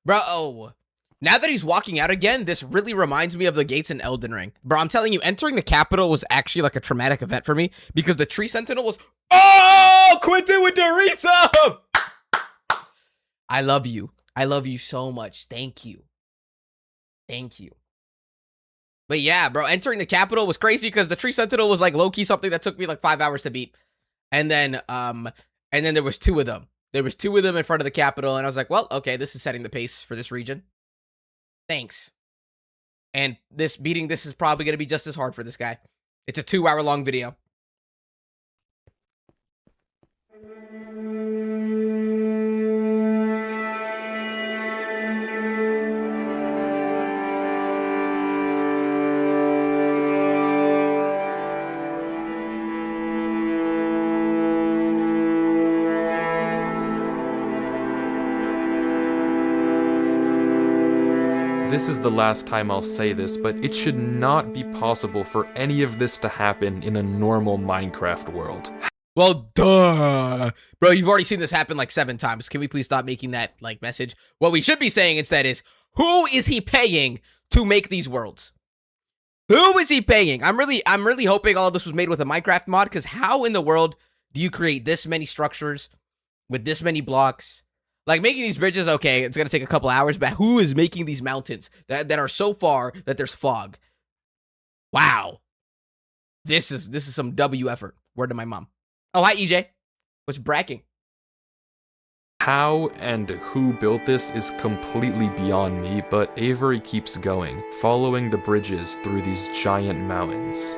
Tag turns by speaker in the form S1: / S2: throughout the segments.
S1: Bro, oh. Now that he's walking out again, this really reminds me of the gates in Elden Ring. Bro, I'm telling you, entering the capital was actually like a traumatic event for me because the tree sentinel was, oh, Quentin with the resub! I love you. I love you so much. Thank you. Thank you. But yeah, bro, entering the capital was crazy because the tree sentinel was like low-key something that took me like 5 hours to beat. And then there was two of them. There was two of them in front of the capital, and I was like, well, okay, this is setting the pace for this region. Thanks. And beating this is probably going to be just as hard for this guy. It's a 2-hour-long video.
S2: This is the last time I'll say this, but it should not be possible for any of this to happen in a normal Minecraft world.
S1: Well, duh. Bro, you've already seen this happen like 7 times. Can we please stop making that like message? What we should be saying instead is, who is he paying to make these worlds? Who is he paying? I'm really hoping all of this was made with a Minecraft mod, because how in the world do you create this many structures with this many blocks? Like, making these bridges, okay, it's going to take a couple hours, but who is making these mountains that are so far that there's fog? Wow. This is some W effort. Word to my mom. Oh, hi, EJ. What's bracking?
S2: How and who built this is completely beyond me, but Avery keeps going, following the bridges through these giant mountains.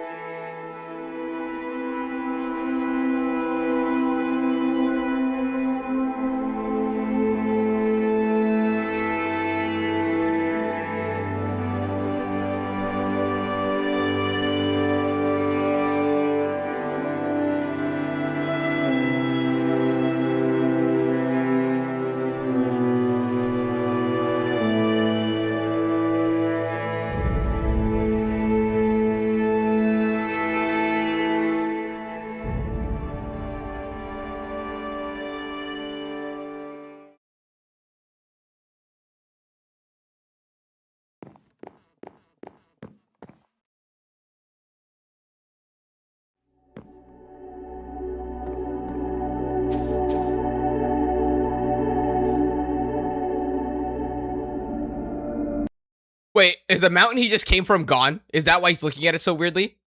S1: Wait, is the mountain he just came from gone? Is that why he's looking at it so weirdly?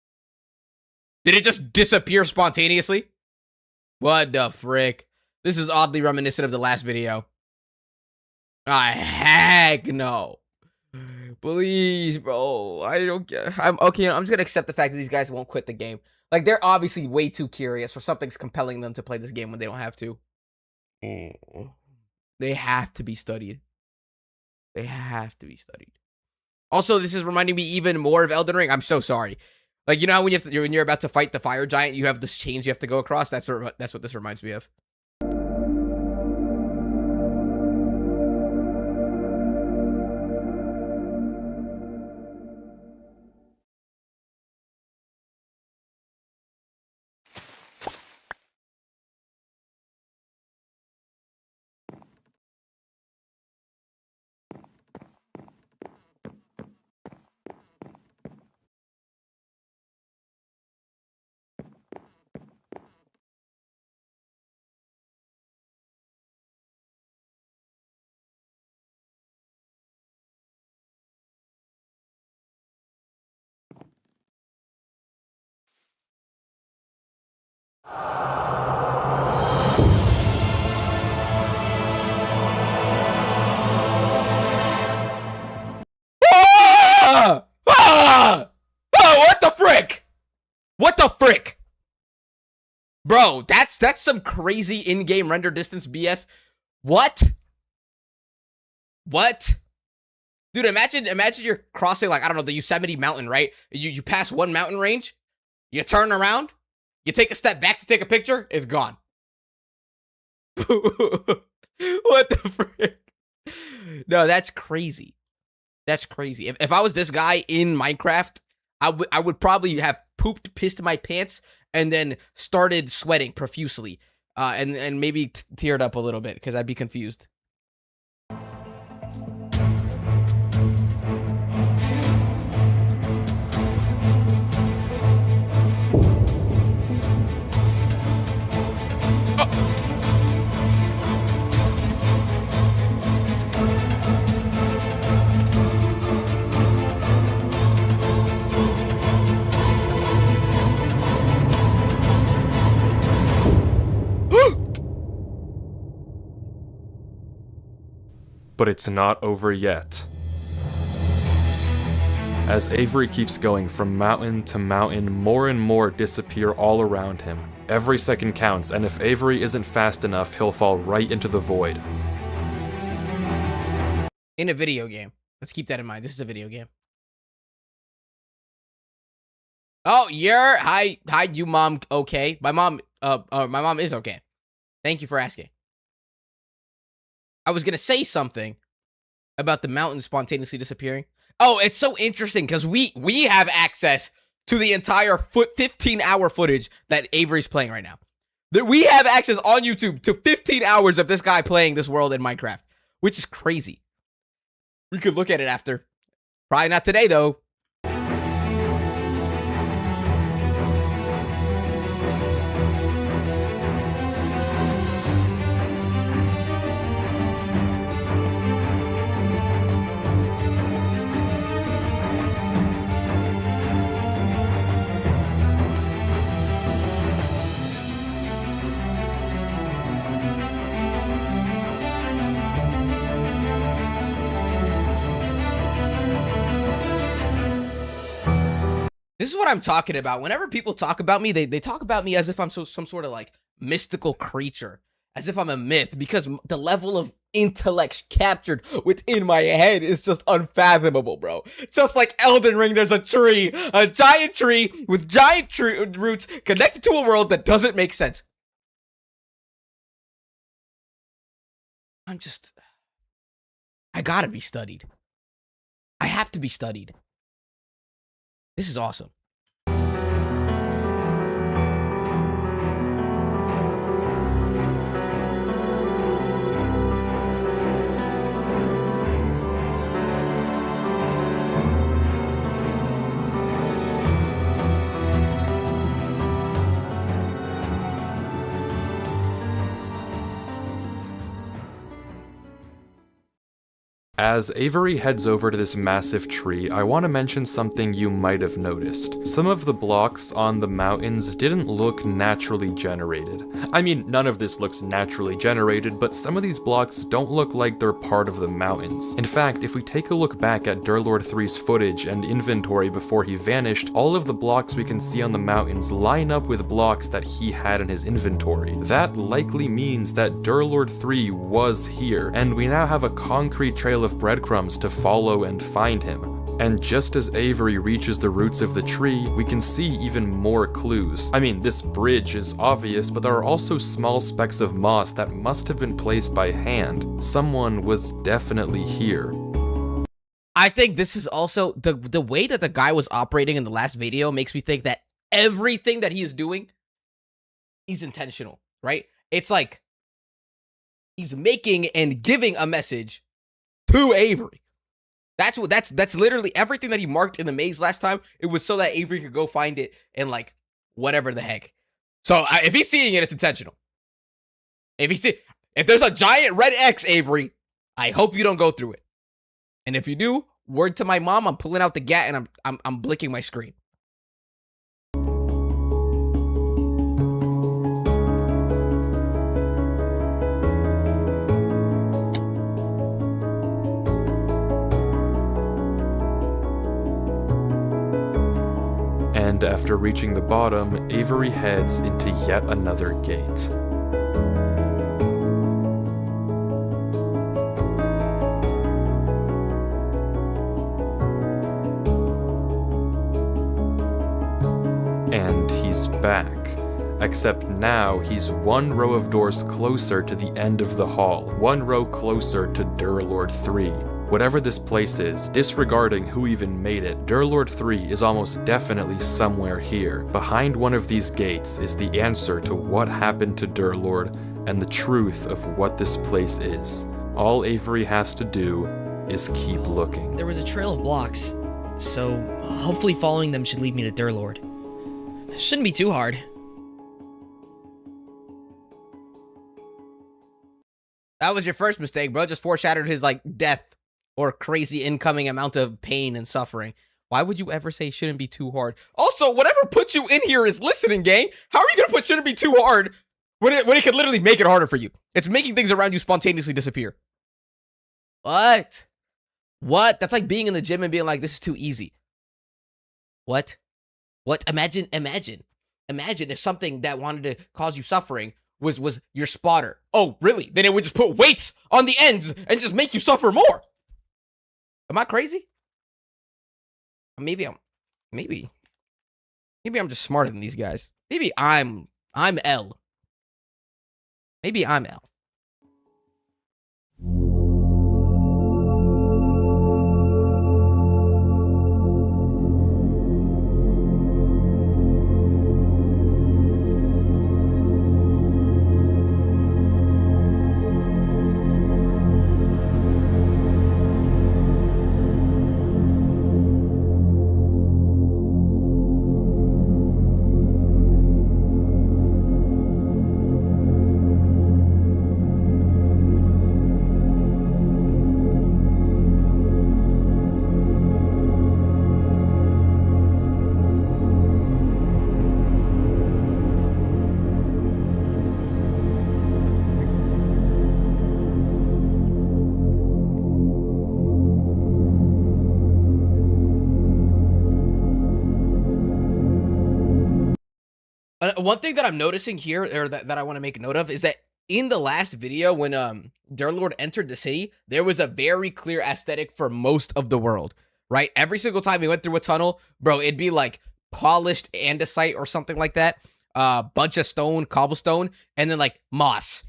S1: Did it just disappear spontaneously? What the frick? This is oddly reminiscent of the last video. Ah, heck no. Please, bro. I don't get... I'm okay, I'm just gonna accept the fact that these guys won't quit the game. Like, they're obviously way too curious, or something's compelling them to play this game when they don't have to. They have to be studied. They have to be studied. Also, this is reminding me even more of Elden Ring. I'm so sorry. Like, you know how when you're about to fight the fire giant, you have this chains you have to go across? That's what this reminds me of. What the frick? What the frick? Bro, that's some crazy in-game render distance BS. What? What? Dude, imagine you're crossing, like, I don't know, the Yosemite Mountain, right? You pass one mountain range, you turn around, you take a step back to take a picture, it's gone. What the frick? No, that's crazy. That's crazy. If I was this guy in Minecraft, I would probably have pissed my pants, and then started sweating profusely, and maybe teared up a little bit because I'd be confused.
S2: But it's not over yet. As Avery keeps going from mountain to mountain, more and more disappear all around him. Every second counts, and if Avery isn't fast enough, he'll fall right into the void.
S1: In a video game. Let's keep that in mind. This is a video game. Oh, hi, you mom, okay? My mom is okay. Thank you for asking. I was gonna say something about the mountain spontaneously disappearing. Oh, it's so interesting because we have access to the entire 15-hour footage that Avery's playing right now. That we have access on YouTube to 15 hours of this guy playing this world in Minecraft, which is crazy. We could look at it after. Probably not today, though. This is what I'm talking about. Whenever people talk about me, they talk about me as if I'm some sort of like mystical creature, as if I'm a myth, because the level of intellect captured within my head is just unfathomable, bro. Just like Elden Ring, there's a giant tree with giant roots connected to a world that doesn't make sense. I gotta be studied. I have to be studied. This is awesome.
S2: As Avery heads over to this massive tree, I want to mention something you might have noticed. Some of the blocks on the mountains didn't look naturally generated. I mean, none of this looks naturally generated, but some of these blocks don't look like they're part of the mountains. In fact, if we take a look back at Durlord 3's footage and inventory before he vanished, all of the blocks we can see on the mountains line up with blocks that he had in his inventory. That likely means that Durlord 3 was here, and we now have a concrete trail of breadcrumbs to follow and find him. And just as Avery reaches the roots of the tree, we can see even more clues. I mean, this bridge is obvious, but there are also small specks of moss that must have been placed by hand. Someone was definitely here.
S1: I think this is also the way that the guy was operating in the last video makes me think that everything that he is doing is intentional, right? It's like he's making and giving a message to Avery. That's literally everything that he marked in the maze last time. It was so that Avery could go find it and like whatever the heck. So if he's seeing it, it's intentional. If there's a giant red X, Avery, I hope you don't go through it. And if you do, word to my mom, I'm pulling out the gat and I'm blinking my screen.
S2: And after reaching the bottom, Avery heads into yet another gate. And he's back. Except now he's one row of doors closer to the end of the hall, one row closer to Durlord 3. Whatever this place is, disregarding who even made it, Durlord 3 is almost definitely somewhere here. Behind one of these gates is the answer to what happened to Durlord and the truth of what this place is. All Avery has to do is keep looking.
S3: There was a trail of blocks, so hopefully following them should lead me to Durlord. Shouldn't be too hard.
S1: That was your first mistake, bro. Just foreshadowed his like death or crazy incoming amount of pain and suffering. Why would you ever say it shouldn't be too hard? Also, whatever put you in here is listening, gang. How are you gonna put shouldn't be too hard when it could literally make it harder for you? It's making things around you spontaneously disappear. What? What? That's like being in the gym and being like, this is too easy. What? What? Imagine if something that wanted to cause you suffering was your spotter. Oh, really? Then it would just put weights on the ends and just make you suffer more. Am I crazy? Maybe I'm just smarter than these guys. Maybe I'm L. Maybe I'm L. One thing that I'm noticing here, or that I want to make a note of, is that in the last video, when Durlord entered the city, there was a very clear aesthetic for most of the world, right? Every single time we went through a tunnel, bro, it'd be like polished andesite or something like that, bunch of stone, cobblestone, and then like moss.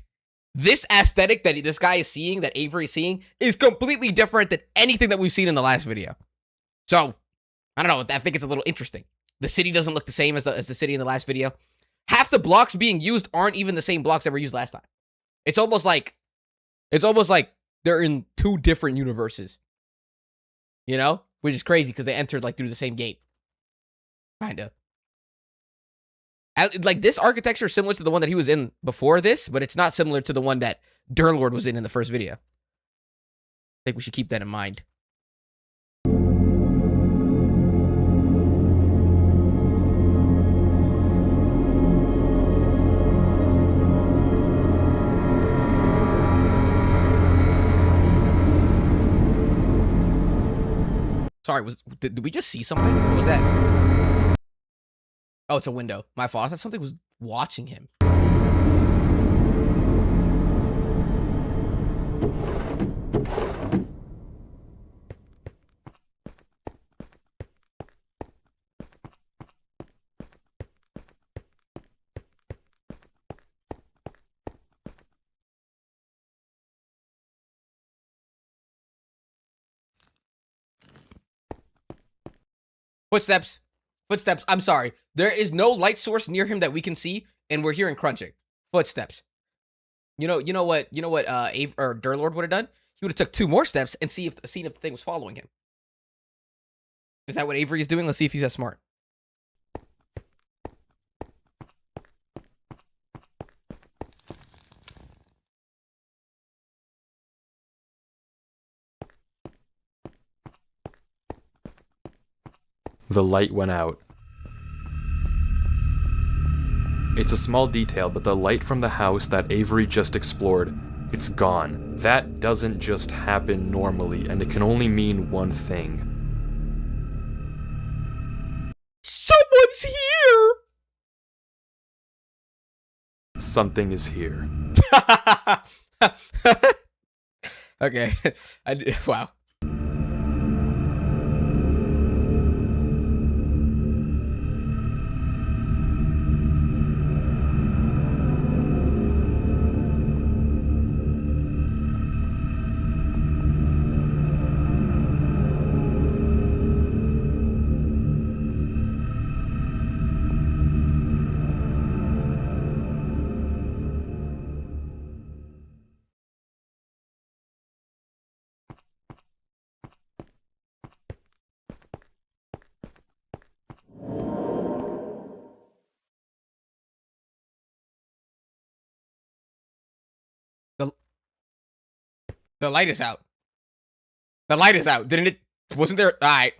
S1: This aesthetic that this guy is seeing, that Avery is seeing, is completely different than anything that we've seen in the last video. So, I don't know, I think it's a little interesting. The city doesn't look the same as the city in the last video. Half the blocks being used aren't even the same blocks that were used last time. It's almost like they're in two different universes. You know? Which is crazy because they entered like through the same gate. Kinda. Like this architecture is similar to the one that he was in before this, but it's not similar to the one that Durlord was in the first video. I think we should keep that in mind. Sorry, did we just see something? What was that? Oh, it's a window. My fault. I thought something was watching him. Footsteps. Footsteps. I'm sorry. There is no light source near him that we can see, and we're hearing crunching. Footsteps. You know what Durlord would have done? He would have took 2 more steps and seen if the thing was following him. Is that what Avery is doing? Let's see if he's that smart.
S2: The light went out. It's a small detail, but the light from the house that Avery just explored, it's gone. That doesn't just happen normally, and it can only mean one thing.
S1: Someone's here!
S2: Something is here.
S1: Okay. Wow. The light is out. The light is out. Didn't it? Wasn't there? All right.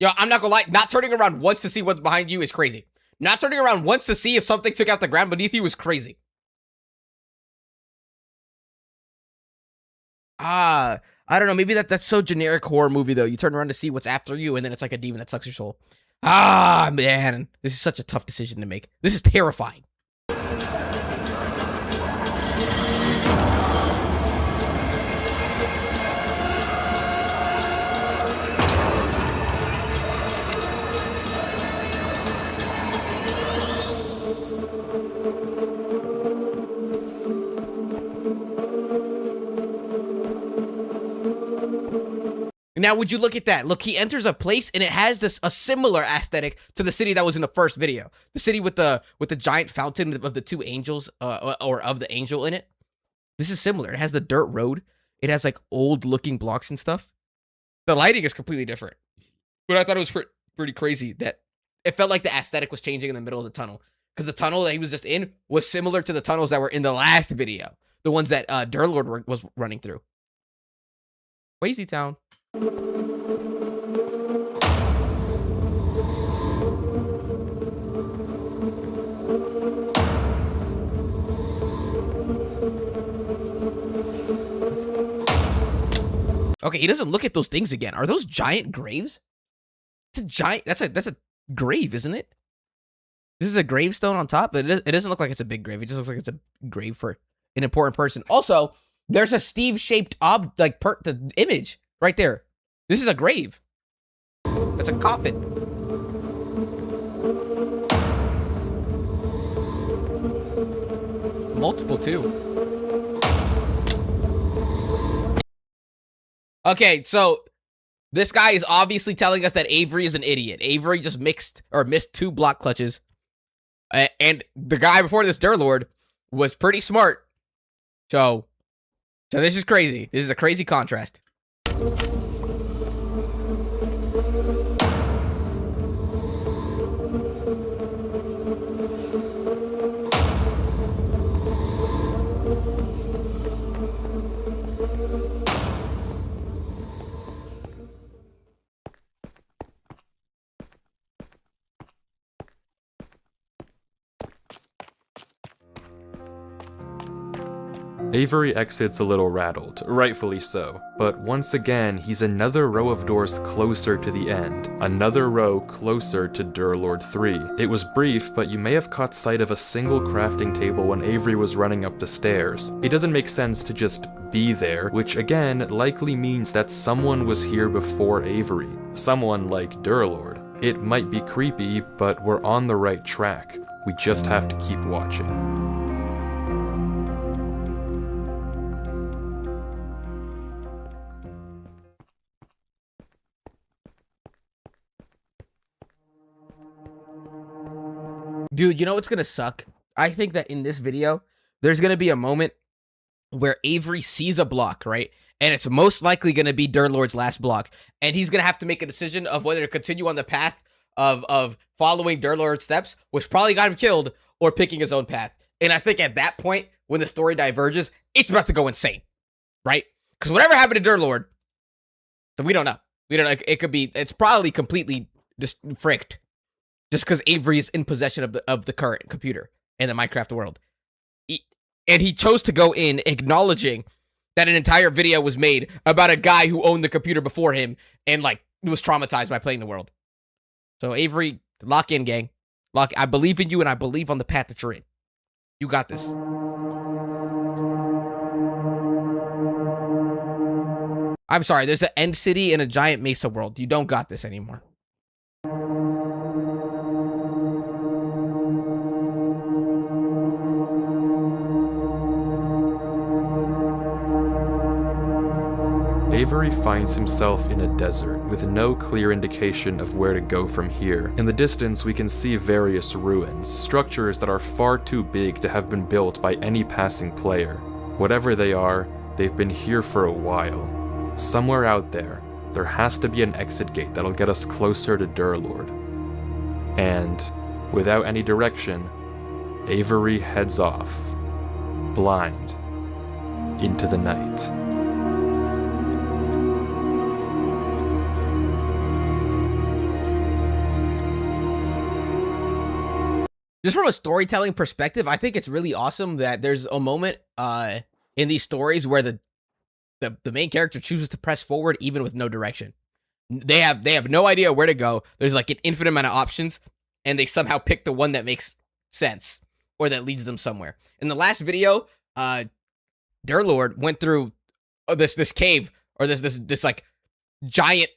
S1: Yo, I'm not gonna lie. Not turning around once to see what's behind you is crazy. Not turning around once to see if something took out the ground beneath you is crazy. I don't know. Maybe that's so generic horror movie though. You turn around to see what's after you, and then it's like a demon that sucks your soul. Man, this is such a tough decision to make. This is terrifying. Now, would you look at that? Look, he enters a place and it has a similar aesthetic to the city that was in the first video. The city with the giant fountain of the two angels, or of the angel in it. This is similar. It has the dirt road. It has like old looking blocks and stuff. The lighting is completely different. But I thought it was pretty crazy that it felt like the aesthetic was changing in the middle of the tunnel. Because the tunnel that he was just in was similar to the tunnels that were in the last video. The ones that Durlord was running through. Crazy town. Okay, he doesn't look at those things again. Are those giant graves? It's a giant. That's a grave, isn't it? This is a gravestone on top, but it doesn't look like it's a big grave. It just looks like it's a grave for an important person. Also, there's a Steve-shaped the image right there. This is a grave. That's a coffin. Multiple too. Okay, so this guy is obviously telling us that Avery is an idiot. Avery just missed 2 block clutches. And the guy before this Durlord was pretty smart. So this is crazy. This is a crazy contrast.
S2: Avery exits a little rattled, rightfully so, but once again he's another row of doors closer to the end, another row closer to Durlord 3. It was brief, but you may have caught sight of a single crafting table when Avery was running up the stairs. It doesn't make sense to just be there, which again likely means that someone was here before Avery, someone like Durlord. It might be creepy, but we're on the right track. We just have to keep watching.
S1: Dude, you know what's gonna suck? I think that in this video, there's gonna be a moment where Avery sees a block, right? And it's most likely gonna be Durlord's last block. And he's gonna have to make a decision of whether to continue on the path of following Durlord's steps, which probably got him killed, or picking his own path. And I think at that point, when the story diverges, it's about to go insane, right? Because whatever happened to Durlord, we don't know. We don't know. It could be, it's probably completely just fricked. Just because Avery is in possession of the current computer in the Minecraft world. And he chose to go in acknowledging that an entire video was made about a guy who owned the computer before him and, like, was traumatized by playing the world. So, Avery, lock in, gang. I believe in you, and I believe on the path that you're in. You got this. I'm sorry, there's an end city and a giant mesa world. You don't got this anymore.
S2: Avery finds himself in a desert, with no clear indication of where to go from here. In the distance, we can see various ruins, structures that are far too big to have been built by any passing player. Whatever they are, they've been here for a while. Somewhere out there has to be an exit gate that'll get us closer to Durlord. And, without any direction, Avery heads off, blind, into the night.
S1: just from a storytelling perspective, I think it's really awesome that there's a moment in these stories where the main character chooses to press forward even with no direction. They have no idea where to go. There's like an infinite amount of options, and they somehow pick the one that makes sense or that leads them somewhere. In the last video, Durlord went through this cave or this like giant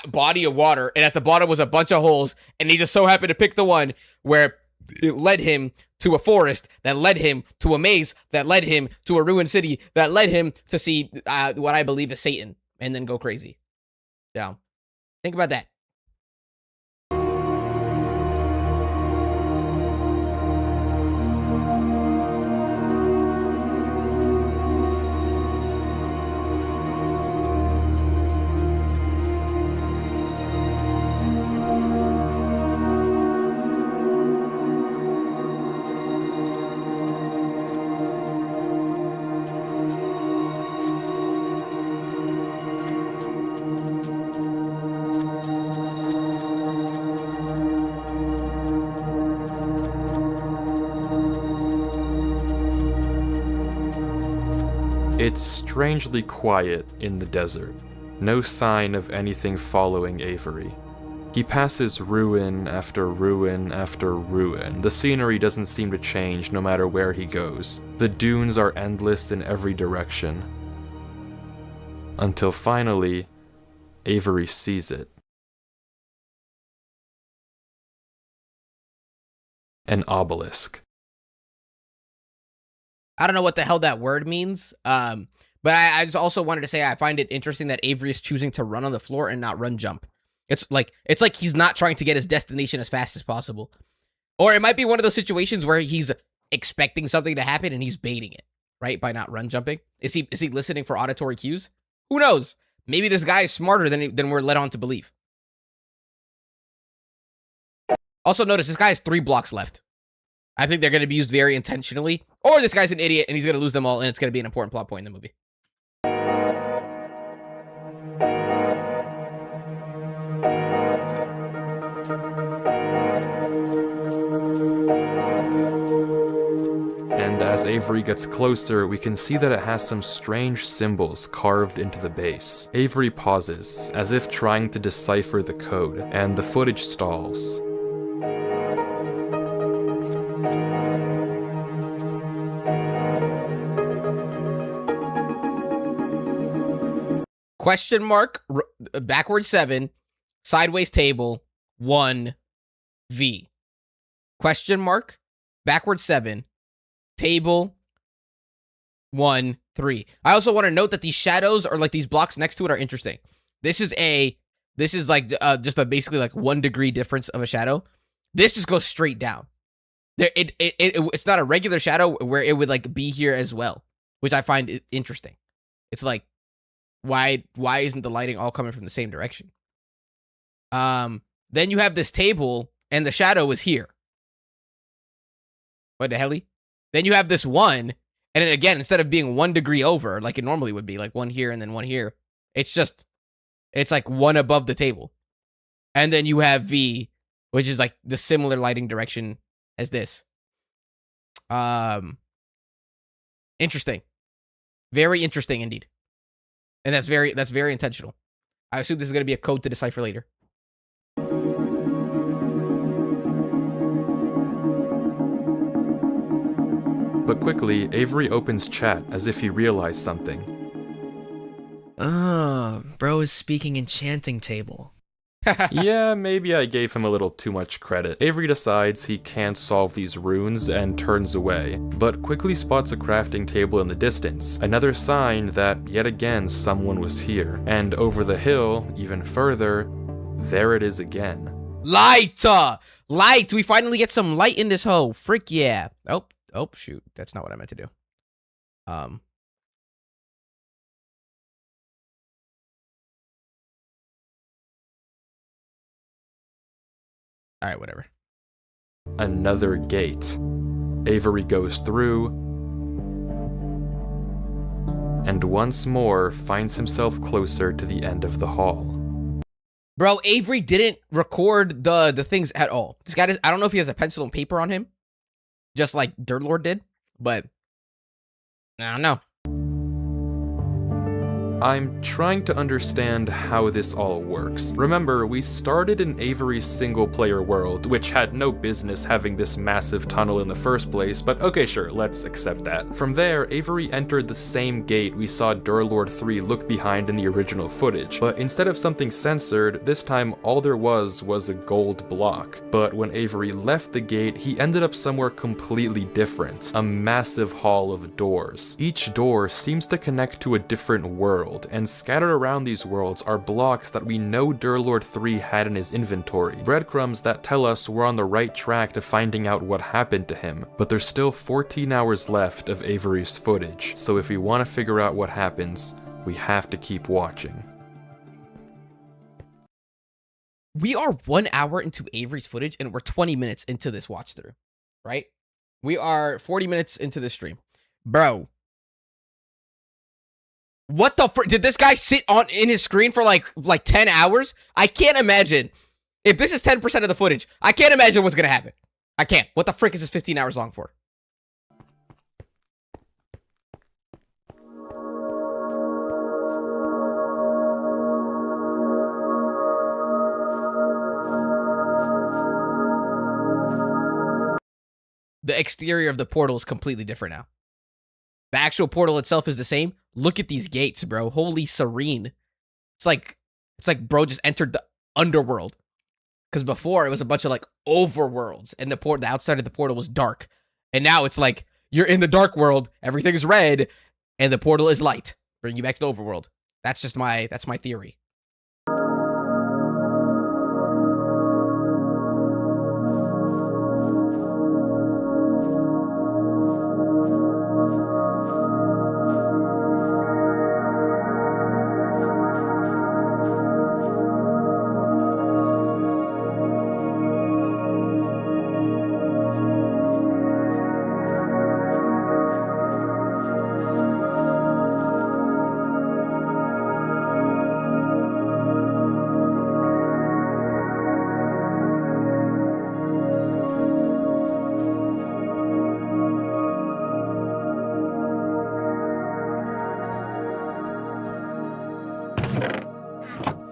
S1: body of water, and at the bottom was a bunch of holes, and he just so happened to pick the one where it led him to a forest that led him to a maze that led him to a ruined city that led him to see what I believe is Satan and then go crazy. Yeah, think about that.
S2: It's strangely quiet in the desert. No sign of anything following Avery. He passes ruin after ruin after ruin. The scenery doesn't seem to change no matter where he goes. The dunes are endless in every direction. Until finally, Avery sees it. An obelisk.
S1: I don't know what the hell that word means. But I just also wanted to say I find it interesting that Avery is choosing to run on the floor and not run jump. It's like he's not trying to get his destination as fast as possible. Or it might be one of those situations where he's expecting something to happen and he's baiting it, right? By not run jumping. Is he listening for auditory cues? Who knows? Maybe this guy is smarter than we're led on to believe. Also notice this guy has 3 blocks left. I think they're going to be used very intentionally. Or this guy's an idiot and he's going to lose them all and it's going to be an important plot point in the movie.
S2: And as Avery gets closer, we can see that it has some strange symbols carved into the base. Avery pauses, as if trying to decipher the code, and the footage stalls.
S1: Question mark, backward 7, sideways table, 1, V. Question mark, backward 7, table, 1, 3. I also want to note that these shadows or like these blocks next to it are interesting. This is like just a basically like 1 degree difference of a shadow. This just goes straight down. It's not a regular shadow where it would like be here as well, which I find interesting. It's like, why isn't the lighting all coming from the same direction? Then you have this table and the shadow is here. What the helly? Then you have this 1, and then again, instead of being 1 degree over like it normally would be, like 1 here and then 1 here, it's like 1 above the table. And then you have V, which is like the similar lighting direction as this. Interesting. Very interesting indeed. And that's very intentional. I assume this is going to be a code to decipher later.
S2: But quickly, Avery opens chat as if he realized something.
S3: Bro is speaking enchanting table.
S2: Yeah, maybe I gave him a little too much credit. Avery decides he can't solve these runes and turns away, but quickly spots a crafting table in the distance, another sign that, yet again, someone was here. And over the hill, even further, there it is again.
S1: Light! Light! We finally get some light in this hole. Frick yeah. Oh, shoot. That's not what I meant to do. Alright, whatever.
S2: Another gate. Avery goes through, and once more finds himself closer to the end of the hall.
S1: Bro, Avery didn't record the things at all. This guy I don't know if he has a pencil and paper on him, just like Dirtlord did, but I don't know.
S2: I'm trying to understand how this all works. Remember, we started in Avery's single-player world, which had no business having this massive tunnel in the first place, but okay, sure, let's accept that. From there, Avery entered the same gate we saw Durlord 3 look behind in the original footage, but instead of something censored, this time all there was a gold block. But when Avery left the gate, he ended up somewhere completely different, a massive hall of doors. Each door seems to connect to a different world, and scattered around these worlds are blocks that we know Durlord 3 had in his inventory, breadcrumbs that tell us we're on the right track to finding out what happened to him. But there's still 14 hours left of Avery's footage, so if we want to figure out what happens, we have to keep watching.
S1: We are 1 hour into Avery's footage, and we're 20 minutes into this watch through, right? We are 40 minutes into this stream. Bro. What the frick? Did this guy sit in his screen for like 10 hours? I can't imagine. If this is 10% of the footage, I can't imagine what's gonna happen. I can't. What the frick is this 15 hours long for? The exterior of the portal is completely different now. The actual portal itself is the same. Look at these gates, bro. Holy serene. It's like bro just entered the underworld. Because before it was a bunch of like overworlds, and the outside of the portal was dark. And now it's like you're in the dark world, everything's red, and the portal is light. Bring you back to the overworld. That's my theory.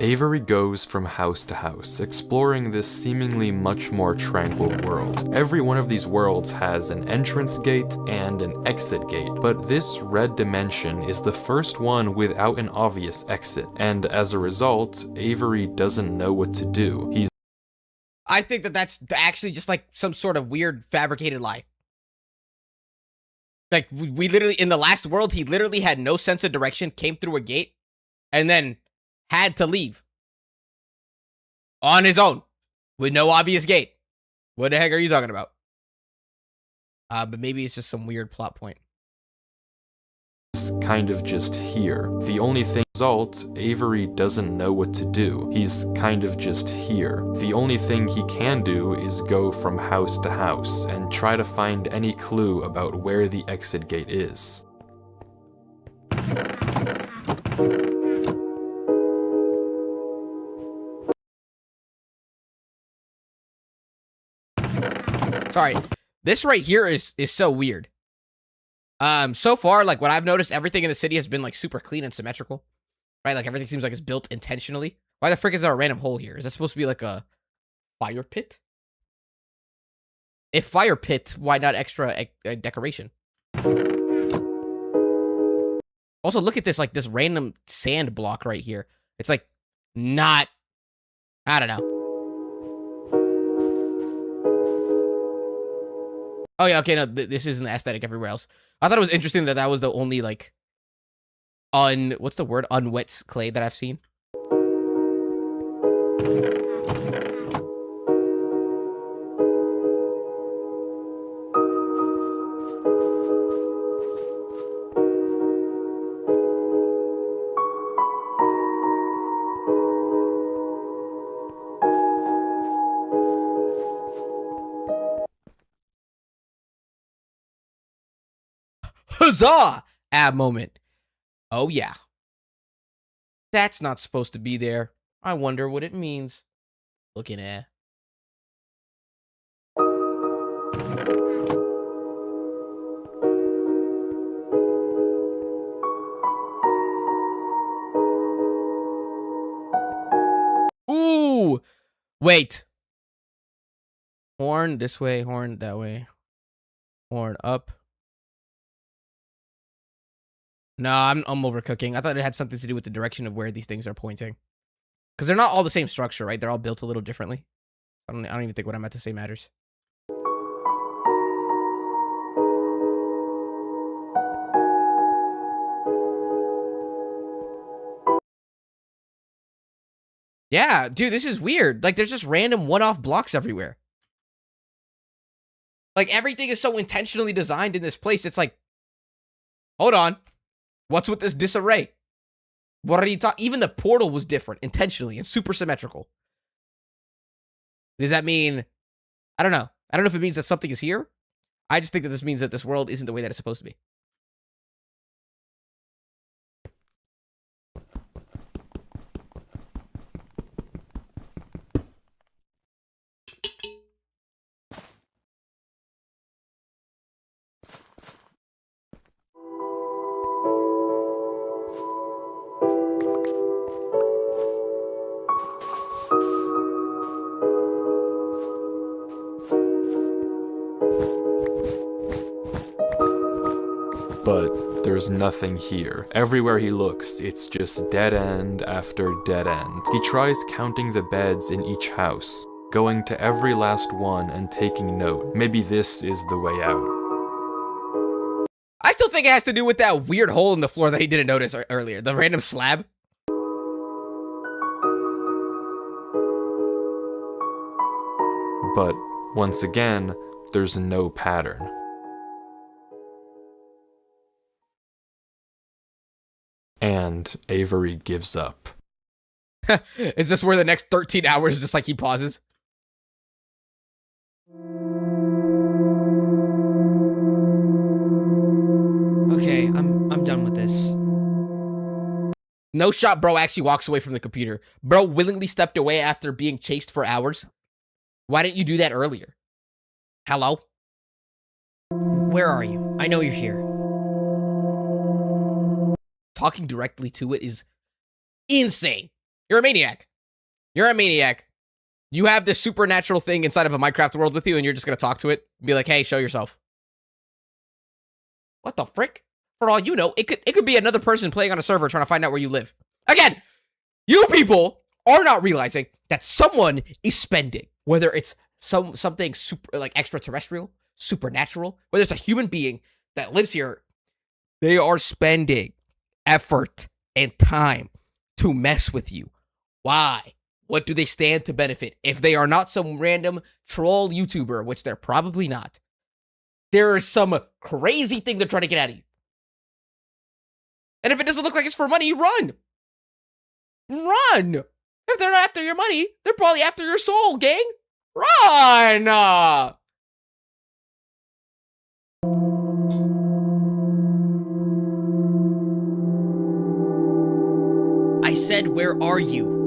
S2: Avery goes from house to house, exploring this seemingly much more tranquil world. Every one of these worlds has an entrance gate and an exit gate, but this red dimension is the first one without an obvious exit, and as a result, Avery doesn't know what to do.
S1: I think that's actually just like some sort of weird fabricated lie. Like, we literally, in the last world, he literally had no sense of direction, came through a gate, and then had to leave. On his own. With no obvious gate. What the heck are you talking about? But maybe it's just some weird plot point.
S2: He's kind of just here. The only thing result, Avery doesn't know what to do. He's kind of just here. The only thing he can do is go from house to house and try to find any clue about where the exit gate is.
S1: Sorry. This right here is so weird. So far, like, what I've noticed, everything in the city has been, like, super clean and symmetrical. Right? Like, everything seems like it's built intentionally. Why the frick is there a random hole here? Is that supposed to be, like, a fire pit? If fire pit, why not extra decoration? Also, look at this, like, this random sand block right here. It's, like, not... I don't know. Oh, yeah, okay, no, this isn't the aesthetic everywhere else. I thought it was interesting that that was the only, like, what's the word? Unwet clay that I've seen. Huzzah! Ab moment. Oh, yeah. That's not supposed to be there. I wonder what it means. Looking at. Ooh! Wait. Horn this way, horn that way. Horn up. No, I'm overcooking. I thought it had something to do with the direction of where these things are pointing. Because they're not all the same structure, right? They're all built a little differently. I don't even think what I'm about to say matters. Yeah, dude, this is weird. Like, there's just random one-off blocks everywhere. Like, everything is so intentionally designed in this place. It's like, hold on. What's with this disarray? What are you talking? Even the portal was different intentionally and super symmetrical. Does that mean? I don't know. I don't know if it means that something is here. I just think that this means that this world isn't the way that it's supposed to be.
S2: But there's nothing here. Everywhere he looks, it's just dead end after dead end. He tries counting the beds in each house, going to every last one and taking note. Maybe this is the way out.
S1: I still think it has to do with that weird hole in the floor that he didn't notice earlier. The random slab.
S2: But once again, there's no pattern. And Avery gives up.
S1: Is this where the next 13 hours just like he pauses?
S3: Okay, I'm done with this.
S1: No shot, bro actually walks away from the computer. Bro willingly stepped away after being chased for hours. Why didn't you do that earlier? Hello?
S3: Where are you? I know you're here.
S1: Talking directly to it is insane. You're a maniac. You're a maniac. You have this supernatural thing inside of a Minecraft world with you, and you're just gonna talk to it? Be like, hey, show yourself. What the frick? For all you know, it could be another person playing on a server trying to find out where you live. Again, you people are not realizing that someone is spending, whether it's something super like extraterrestrial, supernatural, whether it's a human being that lives here, they are spending effort and time to mess with you. Why? What do they stand to benefit? If they are not some random troll YouTuber, which they're probably not, there is some crazy thing they're trying to get out of you. And if it doesn't look like it's for money, run. Run. If they're not after your money, they're probably after your soul, gang. Run.
S3: I said, where are you?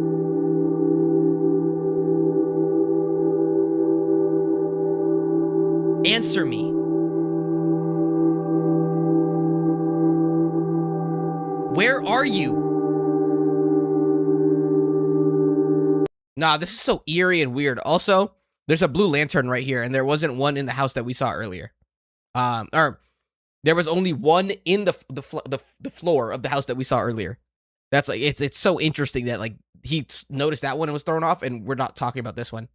S3: Answer me. Where are you?
S1: Nah, this is so eerie and weird. Also, there's a blue lantern right here, and there wasn't one in the house that we saw earlier. Or there was only one in the floor of the house that we saw earlier. That's like it's so interesting that like he noticed that one and was thrown off, and we're not talking about this one.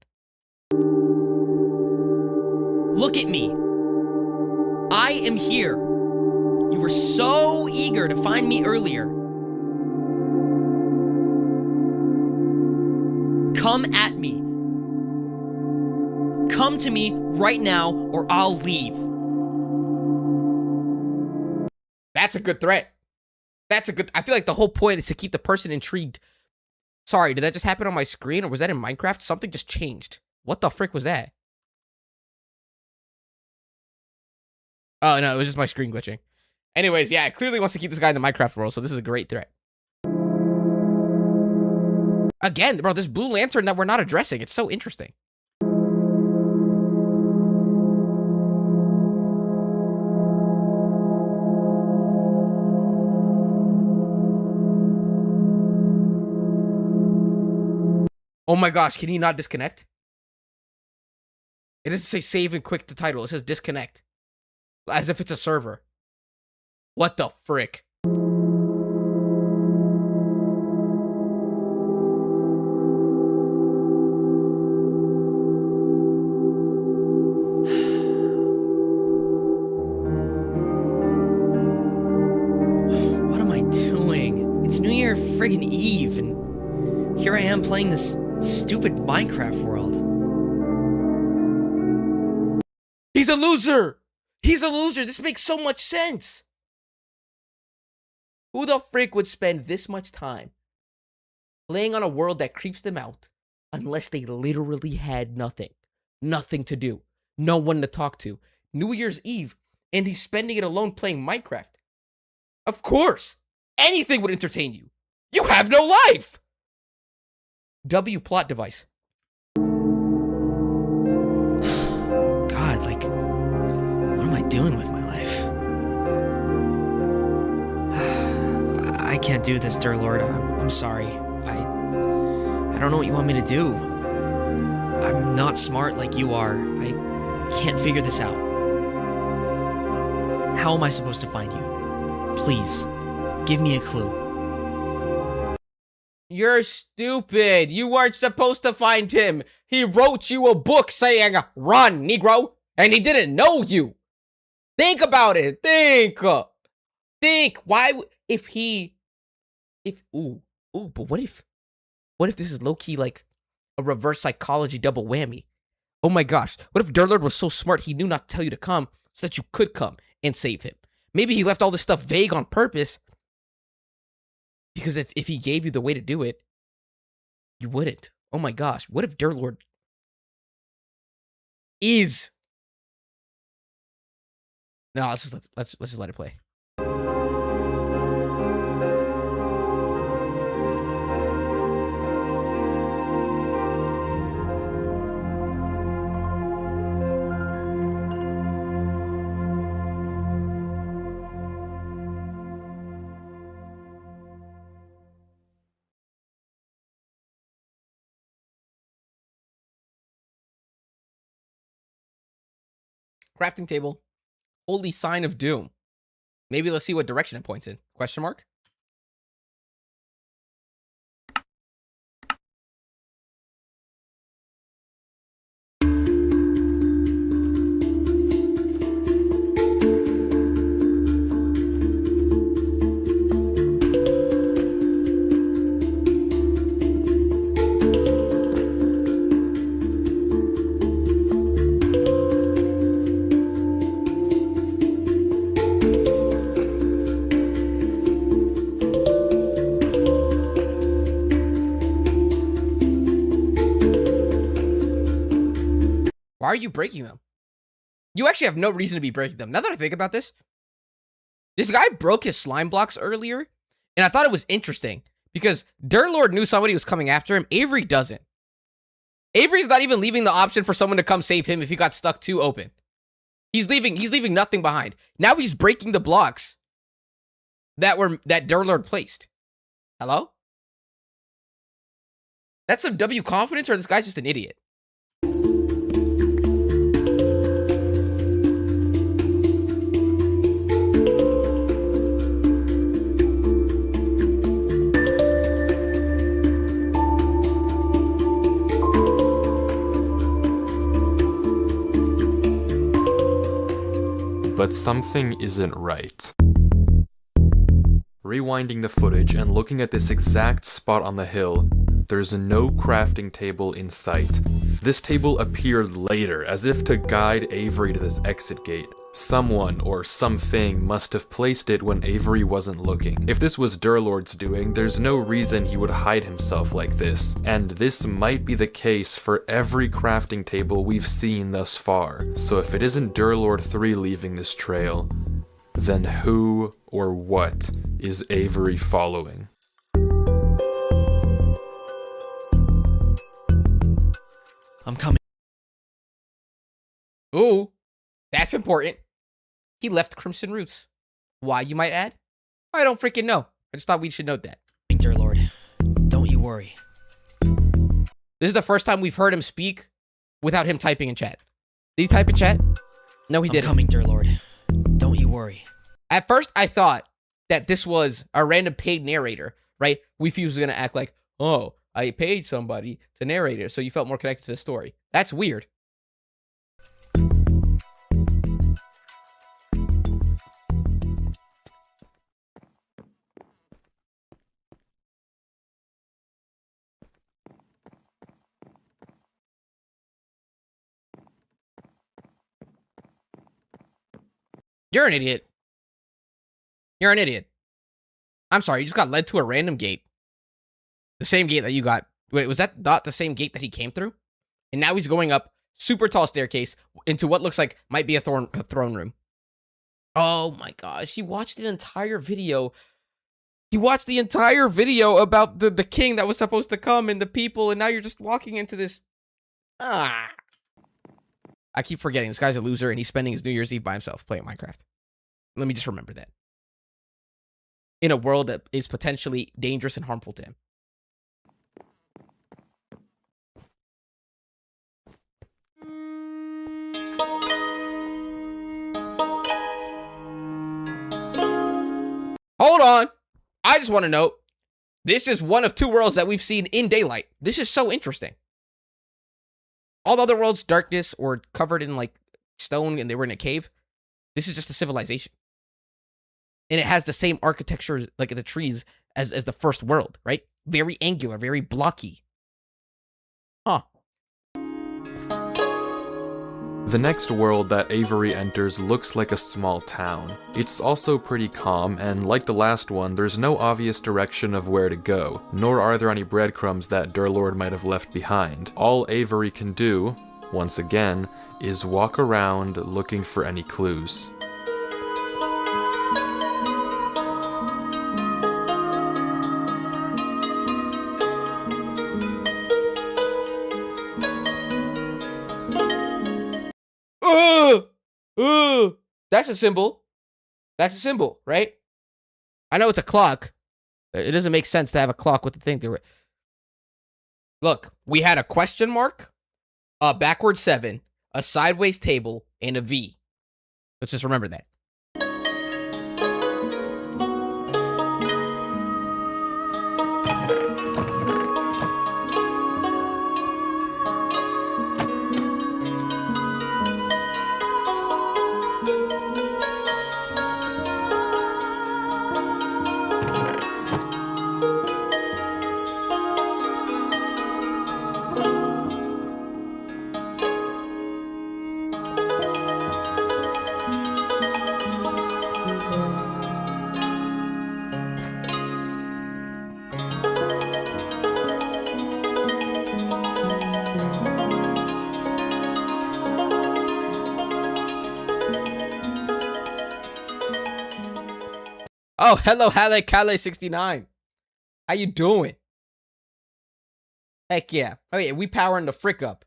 S3: Look at me. I am here. You were so eager to find me earlier. Come at me. Come to me right now, or I'll leave.
S1: That's a good threat. That's a good... I feel like the whole point is to keep the person intrigued. Sorry, did that just happen on my screen, or was that in Minecraft? Something just changed. What the frick was that? Oh, no, it was just my screen glitching. Anyways, yeah, it clearly wants to keep this guy in the Minecraft world, so this is a great threat. Again, bro, this blue lantern that we're not addressing. It's so interesting. Oh my gosh, can he not disconnect? It doesn't say save and quick to title. It says disconnect. As if it's a server. What the frick?
S3: What am I doing? It's New Year friggin' Eve, and here I am playing this stupid Minecraft world.
S1: He's a loser! He's a loser! This makes so much sense! Who the frick would spend this much time playing on a world that creeps them out unless they literally had nothing? Nothing to do. No one to talk to. New Year's Eve, and he's spending it alone playing Minecraft. Of course! Anything would entertain you! You have no life! W plot device.
S3: God, like, what am I doing with my life? I can't do this, dear Lord. I'm sorry. I don't know what you want me to do. I'm not smart like you are. I can't figure this out. How am I supposed to find you? Please, give me a clue.
S1: You're stupid. You weren't supposed to find him. He wrote you a book saying, run, Negro. And he didn't know you. Think about it. Think. Why, but what if this is low-key like a reverse psychology double whammy? Oh my gosh. What if Durlord was so smart he knew not to tell you to come so that you could come and save him? Maybe he left all this stuff vague on purpose. Because if he gave you the way to do it, you wouldn't. Oh my gosh. What if Durlord is... No, let's just let it play. Crafting table. Holy sign of doom. Maybe let's see what direction it points in. Question mark? Why are you breaking them? You actually have no reason to be breaking them. Now that I think about this guy broke his slime blocks earlier, and I thought it was interesting because Durlord knew somebody was coming after him. Avery doesn't. Avery's not even leaving the option for someone to come save him if he got stuck too open. He's leaving nothing behind. Now he's breaking the blocks that Durlord placed. Hello? That's some W confidence, or this guy's just an idiot?
S2: But something isn't right. Rewinding the footage and looking at this exact spot on the hill, there's no crafting table in sight. This table appeared later, as if to guide Avery to this exit gate. Someone or something must have placed it when Avery wasn't looking. If this was Durlord's doing, there's no reason he would hide himself like this, and this might be the case for every crafting table we've seen thus far. So if it isn't Durlord 3 leaving this trail, then who or what is Avery following?
S3: I'm coming.
S1: Ooh, that's important. He left Crimson Roots. Why, you might add? I don't freaking know. I just thought we should note that.
S3: Dear Lord, don't you worry.
S1: This is the first time we've heard him speak without him typing in chat. Did he type in chat? No, he
S3: I'm
S1: didn't.
S3: coming, dear Lord. Don't you worry.
S1: At first, I thought that this was a random paid narrator, right? Weefuse was going to act like, oh, I paid somebody to narrate it, so you felt more connected to the story. That's weird. You're an idiot. You're an idiot. I'm sorry, you just got led to a random gate. The same gate that you got. Wait, was that not the same gate that he came through? And now he's going up super tall staircase into what looks like might be a throne room. Oh my gosh, he watched an entire video. He watched the entire video about the king that was supposed to come and the people, and now you're just walking into this. Ah. I keep forgetting this guy's a loser and he's spending his New Year's Eve by himself playing Minecraft. Let me just remember that. In a world that is potentially dangerous and harmful to him. Hold on. I just want to note, this is one of two worlds that we've seen in daylight. This is so interesting. All the other worlds, darkness or covered in like stone and they were in a cave. This is just a civilization. And it has the same architecture, like the trees, as the first world, right? Very angular, very blocky. Huh.
S2: The next world that Avery enters looks like a small town. It's also pretty calm, and like the last one, there's no obvious direction of where to go, nor are there any breadcrumbs that Durlord might have left behind. All Avery can do, once again, is walk around looking for any clues.
S1: That's a symbol. That's a symbol, right? I know it's a clock. It doesn't make sense to have a clock with the thing through it. Look, we had a question mark, a backward 7, a sideways table, and a V. Let's just remember that. Oh, hello, Halle Kale 69. How you doing? Heck yeah. Oh yeah, we powering the frick up.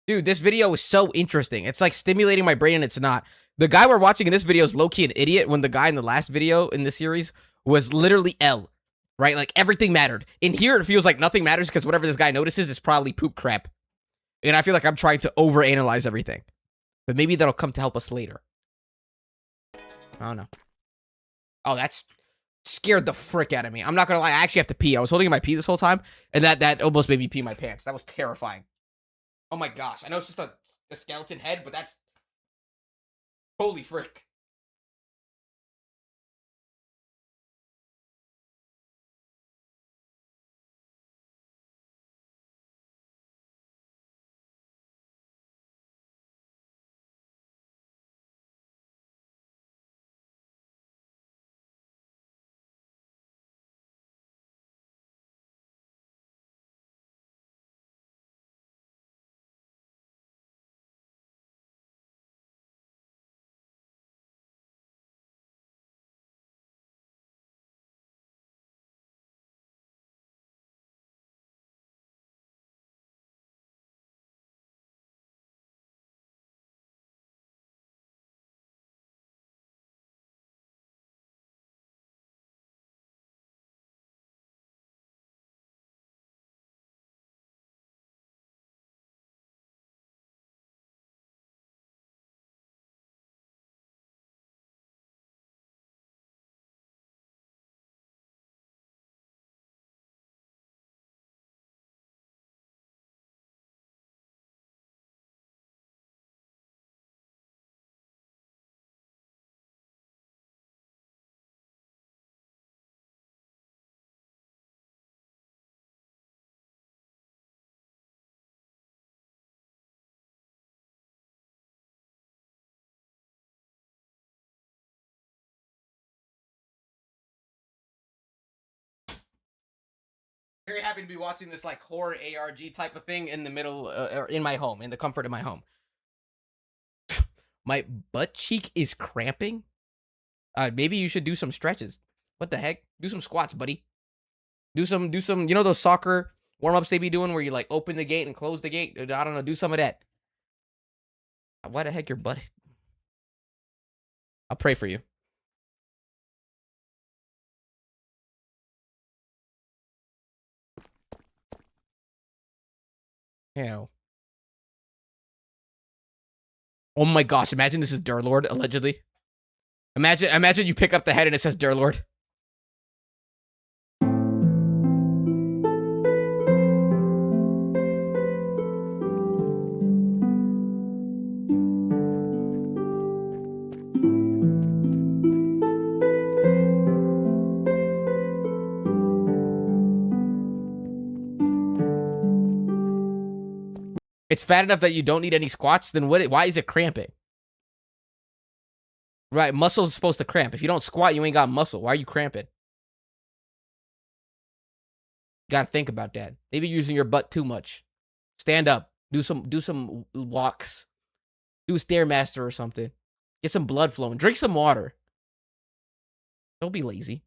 S1: Dude, this video is so interesting. It's like stimulating my brain and it's not. The guy we're watching in this video is low-key an idiot when the guy in the last video in this series was literally L. Right? Like everything mattered. In here, it feels like nothing matters because whatever this guy notices is probably poop crap. And I feel like I'm trying to overanalyze everything. But maybe that'll come to help us later. I don't know. Oh, that's scared the frick out of me. I'm not gonna lie, I actually have to pee. I was holding my pee this whole time, and that almost made me pee my pants. That was terrifying. Oh my gosh. I know it's just a skeleton head, but that's... Holy frick. Very happy to be watching this like horror ARG type of thing in the middle, or in my home, in the comfort of my home. My butt cheek is cramping. Maybe you should do some stretches. What the heck? Do some squats, buddy. Do some. You know those soccer warm-ups they be doing where you like open the gate and close the gate? I don't know. Do some of that. Why the heck your butt? I'll pray for you. Ew. Oh my gosh, imagine this is Durlord, allegedly. Imagine you pick up the head and it says Durlord. It's fat enough that you don't need any squats, then why is it cramping? Right, muscle's supposed to cramp. If you don't squat, you ain't got muscle. Why are you cramping? Gotta think about that. Maybe you're using your butt too much. Stand up. Do some walks. Do a Stairmaster or something. Get some blood flowing. Drink some water. Don't be lazy.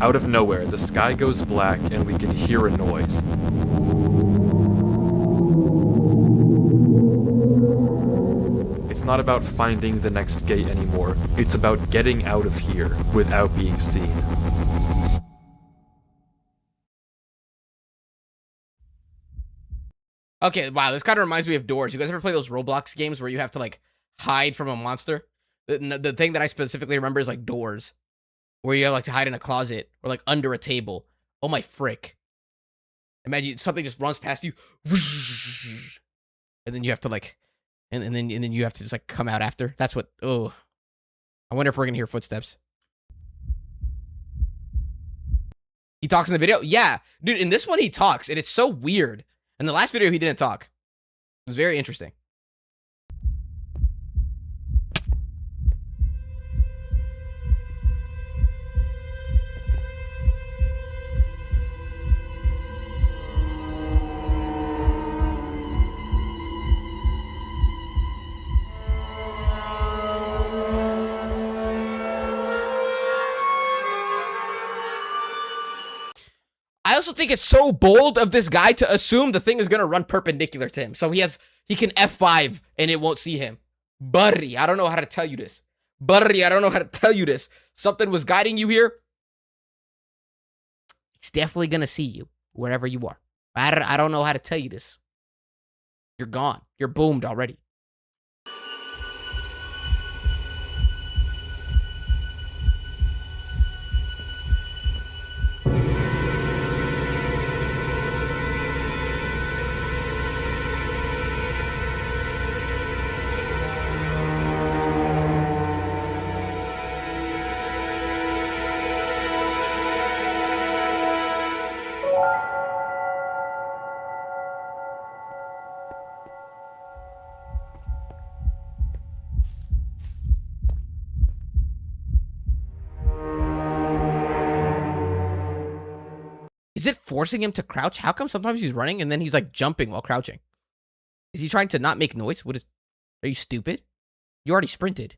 S2: Out of nowhere, the sky goes black and we can hear a noise. It's not about finding the next gate anymore. It's about getting out of here without being seen.
S1: Okay, wow, this kind of reminds me of Doors. You guys ever play those Roblox games where you have to, like, hide from a monster? The thing that I specifically remember is, like, Doors. Where you have, like, to hide in a closet or, like, under a table. Oh, my frick. Imagine something just runs past you. And then you have to, like... And then you have to just, like, come out after. That's what... Oh. I wonder if we're gonna hear footsteps. He talks in the video? Yeah. Dude, in this one he talks, and it's so weird. In the last video, he didn't talk. It was very interesting. I also think it's so bold of this guy to assume the thing is gonna run perpendicular to him. So he can F5 and it won't see him. Buddy, I don't know how to tell you this. Buddy, I don't know how to tell you this. Something was guiding you here. It's definitely gonna see you wherever you are. I don't know how to tell you this. You're gone. You're boomed already. Is it forcing him to crouch? How come sometimes he's running and then he's like jumping while crouching? Is he trying to not make noise? Are you stupid? You already sprinted.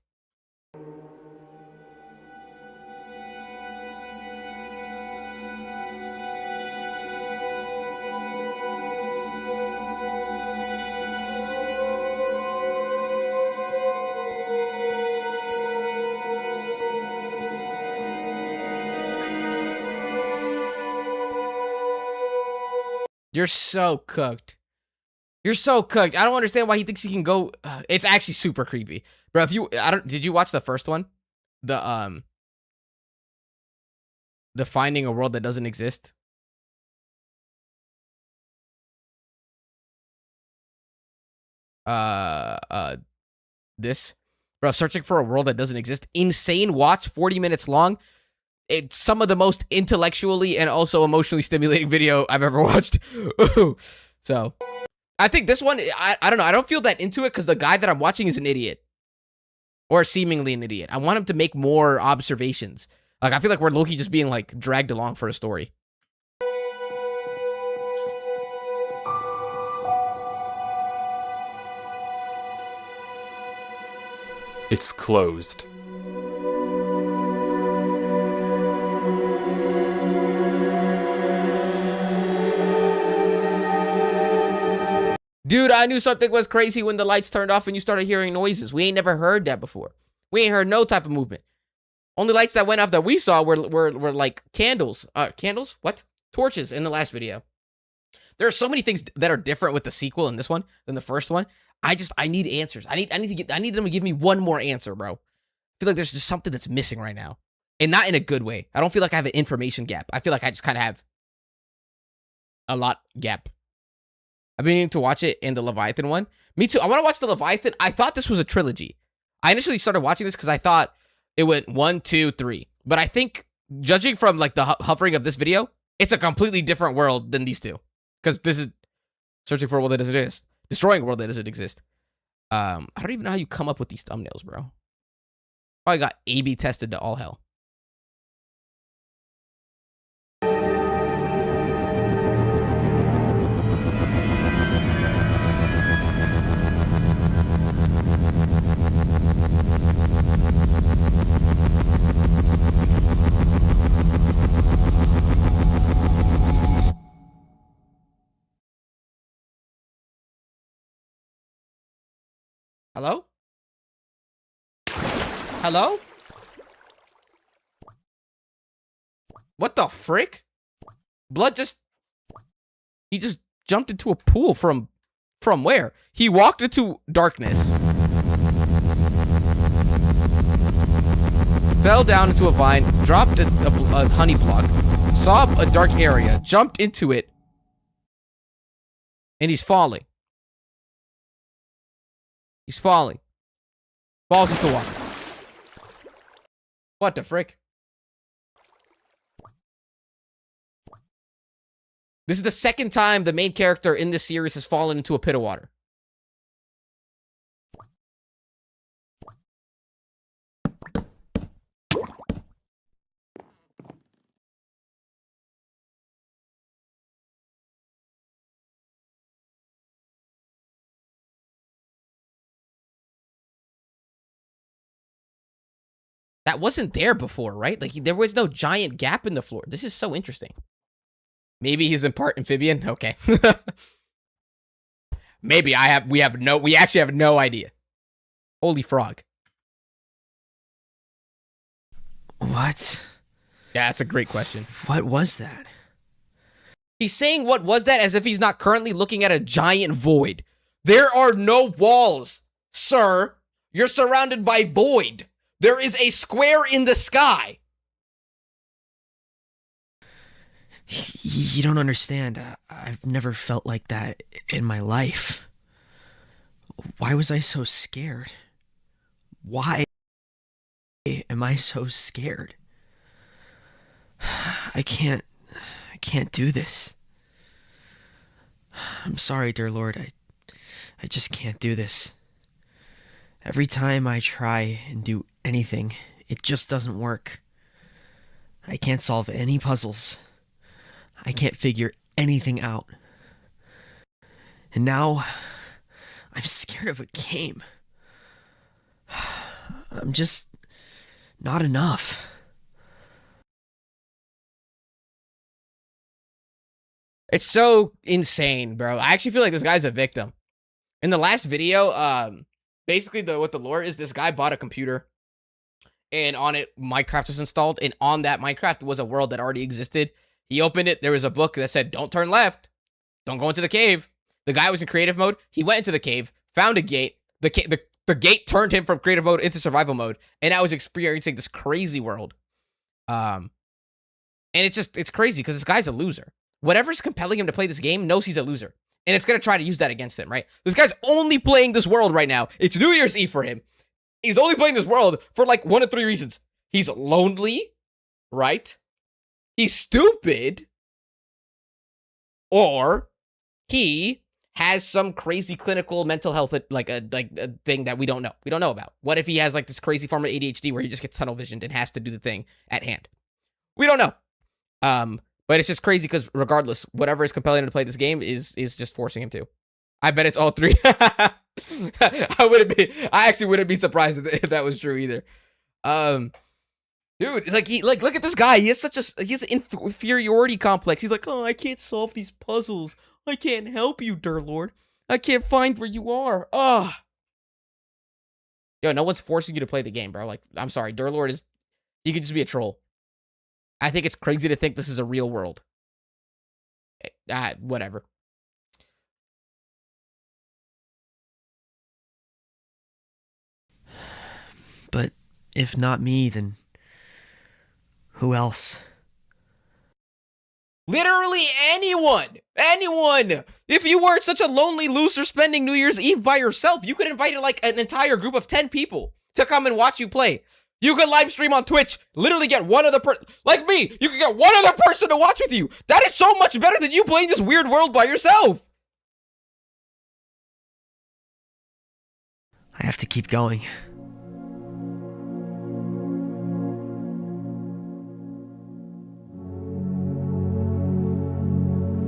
S1: You're so cooked. You're so cooked. I don't understand why he thinks he can go. It's actually super creepy, bro. Did you watch the first one? The finding a world that doesn't exist. This, bro, searching for a world that doesn't exist. Insane watch, 40 minutes long. It's some of the most intellectually and also emotionally stimulating video I've ever watched. So, I think this one, I don't know. I don't feel that into it because the guy that I'm watching is an idiot. Or seemingly an idiot. I want him to make more observations. Like, I feel like we're low-key just being, like, dragged along for a story.
S2: It's closed.
S1: Dude, I knew something was crazy when the lights turned off and you started hearing noises. We ain't never heard that before. We ain't heard no type of movement. Only lights that went off that we saw were like candles. Candles? What? Torches in the last video. There are so many things that are different with the sequel in this one than the first one. I need answers. I need them to give me one more answer, bro. I feel like there's just something that's missing right now. And not in a good way. I don't feel like I have an information gap. I feel like I just kind of have a lot gap. I've been meaning to watch it in the Leviathan one. Me too. I want to watch the Leviathan. I thought this was a trilogy. I initially started watching this because I thought it went 1, 2, 3. But I think, judging from like the hovering of this video, it's a completely different world than these two. Because this is searching for a world that doesn't exist. Destroying a world that doesn't exist. I don't even know how you come up with these thumbnails, bro. Probably got A/B tested to all hell. Hello? Hello? What the frick? Blood just... He just jumped into a pool from where? He walked into darkness. Fell down into a vine, dropped a honey block, saw a dark area, jumped into it, and he's falling. He's falling. Falls into water. What the frick? This is the second time the main character in this series has fallen into a pit of water. That wasn't there before, right? Like, there was no giant gap in the floor. This is so interesting. Maybe he's in part amphibian? Okay. Maybe we actually have no idea. Holy frog.
S3: What?
S1: Yeah, that's a great question.
S3: What was that?
S1: He's saying what was that as if he's not currently looking at a giant void. There are no walls, sir. You're surrounded by void. There is a square in the sky.
S3: You don't understand. I've never felt like that in my life. Why was I so scared? Why am I so scared? I can't do this. I'm sorry, dear Lord. I just can't do this. Every time I try and do anything, it just doesn't work. I can't solve any puzzles. I can't figure anything out. And now, I'm scared of a game. I'm just not enough.
S1: It's so insane, bro. I actually feel like this guy's a victim. In the last video, basically what the lore is, this guy bought a computer and on it Minecraft was installed, and on that Minecraft was a world that already existed. He opened it, there was a book that said don't turn left, don't go into the cave. The guy was in creative mode. He went into the cave, found a gate. The gate turned him from creative mode into survival mode, and I was experiencing this crazy world. And it's crazy because this guy's a loser. Whatever's compelling him to play this game knows he's a loser. And it's going to try to use that against him, right? This guy's only playing this world right now. It's New Year's Eve for him. He's only playing this world for like 1 of 3 reasons. He's lonely, right? He's stupid. Or he has some crazy clinical mental health like a thing that we don't know. We don't know about. What if he has like this crazy form of ADHD where he just gets tunnel visioned and has to do the thing at hand? We don't know. But it's just crazy because regardless, whatever is compelling him to play this game is just forcing him to. I bet it's all three. I actually wouldn't be surprised if that was true either. Dude, like look at this guy. He has an inferiority complex. He's like, oh, I can't solve these puzzles. I can't help you, Durlord. I can't find where you are. Oh. Yo, no one's forcing you to play the game, bro. Like, I'm sorry, Durlord he could just be a troll. I think it's crazy to think this is a real world. Whatever.
S3: But if not me, then who else?
S1: Literally anyone! Anyone! If you weren't such a lonely loser spending New Year's Eve by yourself, you could invite like an entire group of 10 people to come and watch you play. You could live stream on Twitch, literally get one other person, like me, you could get one other person to watch with you. That is so much better than you playing this weird world by yourself.
S3: I have to keep going.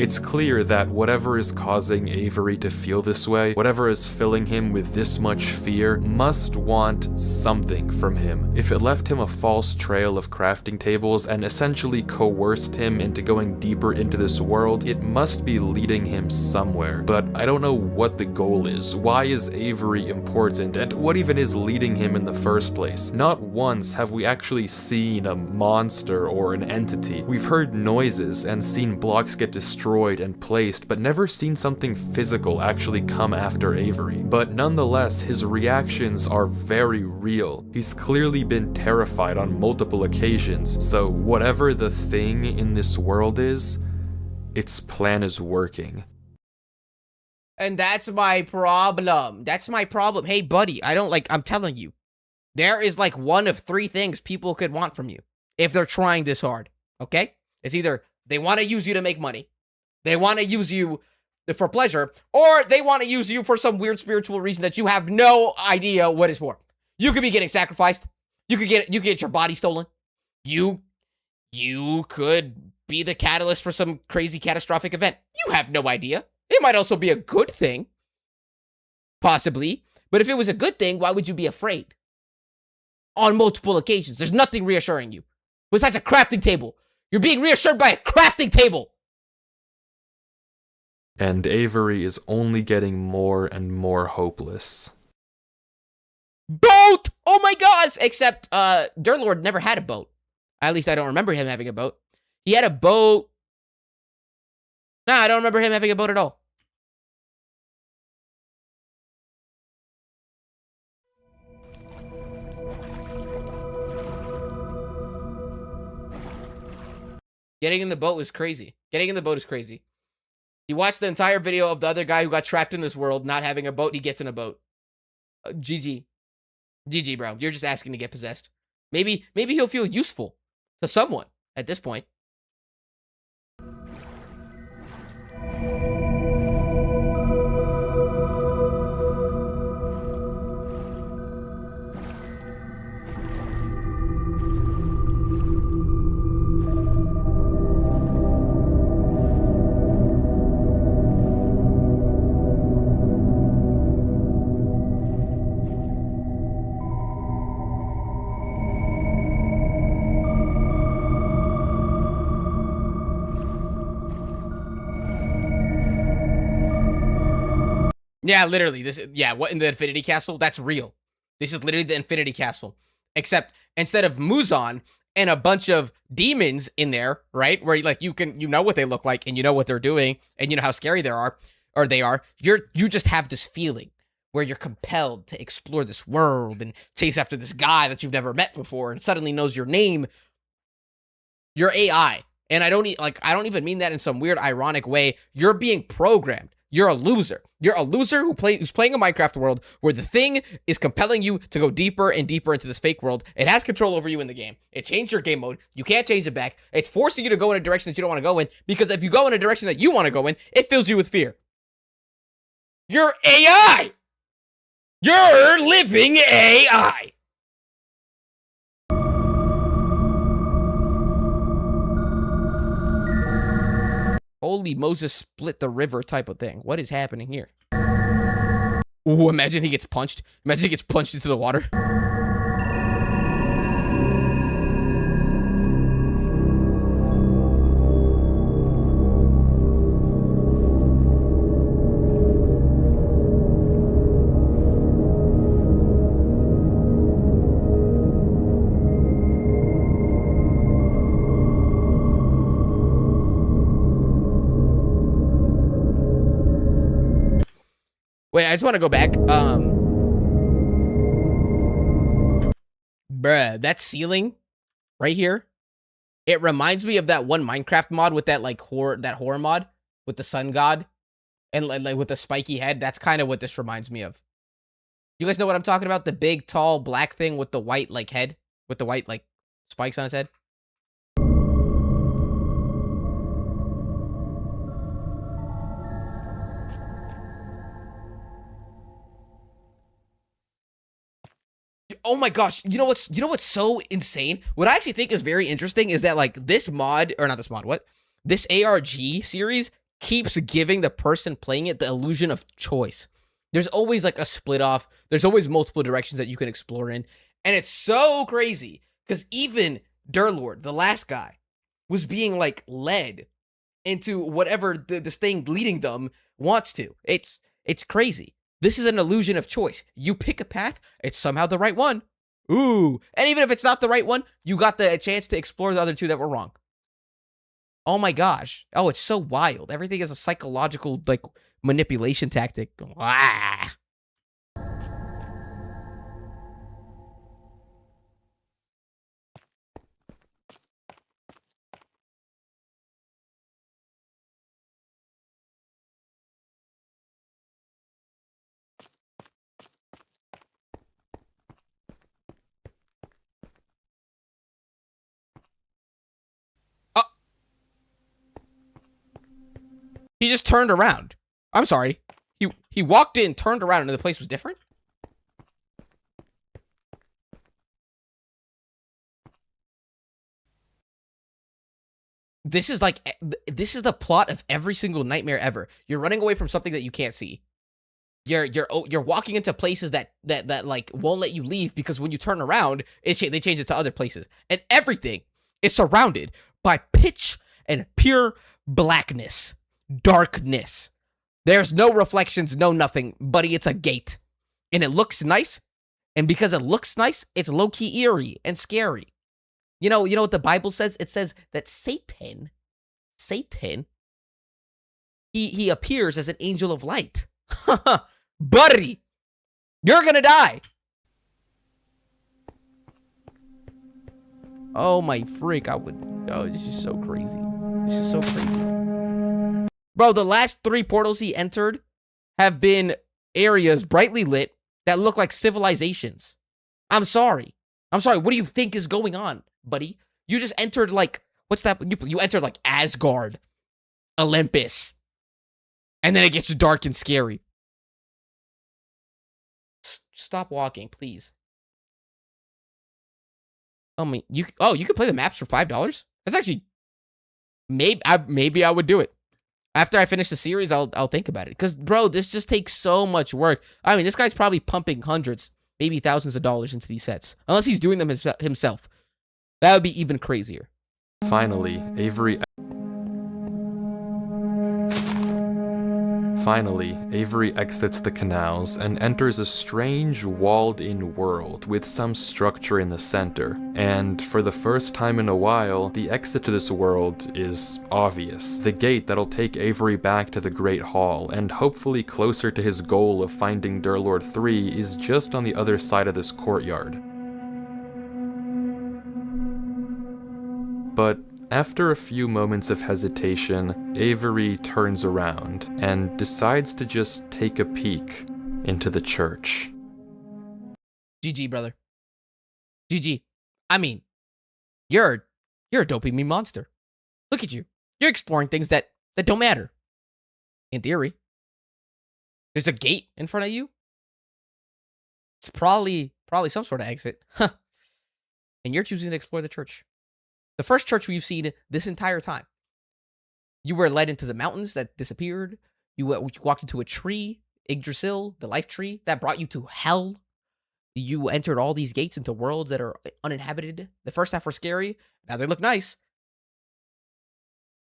S2: It's clear that whatever is causing Avery to feel this way, whatever is filling him with this much fear, must want something from him. If it left him a false trail of crafting tables and essentially coerced him into going deeper into this world, it must be leading him somewhere. But I don't know what the goal is. Why is Avery important? And what even is leading him in the first place? Not once have we actually seen a monster or an entity. We've heard noises and seen blocks get destroyed and placed, but never seen something physical actually come after Avery. But nonetheless, his reactions are very real. He's clearly been terrified on multiple occasions, so whatever the thing in this world is, its plan is working.
S1: And that's my problem. That's my problem. Hey, buddy, I'm telling you, there is like one of three things people could want from you if they're trying this hard, okay? It's either they want to use you to make money, they want to use you for pleasure, or they want to use you for some weird spiritual reason that you have no idea what it's for. You could be getting sacrificed. You could get your body stolen. You could be the catalyst for some crazy catastrophic event. You have no idea. It might also be a good thing. Possibly. But if it was a good thing, why would you be afraid? On multiple occasions. There's nothing reassuring you. Besides a crafting table. You're being reassured by a crafting table.
S2: And Avery is only getting more and more hopeless.
S1: Boat! Oh my gosh! Except, Durlord never had a boat. At least I don't remember him having a boat. He had a boat. No, I don't remember him having a boat at all. Getting in the boat was crazy. Getting in the boat is crazy. You watch the entire video of the other guy who got trapped in this world, not having a boat, he gets in a boat. GG. GG, bro. You're just asking to get possessed. Maybe he'll feel useful to someone at this point. Yeah, literally. What in the Infinity Castle? That's real. This is literally the Infinity Castle. Except instead of Muzan and a bunch of demons in there, right? Where like you know what they look like and you know what they're doing and you know how scary they are. You just have this feeling where you're compelled to explore this world and chase after this guy that you've never met before and suddenly knows your name. You're AI. And I don't even mean that in some weird ironic way. You're being programmed. You're a loser. You're a loser who's playing a Minecraft world where the thing is compelling you to go deeper and deeper into this fake world. It has control over you in the game. It changed your game mode. You can't change it back. It's forcing you to go in a direction that you don't want to go in because if you go in a direction that you want to go in, it fills you with fear. You're AI! You're living AI! Holy Moses split the river type of thing. What is happening here? Ooh, imagine he gets punched. Imagine he gets punched into the water. Wait, I just want to go back. Bruh, that ceiling right here, it reminds me of that one Minecraft mod with that like horror mod with the sun god and like with the spiky head. That's kind of what this reminds me of. You guys know what I'm talking about? The big, tall, black thing with the white like head, with the white like spikes on his head. Oh my gosh, you know what's so insane? What I actually think is very interesting is that like this mod, or not this mod, what? This ARG series keeps giving the person playing it the illusion of choice. There's always like a split off. There's always multiple directions that you can explore in. And it's so crazy because even Durlord, the last guy, was being like led into whatever this thing leading them wants to. It's crazy. This is an illusion of choice. You pick a path, it's somehow the right one. Ooh. And even if it's not the right one, you got the chance to explore the other two that were wrong. Oh my gosh. Oh, it's so wild. Everything is a psychological, like, manipulation tactic. Ah. He just turned around. I'm sorry. He walked in, turned around, and the place was different? This is like, this is the plot of every single nightmare ever. You're running away from something that you can't see. You're walking into places that like won't let you leave because when you turn around, they change it to other places. And everything is surrounded by pitch and pure blackness. Darkness. There's no reflections, no nothing, buddy. It's a gate. And it looks nice. And because it looks nice, it's low-key eerie and scary. You know what the Bible says? It says that Satan, he appears as an angel of light. Buddy, you're gonna die. Oh my freak, oh, this is so crazy. This is so crazy. Bro, the last 3 portals he entered have been areas brightly lit that look like civilizations. I'm sorry. What do you think is going on, buddy? You just entered like, what's that? You entered like Asgard, Olympus, and then it gets dark and scary. Stop walking, please. You can play the maps for $5? That's actually, maybe I would do it. After I finish the series, I'll think about it. Because, bro, this just takes so much work. I mean, this guy's probably pumping hundreds, maybe thousands of dollars into these sets. Unless he's doing them himself. That would be even crazier.
S2: Finally, Avery exits the canals and enters a strange walled-in world with some structure in the center. And for the first time in a while, the exit to this world is obvious. The gate that'll take Avery back to the Great Hall, and hopefully closer to his goal of finding Durlord 3, is just on the other side of this courtyard. But after a few moments of hesitation, Avery turns around and decides to just take a peek into the church.
S1: GG, brother. GG. I mean, you're a dopamine monster. Look at you. You're exploring things that don't matter. In theory. There's a gate in front of you. It's probably some sort of exit. Huh. And you're choosing to explore the church. The first church we've seen this entire time. You were led into the mountains that disappeared. You walked into a tree, Yggdrasil, the life tree, that brought you to hell. You entered all these gates into worlds that are uninhabited. The first half were scary. Now they look nice.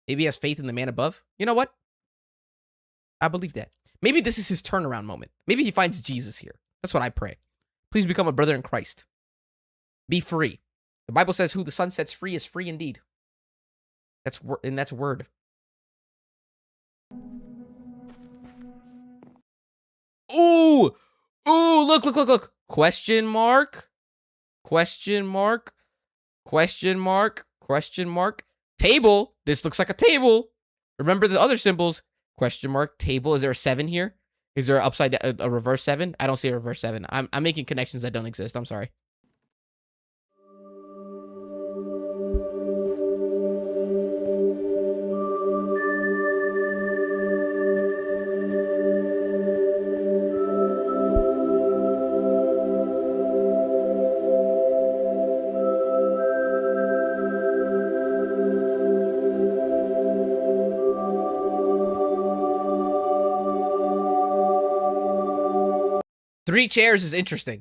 S1: Maybe he has faith in the man above. You know what? I believe that. Maybe this is his turnaround moment. Maybe he finds Jesus here. That's what I pray. Please become a brother in Christ. Be free. The Bible says who the Son sets free is free indeed. That's word. Ooh! Ooh, look. Question mark? Question mark? Question mark? Question mark? Table. This looks like a table. Remember the other symbols. Question mark, table. Is there a 7 here? Is there upside down, a reverse 7? I don't see a reverse 7. I'm making connections that don't exist. I'm sorry. Three chairs is interesting.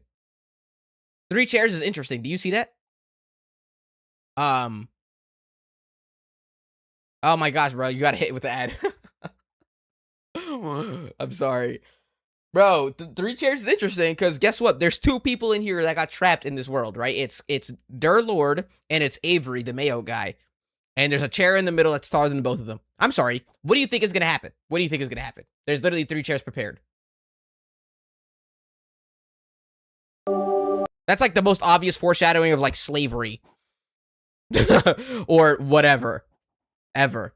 S1: 3 chairs is interesting. Do you see that? Oh my gosh, bro. You got hit with the ad. I'm sorry. Bro, 3 chairs is interesting because guess what? There's 2 people in here that got trapped in this world, right? It's Der Lord and it's Avery, the Mayo guy. And there's a chair in the middle that's taller than both of them. I'm sorry. What do you think is going to happen? What do you think is going to happen? There's literally 3 chairs prepared. That's like the most obvious foreshadowing of like slavery. Or whatever. Ever.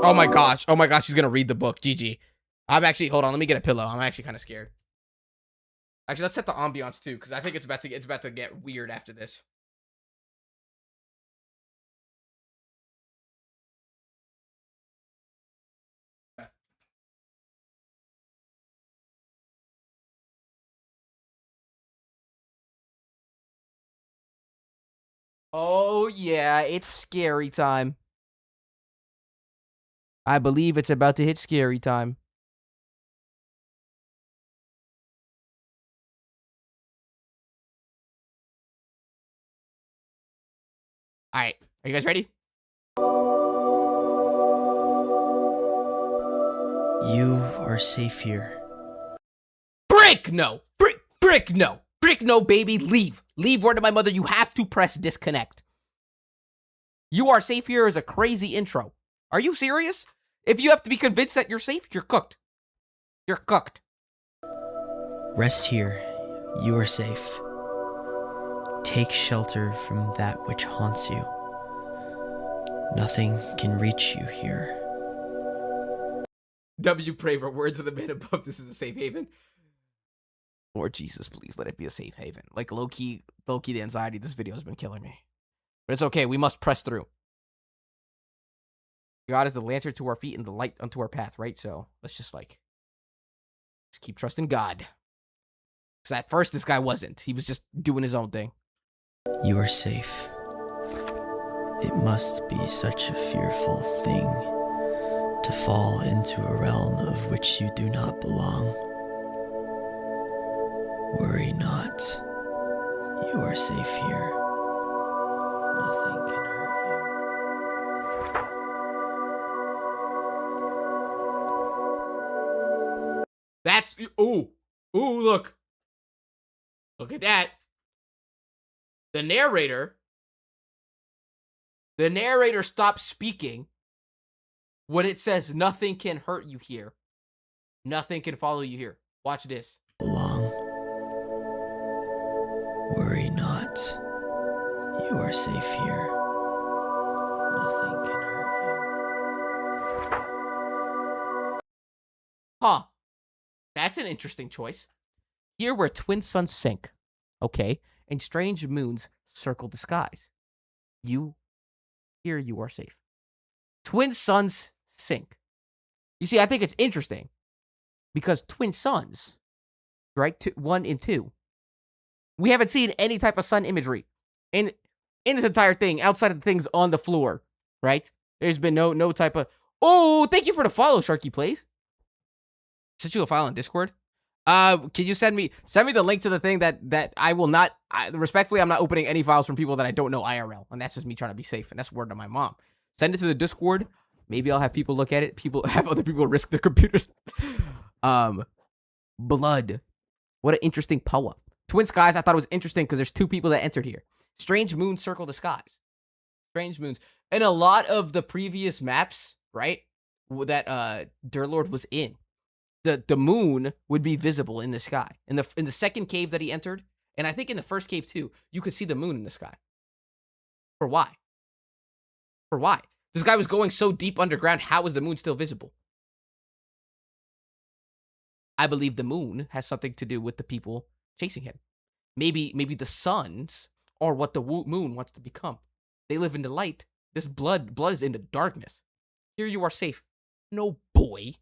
S1: Oh my gosh. Oh my gosh, she's gonna read the book. GG. I'm actually, hold on, let me get a pillow. I'm actually kind of scared. Actually, let's set the ambiance too, because I think it's about to get weird after this. Oh yeah, it's scary time. I believe it's about to hit scary time. All right, are you guys ready?
S3: You are safe here.
S1: Brick no! Brick no! Brick no, baby, leave. Leave word to my mother, you have to press disconnect. You are safe here is a crazy intro. Are you serious? If you have to be convinced that you're safe, you're cooked. You're cooked.
S3: Rest here. You are safe. Take shelter from that which haunts you. Nothing can reach you here.
S1: W. pray for words of the man above. This is a safe haven. Lord Jesus, please let it be a safe haven. Like low-key, the anxiety of this video has been killing me. But it's okay, we must press through. God is the lantern to our feet and the light unto our path, right? So let's just keep trusting God. Because at first this guy wasn't. He was just doing his own thing.
S3: You are safe. It must be such a fearful thing to fall into a realm of which you do not belong. Worry not. You are safe here. Nothing can hurt you.
S1: That's... Ooh, look. Look at that. The narrator stops speaking when it says nothing can hurt you here. Nothing can follow you here. Watch this.
S3: Belong. Worry not. You are safe here. Nothing can hurt you.
S1: Huh. That's an interesting choice. Here where twin suns sink, okay, and strange moons circle the skies. You Here you are safe. Twin suns sink. You see, I think it's interesting because twin suns, right? 1 and 2. We haven't seen any type of sun imagery in this entire thing outside of the things on the floor, right? There's been no type of. Oh, thank you for the follow, Sharky Plays. Sent you a file on Discord. Can you send me the link to the thing that I will not. Respectfully, I'm not opening any files from people that I don't know IRL, and that's just me trying to be safe, and that's word to my mom. Send it to the Discord. Maybe I'll have people look at it. Other people risk their computers. Blood. What an interesting poem. Twin skies. I thought it was interesting because there's 2 people that entered here. Strange moons circle the skies. Strange moons. And a lot of the previous maps, right, that Durlord was in, the moon would be visible in the sky. In the second cave that he entered, and I think in the first cave too, you could see the moon in the sky. For why? For why? This guy was going so deep underground. How was the moon still visible? I believe the moon has something to do with the people chasing him. Maybe the suns are what the moon wants to become. They live in the light. This blood is in the darkness. Here you are safe. No, boy.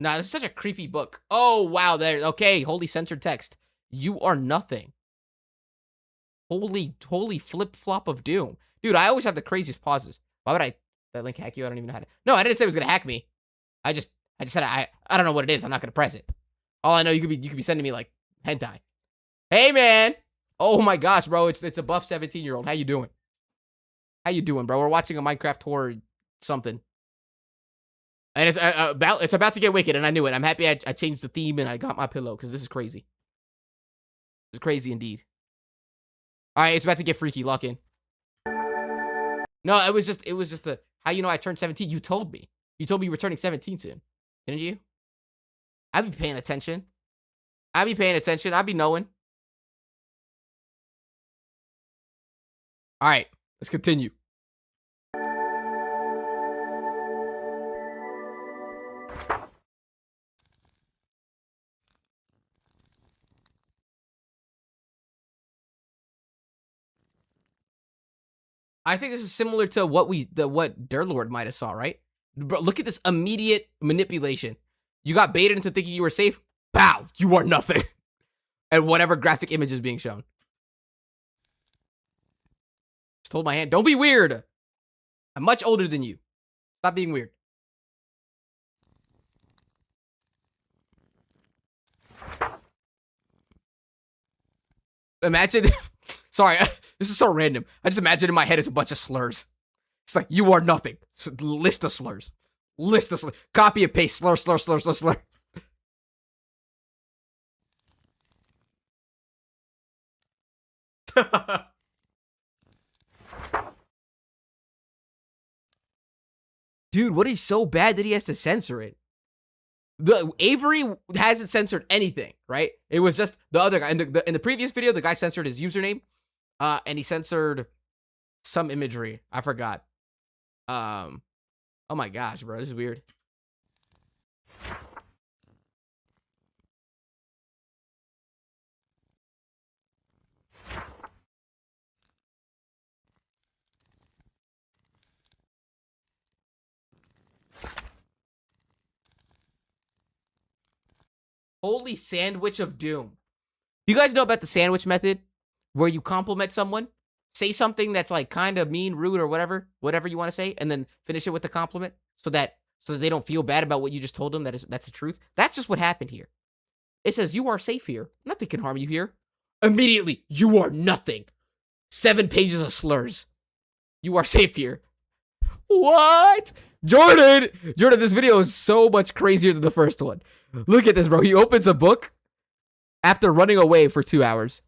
S1: Nah, this is such a creepy book. Oh, wow. Okay, holy censored text. You are nothing. Holy flip-flop of doom. Dude, I always have the craziest pauses. Why would that link hack you? I don't even know how to. No, I didn't say it was gonna hack me. I just said I don't know what it is. I'm not gonna press it. All I know, you could be sending me like hentai. Hey man. Oh my gosh, bro. It's a buff 17-year-old. How you doing? How you doing, bro? We're watching a Minecraft horror something. And it's about to get wicked, and I knew it. I'm happy I changed the theme and I got my pillow because this is crazy. This is crazy indeed. All right, it's about to get freaky. Lock in. No, it was just a how you know I turned 17. You told me. You told me you were turning 17 soon, didn't you? I'd be paying attention. I'd be knowing. All right, let's continue. I think this is similar to what Durlord might have saw, right? Bro, look at this immediate manipulation. You got baited into thinking you were safe. Pow! You are nothing. And whatever graphic image is being shown. Just hold my hand. Don't be weird. I'm much older than you. Stop being weird. Imagine. Sorry, this is so random. I just imagine in my head it's a bunch of slurs. It's like, you are nothing. List of slurs. List of slurs. Copy and paste. Slur, slur, slur, slur, slur. Dude, what is so bad that he has to censor it? The Avery hasn't censored anything, right? It was just the other guy. In the previous video, the guy censored his username. And he censored some imagery. I forgot. Oh my gosh, bro. This is weird. Holy sandwich of doom. Do you guys know about the sandwich method? Where you compliment someone, say something that's like kind of mean, rude, or whatever you want to say, and then finish it with the compliment so that they don't feel bad about what you just told them. That's the truth. That's just what happened here. It says, you are safe here. Nothing can harm you here. Immediately, you are nothing. 7 pages of slurs. You are safe here. What? Jordan, this video is so much crazier than the first one. Look at this, bro. He opens a book after running away for 2 hours.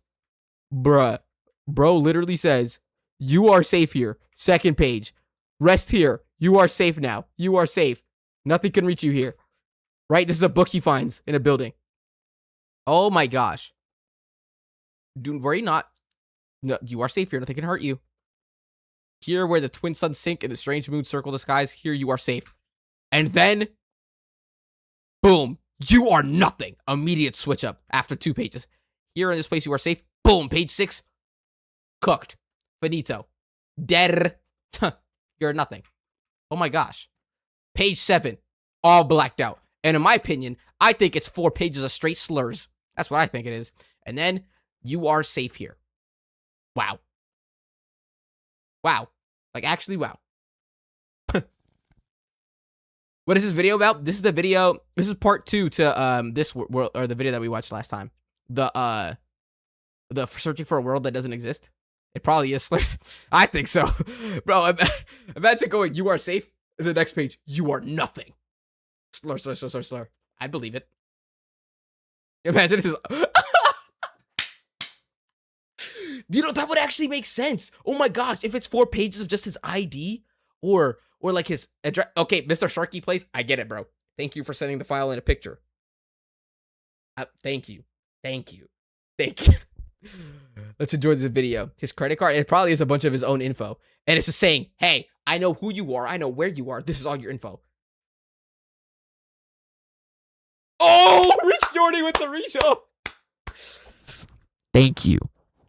S1: Bruh. Bro literally says, you are safe here. Second page. Rest here. You are safe now. You are safe. Nothing can reach you here. Right? This is a book he finds in a building. Oh my gosh. Don't worry not. No, you are safe here. Nothing can hurt you. Here where the twin suns sink and the strange moon circle the skies, here you are safe. And then, boom, you are nothing. Immediate switch up after 2 pages. Here in this place you are safe. Boom, page 6. Cooked. Finito. Dead. You're nothing. Oh my gosh. Page 7. All blacked out. And in my opinion, I think it's 4 pages of straight slurs. That's what I think it is. And then, you are safe here. Wow. Wow. Like, actually, wow. What is this video about? This is the video. This is part 2 to this world, or the video that we watched last time. The searching for a world that doesn't exist. It probably is slurs. I think so. Bro, imagine going, you are safe. And the next page, you are nothing. Slur, slur, slur, slur, slur. I'd believe it. Imagine this is... You know, that would actually make sense. Oh my gosh, if it's 4 pages of just his ID or like his address. Okay, Mr. Sharky Place, I get it, bro. Thank you for sending the file in a picture. Thank you. Thank you. Thank you. Let's enjoy this video. His credit card, it probably is a bunch of his own info. And it's just saying, hey, I know who you are. I know where you are. This is all your info. Oh, Rich Jordy with the reshow. Thank you.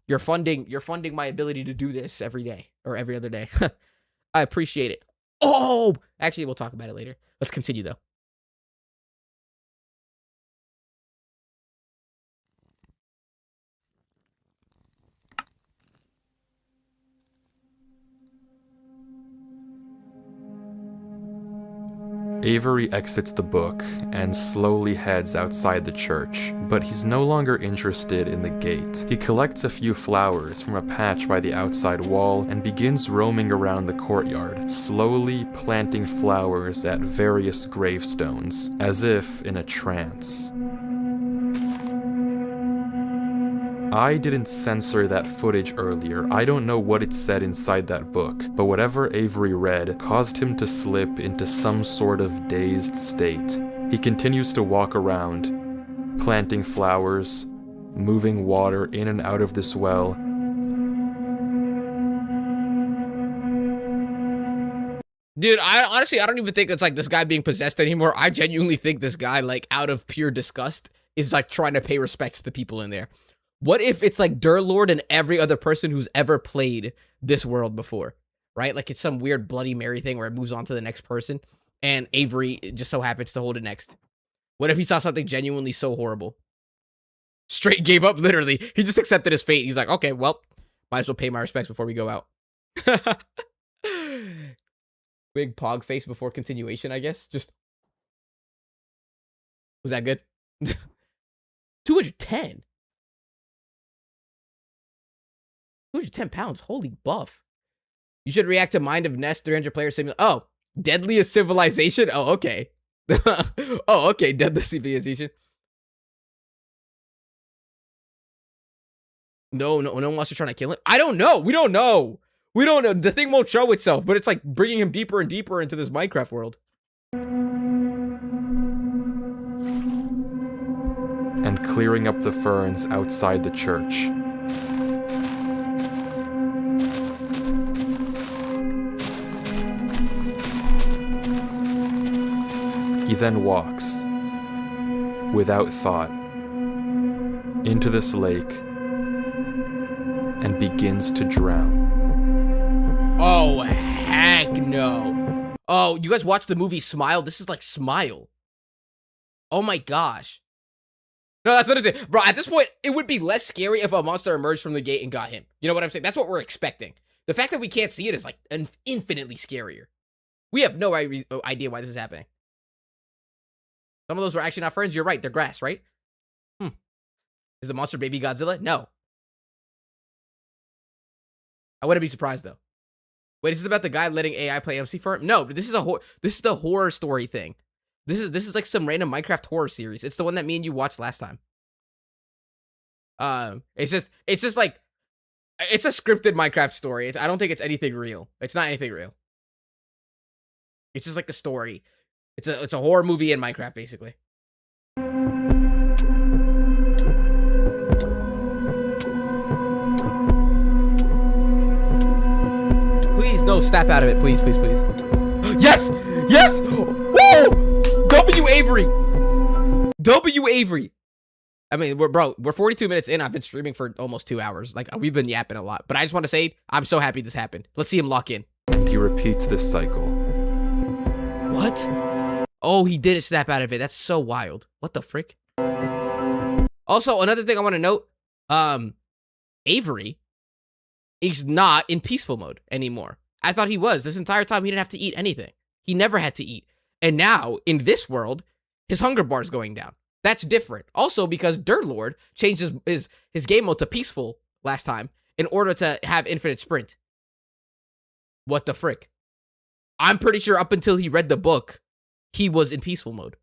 S1: You're funding my ability to do this every day or every other day. I appreciate it. Oh, actually, we'll talk about it later. Let's continue though.
S2: Avery exits the book and slowly heads outside the church, but he's no longer interested in the gate. He collects a few flowers from a patch by the outside wall and begins roaming around the courtyard, slowly planting flowers at various gravestones, as if in a trance. I didn't censor that footage earlier. I don't know what it said inside that book, but whatever Avery read caused him to slip into some sort of dazed state. He continues to walk around, planting flowers, moving water in and out of this well.
S1: Dude, I don't even think it's like this guy being possessed anymore. I genuinely think this guy, like, out of pure disgust, is like trying to pay respect to the people in there. What if it's like Durlord and every other person who's ever played this world before, right? Like it's some weird Bloody Mary thing where it moves on to the next person and Avery just so happens to hold it next. What if he saw something genuinely so horrible? Straight gave up, literally. He just accepted his fate. He's like, okay, well, might as well pay my respects before we go out. Big pog face before continuation, I guess. Just. Was that good? 210. 210 pounds. Holy buff. You should react to Mind of Nest 300 player simulation. Oh, Deadliest Civilization? Oh, okay. Oh, okay. Deadliest Civilization. No one wants to try to kill him. I don't know. We don't know. We don't know. The thing won't show itself, but it's like bringing him deeper and deeper into this Minecraft world.
S2: And clearing up the ferns outside the church. He then walks, without thought, into this lake and begins to drown.
S1: Oh, heck no. Oh, you guys watched the movie Smile? This is like Smile. Oh my gosh. No, that's what I'm saying. Bro, at this point, it would be less scary if a monster emerged from the gate and got him. You know what I'm saying? That's what we're expecting. The fact that we can't see it is like infinitely scarier. We have no idea why this is happening. Some of those were actually not ferns. You're right. They're grass, right? Is the monster baby Godzilla? No. I wouldn't be surprised, though. Wait, is this about the guy letting AI play MC for him? No, but this is the horror story thing. This is like some random Minecraft horror series. It's the one that me and you watched last time. It's just like, it's a scripted Minecraft story. I don't think it's anything real. It's not anything real. It's just like the story. It's a horror movie in Minecraft, basically. Please, snap out of it, please, please, please. Yes! Yes! Woo! W Avery! W Avery! I mean, we're 42 minutes in. I've been streaming for almost 2 hours. Like, we've been yapping a lot. But I just want to say, I'm so happy this happened. Let's see him lock in.
S2: And he repeats this cycle.
S1: What? Oh, he didn't snap out of it. That's so wild. What the frick? Also, another thing I want to note, Avery is not in peaceful mode anymore. I thought he was. This entire time, he didn't have to eat anything. He never had to eat. And now, in this world, his hunger bar is going down. That's different. Also, because Dirtlord changed his game mode to peaceful last time in order to have infinite sprint. What the frick? I'm pretty sure up until he read the book, he was in peaceful mode.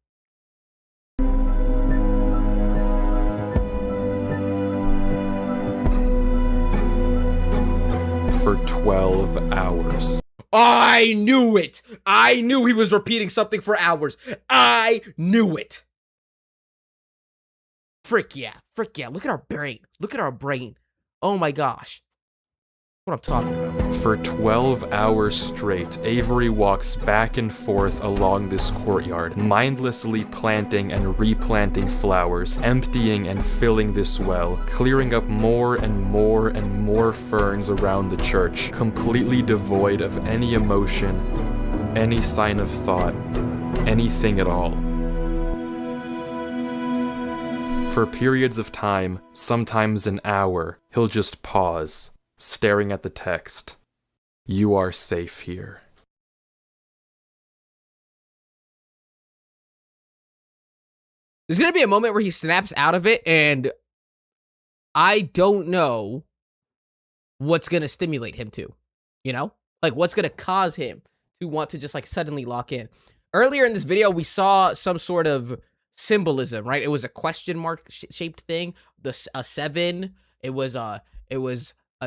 S2: For 12 hours.
S1: I knew it! I knew he was repeating something for hours. I knew it! Frick yeah. Frick yeah. Look at our brain. Look at our brain. Oh my gosh. What I'm talking about.
S2: For 12 hours straight, Avery walks back and forth along this courtyard, mindlessly planting and replanting flowers, emptying and filling this well, clearing up more and more and more ferns around the church, completely devoid of any emotion, any sign of thought, anything at all. For periods of time, sometimes an hour, he'll just pause, staring at the text. You are safe here.
S1: There's gonna be a moment where he snaps out of it, and I don't know what's gonna stimulate him to, you know? Like, what's gonna cause him to want to just, like, suddenly lock in. Earlier in this video, we saw some sort of symbolism, right? It was a question mark shaped thing, a 7. It was a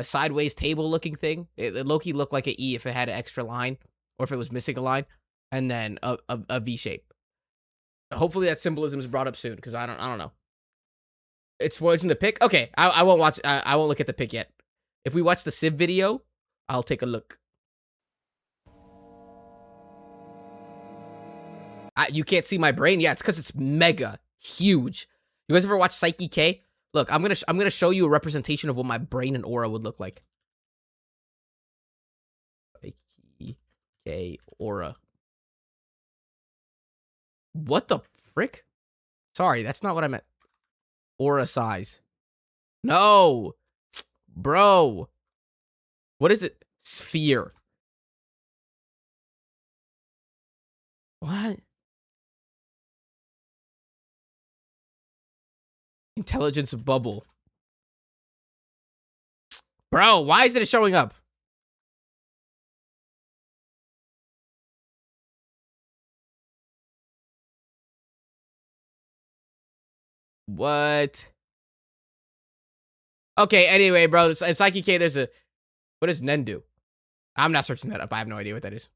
S1: sideways table looking thing. It low-key looked like an E if it had an extra line, or if it was missing a line, and then a V shape. Hopefully that symbolism is brought up soon, because I don't know. It's what's in the pic. Okay, I won't watch. I won't look at the pic yet. If we watch the Civ video, I'll take a look. You can't see my brain. Yeah, it's because it's mega huge. You guys ever watch Psyche K? Look, I'm gonna show you a representation of what my brain and aura would look like. Psyche K aura. What the frick? Sorry, that's not what I meant. Aura size. No, bro. What is it? Sphere. What? Intelligence bubble. Bro, why isn't it showing up? What? Okay, anyway, bro, it's Psyche K, there's a... What does Nen do? I'm not searching that up. I have no idea what that is.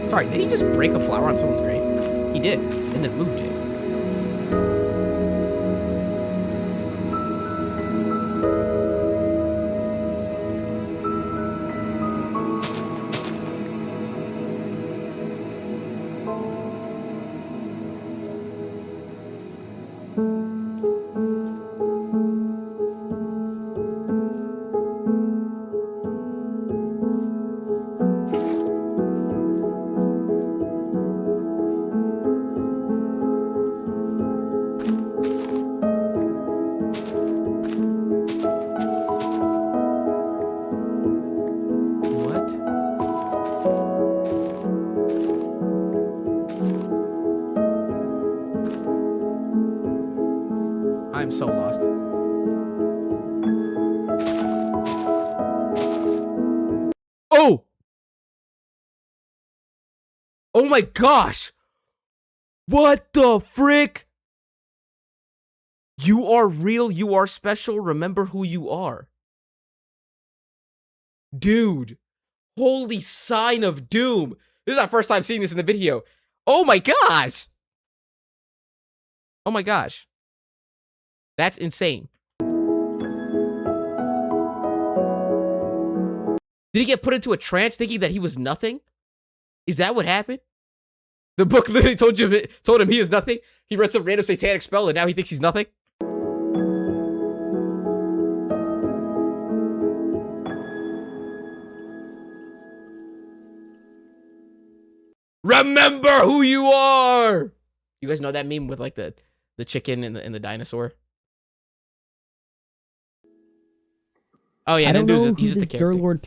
S1: Sorry, did he just break a flower on someone's grave? He did, and then moved it. I'm so lost. Oh! Oh my gosh! What the frick? You are real, you are special, remember who you are. Dude, holy sign of doom. This is our first time seeing this in the video. Oh my gosh. Oh my gosh. That's insane. Did he get put into a trance thinking that he was nothing? Is that what happened? The book literally told him he is nothing. He read some random satanic spell and now he thinks he's nothing. Remember who you are. You guys know that meme with like the chicken and the dinosaur? Oh yeah,
S4: I don't know who
S1: he's just a
S4: this
S1: character.
S4: Durlord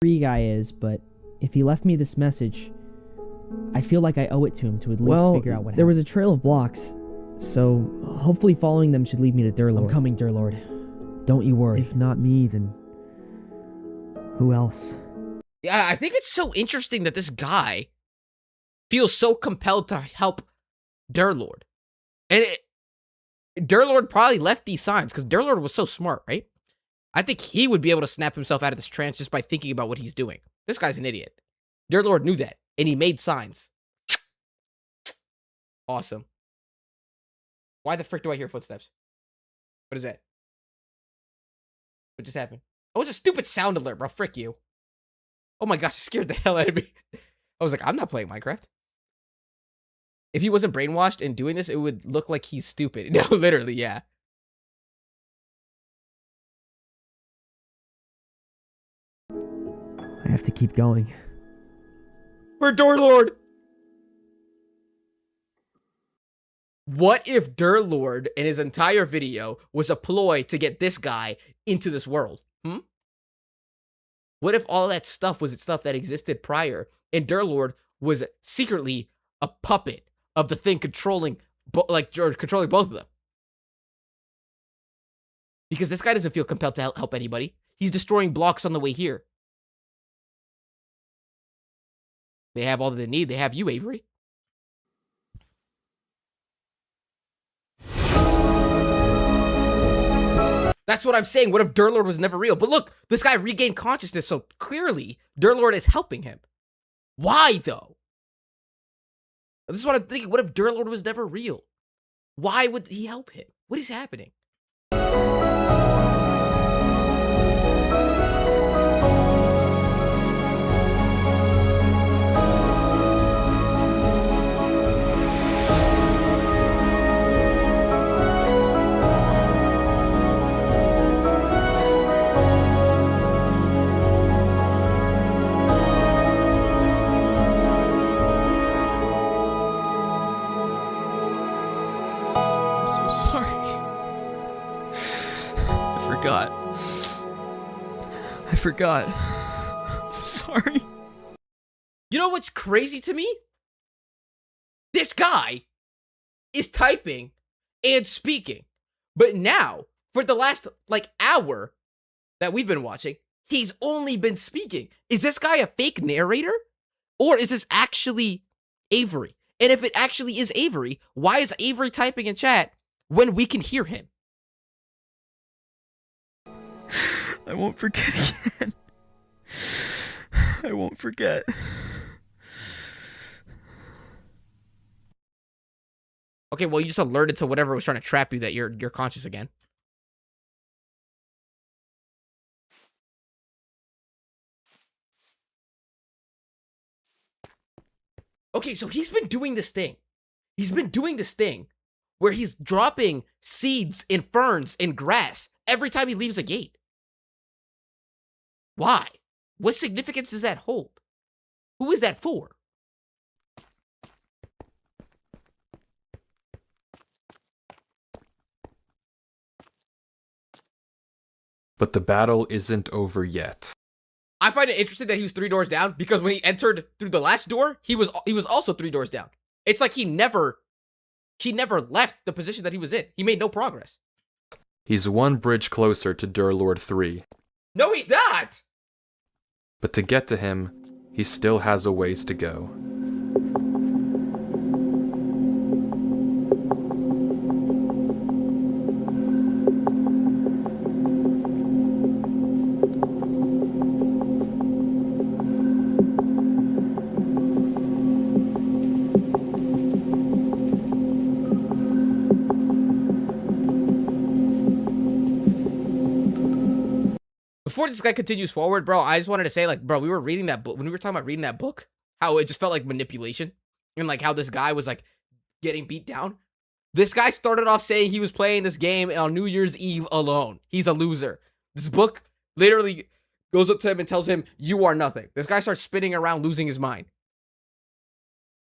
S4: 3 guy is, but if he left me this message, I feel like I owe it to him to at least figure out what happened. There was a trail of blocks, so hopefully following them should lead me to Durlord. I'm coming, Durlord. Don't you worry. If not me, then who else?
S1: Yeah, I think it's so interesting that this guy feels so compelled to help Durlord. And Durlord probably left these signs because Durlord was so smart, right? I think he would be able to snap himself out of this trance just by thinking about what he's doing. This guy's an idiot. Durlord knew that, and he made signs. Awesome. Why the frick do I hear footsteps? What is that? What just happened? Oh, it's a stupid sound alert, bro. Frick you. Oh my gosh, it scared the hell out of me. I was like, I'm not playing Minecraft. If he wasn't brainwashed and doing this, it would look like he's stupid. No, literally, yeah.
S4: I have to keep going.
S1: For Durlord! What if Durlord in his entire video was a ploy to get this guy into this world? What if all that stuff was stuff that existed prior and Durlord was secretly a puppet of the thing controlling both of them? Because this guy doesn't feel compelled to help anybody. He's destroying blocks on the way here. They have all that they need. They have you, Avery. That's what I'm saying. What if Durlord was never real? But look, this guy regained consciousness, so clearly Durlord is helping him. Why, though? This is what I'm thinking. What if Durlord was never real? Why would he help him? What is happening?
S3: I forgot. I'm sorry.
S1: You know what's crazy to me? This guy is typing and speaking. But now, for the last, hour that we've been watching, he's only been speaking. Is this guy a fake narrator? Or is this actually Avery? And if it actually is Avery, why is Avery typing in chat when we can hear him?
S3: I won't forget again. I won't forget.
S1: Okay, well, you just alerted to whatever was trying to trap you that you're conscious again. Okay, so he's been doing this thing. He's been doing this thing where he's dropping seeds in ferns and grass every time he leaves a gate. Why? What significance does that hold? Who is that for?
S2: But the battle isn't over yet.
S1: I find it interesting that he was 3 doors down because when he entered through the last door, he was also 3 doors down. It's like he never left the position that he was in. He made no progress.
S2: He's one bridge closer to Durlord 3.
S1: No, he's not!
S2: But to get to him, he still has a ways to go.
S1: Before this guy continues forward, bro, I just wanted to say, like, bro, we were reading that book. When we were talking about reading that book, how it just felt like manipulation. And, like, how this guy was, like, getting beat down. This guy started off saying he was playing this game on New Year's Eve alone. He's a loser. This book literally goes up to him and tells him, you are nothing. This guy starts spinning around, losing his mind.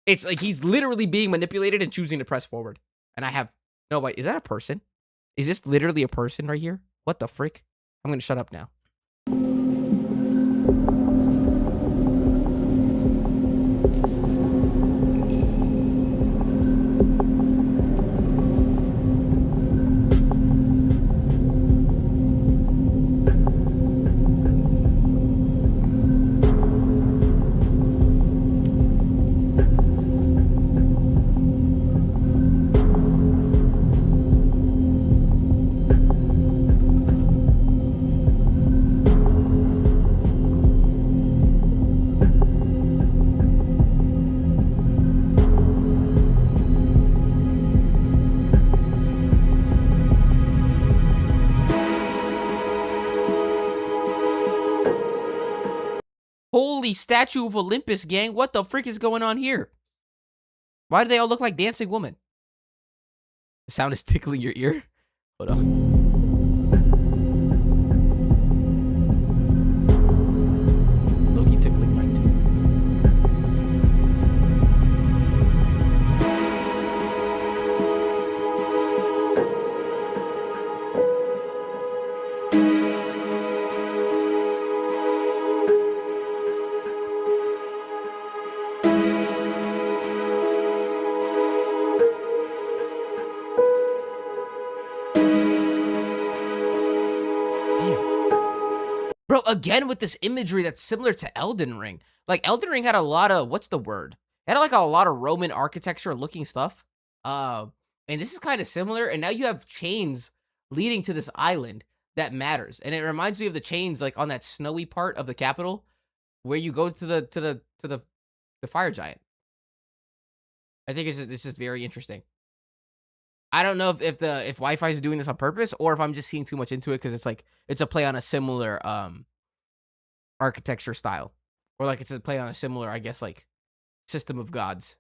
S1: It's like he's literally being manipulated and choosing to press forward. And I have no, wait, is that a person? Is this literally a person right here? What the frick? I'm gonna shut up now. Holy Statue of Olympus, gang. What the frick is going on here? Why do they all look like dancing women? The sound is tickling your ear. Hold on. Low-key tickling mine too. Bro, again with this imagery that's similar to Elden Ring. Like, Elden Ring had a lot of, what's the word? It had like a lot of Roman architecture looking stuff. And this is kind of similar. And now you have chains leading to this island that matters. And it reminds me of the chains like on that snowy part of the capital where you go to the fire giant. I think it's just very interesting. I don't know if Wi-Fi is doing this on purpose or if I'm just seeing too much into it because it's like it's a play on a similar architecture style, or like it's a play on a similar, I guess, like system of gods.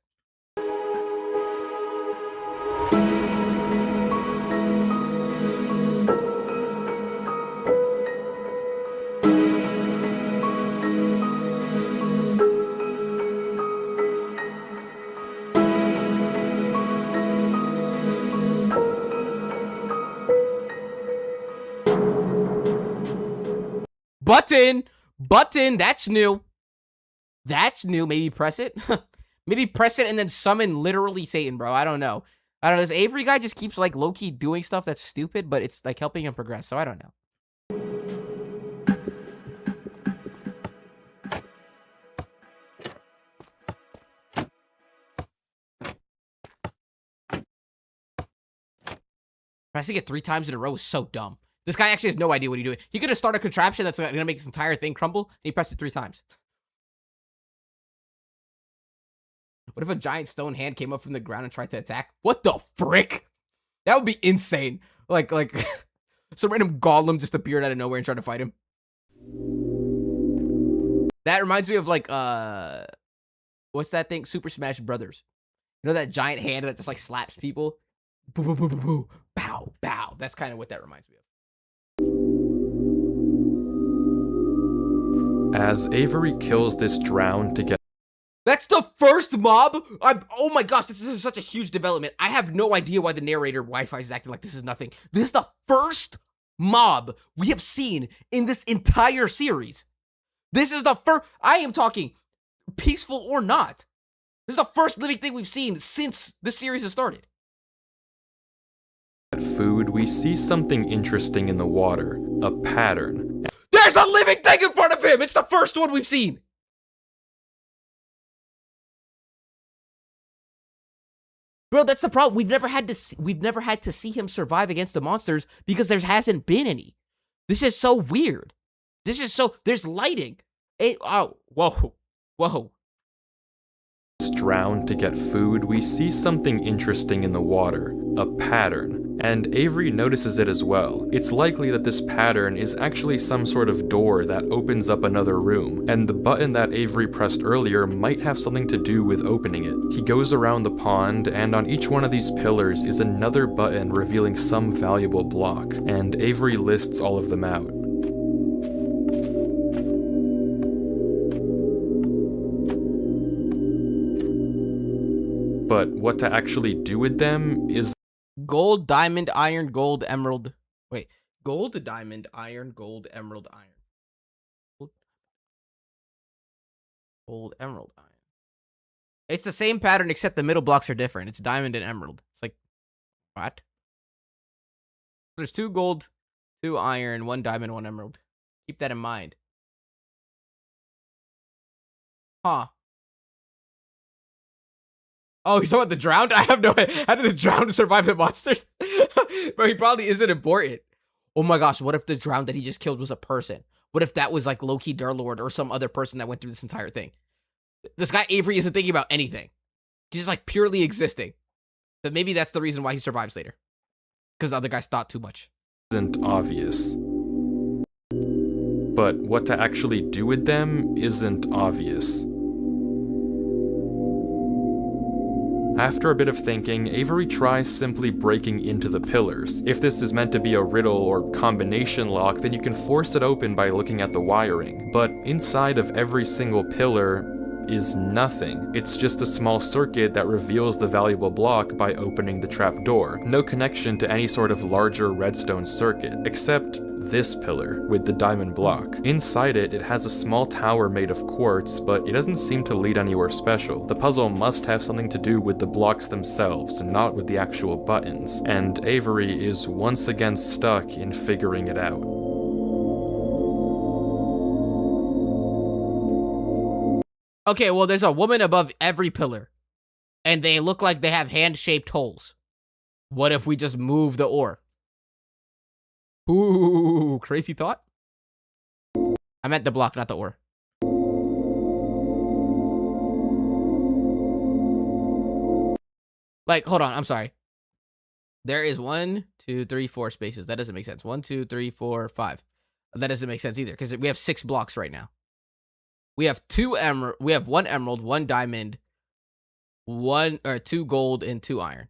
S1: Button, that's new. That's new. Maybe press it. Maybe press it and then summon literally Satan, bro. I don't know. This Avery guy just keeps like low-key doing stuff that's stupid, but it's like helping him progress, so I don't know. Pressing it 3 times in a row is so dumb. This guy actually has no idea what he's doing. He could have started a contraption that's going to make this entire thing crumble, and he pressed it 3 times. What if a giant stone hand came up from the ground and tried to attack? What the frick? That would be insane. Like some random golem just appeared out of nowhere and tried to fight him. That reminds me of like, what's that thing? Super Smash Brothers. You know that giant hand that just like slaps people? Boo, boo, boo, boo, boo. Bow, bow. That's kind of what that reminds me of.
S2: As Avery kills this drown to get...
S1: That's the first mob? Oh my gosh, this is such a huge development. I have no idea why the narrator Wi-Fi is acting like this is nothing. This is the first mob we have seen in this entire series. This is the first... I am talking peaceful or not. This is the first living thing we've seen since the series has started.
S2: Food, we see something interesting in the water. A pattern.
S1: There's a living thing in front of him! It's the first one we've seen! Bro, that's the problem. We've never had to see him survive against the monsters because there hasn't been any. This is so weird. This is so... There's lighting. Oh, whoa. Whoa.
S2: drown to get food, we see something interesting in the water, a pattern, and Avery notices it as well. It's likely that this pattern is actually some sort of door that opens up another room, and the button that Avery pressed earlier might have something to do with opening it. He goes around the pond, and on each one of these pillars is another button revealing some valuable block, and Avery lists all of them out. But what to actually do with them is
S1: Gold, diamond, iron, gold, emerald. Wait, gold, diamond, iron, gold, emerald, iron. Gold, emerald, iron. It's the same pattern except the middle blocks are different. It's diamond and emerald. It's like, what? There's 2 gold, 2 iron, 1 diamond, 1 emerald. Keep that in mind. Huh. Oh, you're talking about the drowned? I have no idea. How did the drowned survive the monsters? But he probably isn't important. Oh my gosh, what if the drowned that he just killed was a person? What if that was like Loki Durlord or some other person that went through this entire thing? This guy Avery isn't thinking about anything. He's just like purely existing. But maybe that's the reason why he survives later. Because the other guys thought too much.
S2: Isn't obvious. But what to actually do with them isn't obvious. After a bit of thinking, Avery tries simply breaking into the pillars. If this is meant to be a riddle or combination lock, then you can force it open by looking at the wiring. But inside of every single pillar is nothing. It's just a small circuit that reveals the valuable block by opening the trapdoor. No connection to any sort of larger redstone circuit, except this pillar with the diamond block. Inside it, it has a small tower made of quartz, but it doesn't seem to lead anywhere special. The puzzle must have something to do with the blocks themselves, not with the actual buttons, and Avery is once again stuck in figuring it out.
S1: Okay, well, there's a woman above every pillar, and they look like they have hand-shaped holes. What if we just move the ore? Ooh, crazy thought. I meant the block, not the ore. Like, hold on, I'm sorry. There is 1, 2, 3, 4 spaces. That doesn't make sense. 1, 2, 3, 4, 5. That doesn't make sense either, because we have 6 blocks right now. We have 2 emerald. We have 1 emerald, 1 diamond, 2 gold, and 2 iron.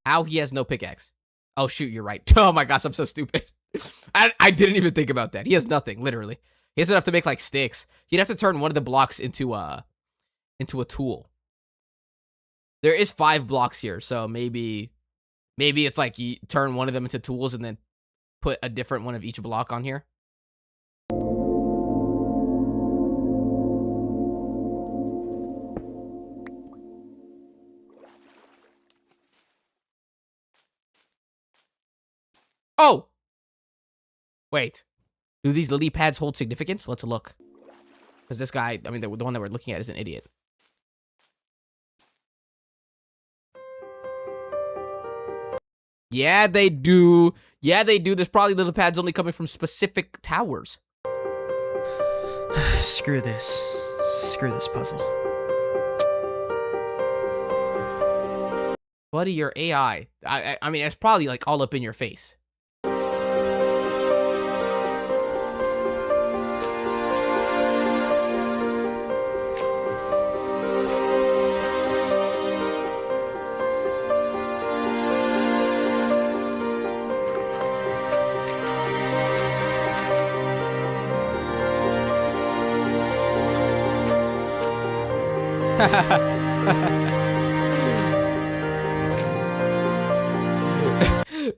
S1: How he has no pickaxe? Oh shoot, you're right. Oh my gosh, I'm so stupid. I didn't even think about that. He has nothing, literally. He has enough to make like sticks. He'd have to turn one of the blocks into a tool. There is 5 blocks here, so maybe it's like you turn one of them into tools and then put a different one of each block on here. Oh! Wait. Do these lily pads hold significance? Let's look. Because this guy, I mean, the one that we're looking at is an idiot. Yeah, they do. Yeah, they do. There's probably lily pads only coming from specific towers.
S3: Screw this. Screw this puzzle.
S1: Buddy, your AI. I mean, it's probably like all up in your face.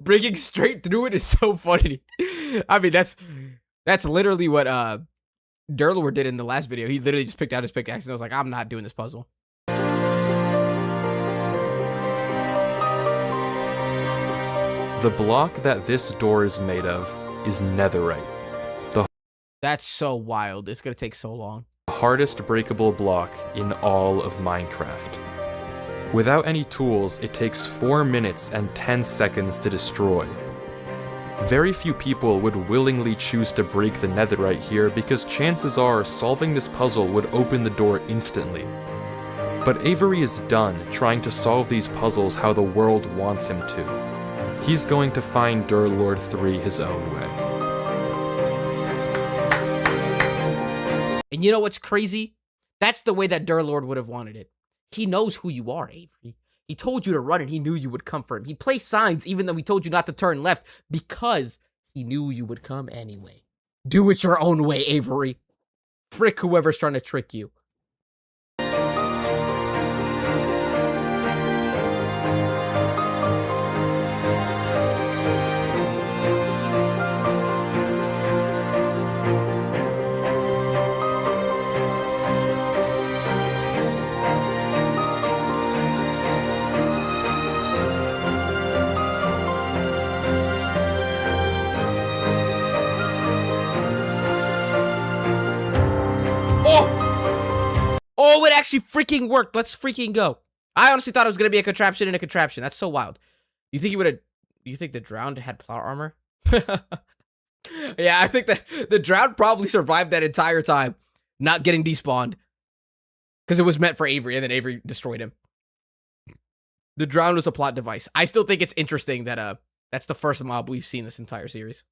S1: Breaking straight through it is so funny. I mean, that's literally what Durlord did in the last video. He literally just picked out his pickaxe and was like, I'm not doing this puzzle.
S2: The block that this door is made of is netherite.
S1: That's so wild. It's gonna take so long.
S2: Hardest breakable block in all of Minecraft. Without any tools, it takes 4 minutes and 10 seconds to destroy. Very few people would willingly choose to break the netherite here because chances are solving this puzzle would open the door instantly. But Avery is done trying to solve these puzzles how the world wants him to. He's going to find Durlord 3 his own way.
S1: And you know what's crazy? That's the way that Durlord would have wanted it. He knows who you are, Avery. He told you to run and he knew you would come for him. He placed signs even though he told you not to turn left because he knew you would come anyway. Do it your own way, Avery. Frick whoever's trying to trick you. Oh, it actually freaking worked. Let's freaking go. I honestly thought it was going to be a contraption in a contraption. That's so wild. You think he would have... You think the drowned had plot armor? Yeah, I think that the drowned probably survived that entire time. Not getting despawned. Because it was meant for Avery, and then Avery destroyed him. The drowned was a plot device. I still think it's interesting that that's the first mob we've seen this entire series.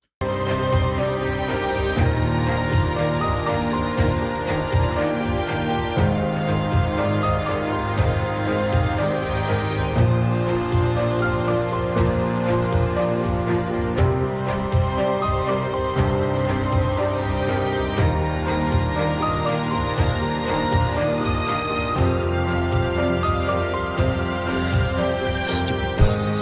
S3: Stupid puzzle.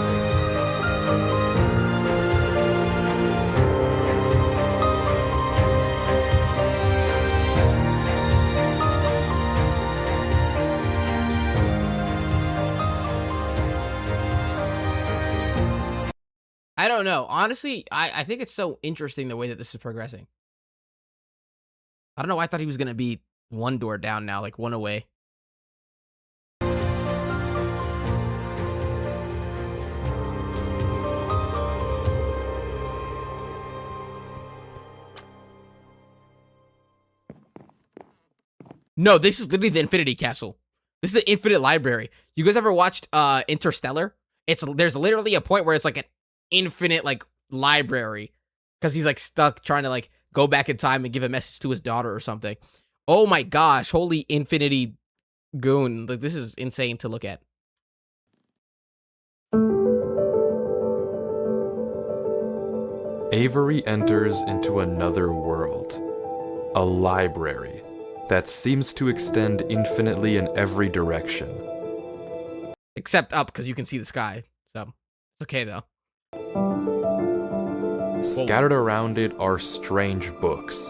S1: I don't know. Honestly, I think it's so interesting the way that this is progressing. I don't know why I thought he was going to be one door down now, like one away. No, this is literally the Infinity Castle. This is the Infinite Library. You guys ever watched Interstellar? There's literally a point where it's like an infinite like library because he's like stuck trying to like go back in time and give a message to his daughter or something. Oh my gosh, holy infinity goon. Like, this is insane to look at.
S2: Avery enters into another world. A library that seems to extend infinitely in every direction.
S1: Except up, because you can see the sky. So, it's okay, though.
S2: Scattered around it are strange books.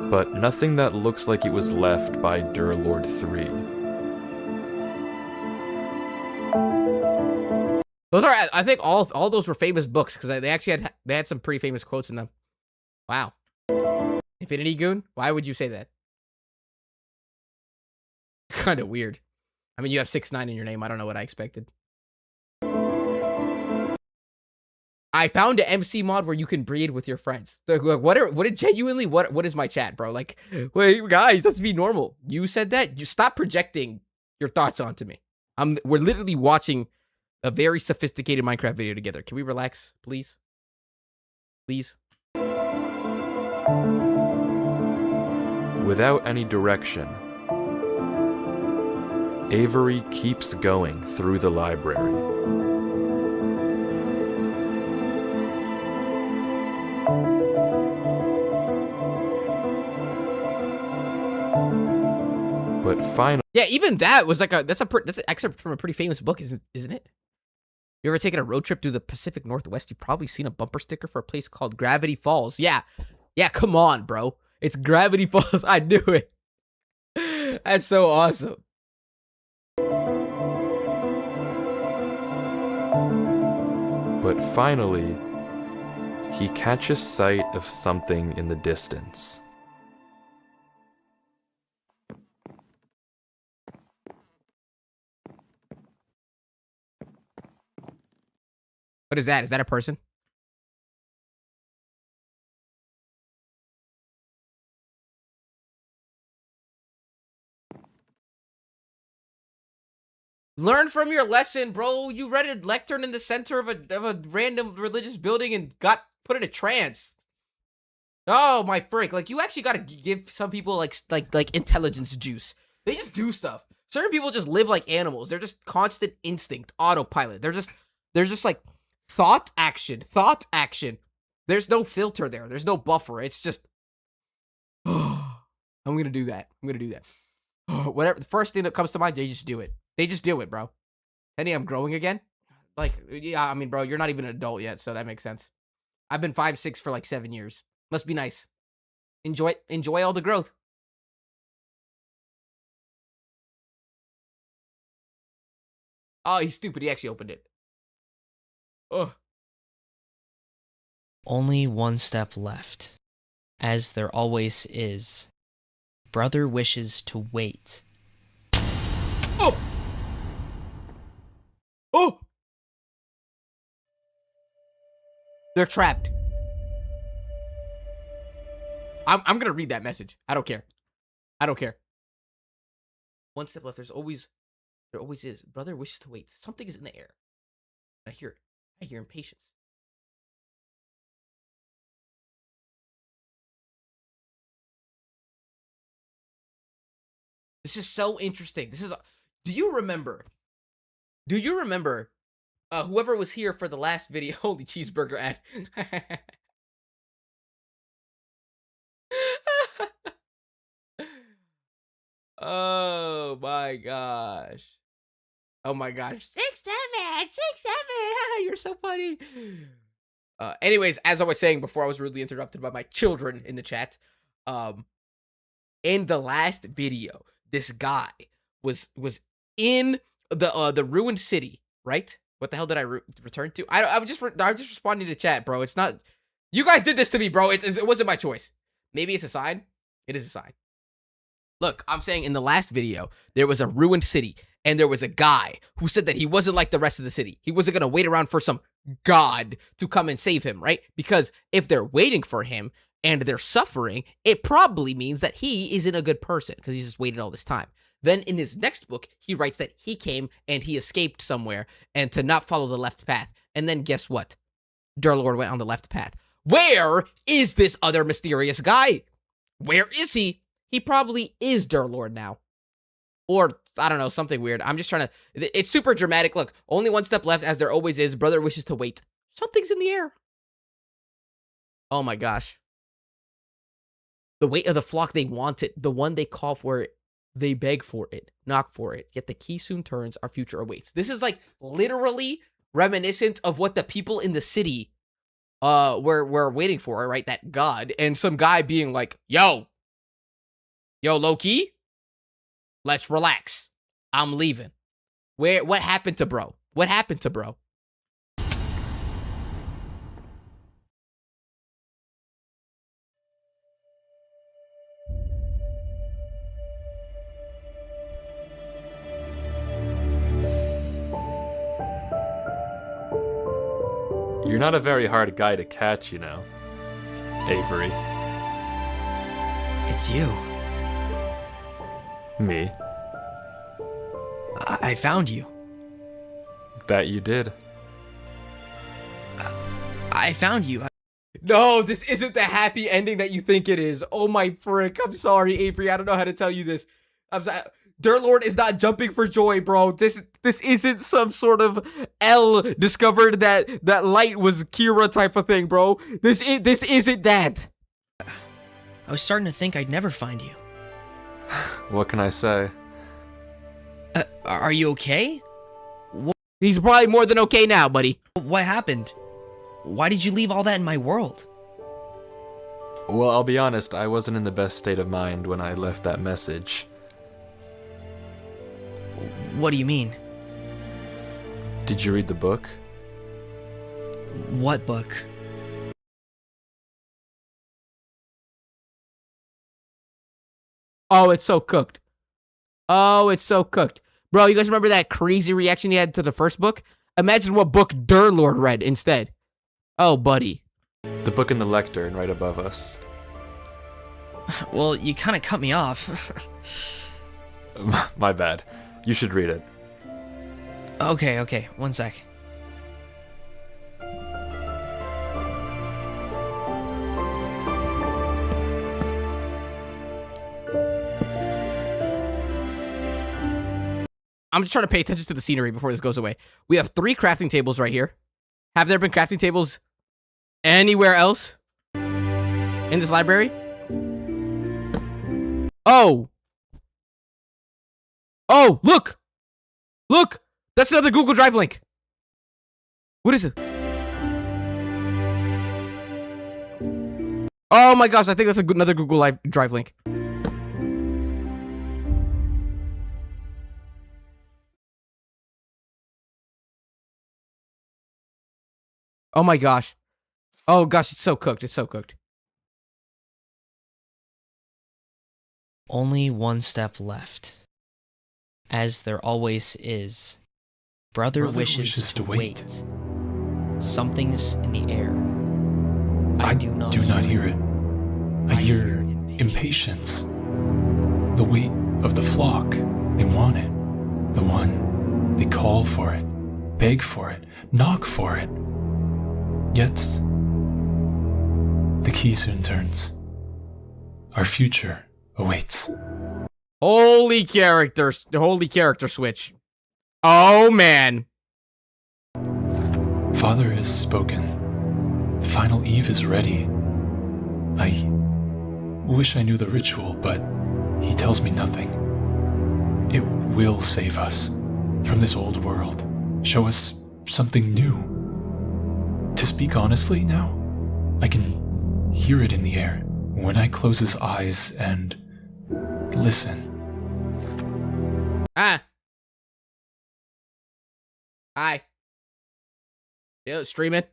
S2: But nothing that looks like it was left by Durlord 3.
S1: Those are, I think, all those were famous books, because they actually had some pretty famous quotes in them. Wow. Infinity Goon? Why would you say that? Kind of weird. I mean, you have 6ix9ine in your name. I don't know what I expected. I found an MC mod where you can breed with your friends. Like, what is my chat, bro? Like, wait, guys, let's be normal. You said that? You stop projecting your thoughts onto me. We're literally watching a very sophisticated Minecraft video together. Can we relax, please? Please?
S2: Without any direction, Avery keeps going through the library. But finally,
S1: yeah, even that was like that's an excerpt from a pretty famous book, isn't it? You ever taken a road trip through the Pacific Northwest? You've probably seen a bumper sticker for a place called Gravity Falls. Yeah, come on, bro. It's Gravity Falls. I knew it. That's so awesome.
S2: But finally, he catches sight of something in the distance.
S1: What is that? Is that a person? Learn from your lesson, bro. You read a lectern in the center of a random religious building and got put in a trance. Oh my frick! Like, you actually gotta give some people like intelligence juice. They just do stuff. Certain people just live like animals. They're just constant instinct, autopilot. They're just like thought action. There's no filter there. There's no buffer. It's just. I'm gonna do that. Whatever. The first thing that comes to mind, they just do it. They just do it, bro. Penny, I'm growing again. Like, yeah, I mean, bro, you're not even an adult yet, so that makes sense. I've been 5'6" for like 7 years. Must be nice. Enjoy all the growth. Oh, he's stupid. He actually opened it. Ugh.
S3: Only one step left. As there always is. Brother wishes to wait.
S1: Oh! Oh! They're trapped. I'm gonna read that message. I don't care. One step left. There always is. Brother wishes to wait. Something is in the air. I hear it. I hear impatience. This is so interesting. Do you remember whoever was here for the last video? Holy cheeseburger ad. Oh my gosh. 6'7", you're so funny. Anyways, as I was saying before, I was rudely interrupted by my children in the chat. In the last video, this guy was in the ruined city, right? What the hell did I return to? I'm just responding to chat, bro. It's not. You guys did this to me, bro. It wasn't my choice. Maybe it's a sign. It is a sign. Look, I'm saying in the last video, there was a ruined city, and there was a guy who said that he wasn't like the rest of the city. He wasn't going to wait around for some god to come and save him, right? Because if they're waiting for him and they're suffering, it probably means that he isn't a good person because he's just waited all this time. Then in his next book, he writes that he came and he escaped somewhere and to not follow the left path. And then guess what? Durlord went on the left path. Where is this other mysterious guy? Where is he? He probably is Durlord now. Or, I don't know, something weird. I'm just trying to... It's super dramatic. Look, only one step left, as there always is. Brother wishes to wait. Something's in the air. Oh my gosh. The weight of the flock, they want it. The one they call for it. They beg for it. Knock for it. Yet the key soon turns. Our future awaits. This is like literally reminiscent of what the people in the city were waiting for, right? That god. And some guy being like, Yo, low-key, let's relax. I'm leaving. What happened to bro? What happened to bro?
S2: You're not a very hard guy to catch, you know, Avery.
S3: It's you.
S2: Me?
S3: I found you.
S2: That you did.
S3: I found you.
S1: No, this isn't the happy ending that you think it is. Oh my frick. I'm sorry, Avery. I don't know how to tell you this. Durlord is not jumping for joy, bro. This isn't some sort of L discovered that light was Kira type of thing, bro. This isn't that.
S3: I was starting to think I'd never find you.
S2: What can I say?
S3: Are you okay?
S1: He's probably more than okay now, buddy.
S3: What happened? Why did you leave all that in my world?
S2: Well, I'll be honest, I wasn't in the best state of mind when I left that message.
S3: What do you mean?
S2: Did you read the book?
S3: What book?
S1: Oh, it's so cooked. Oh, it's so cooked. Bro, you guys remember that crazy reaction you had to the first book? Imagine what book Durlord read instead. Oh, buddy.
S2: The book in the lectern right above us.
S3: Well, you kind of cut me off.
S2: My bad. You should read it.
S3: Okay, one sec.
S1: I'm just trying to pay attention to the scenery before this goes away. We have 3 crafting tables right here. Have there been crafting tables anywhere else in this library? Oh! Oh, look! Look! That's another Google Drive link. What is it? Oh my gosh, I think that's another Google Drive link. Oh my gosh. Oh gosh, it's so cooked. It's so cooked.
S3: Only one step left. As there always is. Brother wishes to wait. Something's in the air. I do not
S5: hear it. I hear impatience. The weight of the flock. They want it. The one. They call for it. Beg for it. Knock for it. Yet, the key soon turns. Our future awaits.
S1: Holy character switch. Oh man.
S5: Father has spoken. The final eve is ready. I wish I knew the ritual, but he tells me nothing. It will save us from this old world. Show us something new. To speak honestly now, I can hear it in the air when I close his eyes and listen.
S1: Hi. Yeah, streaming.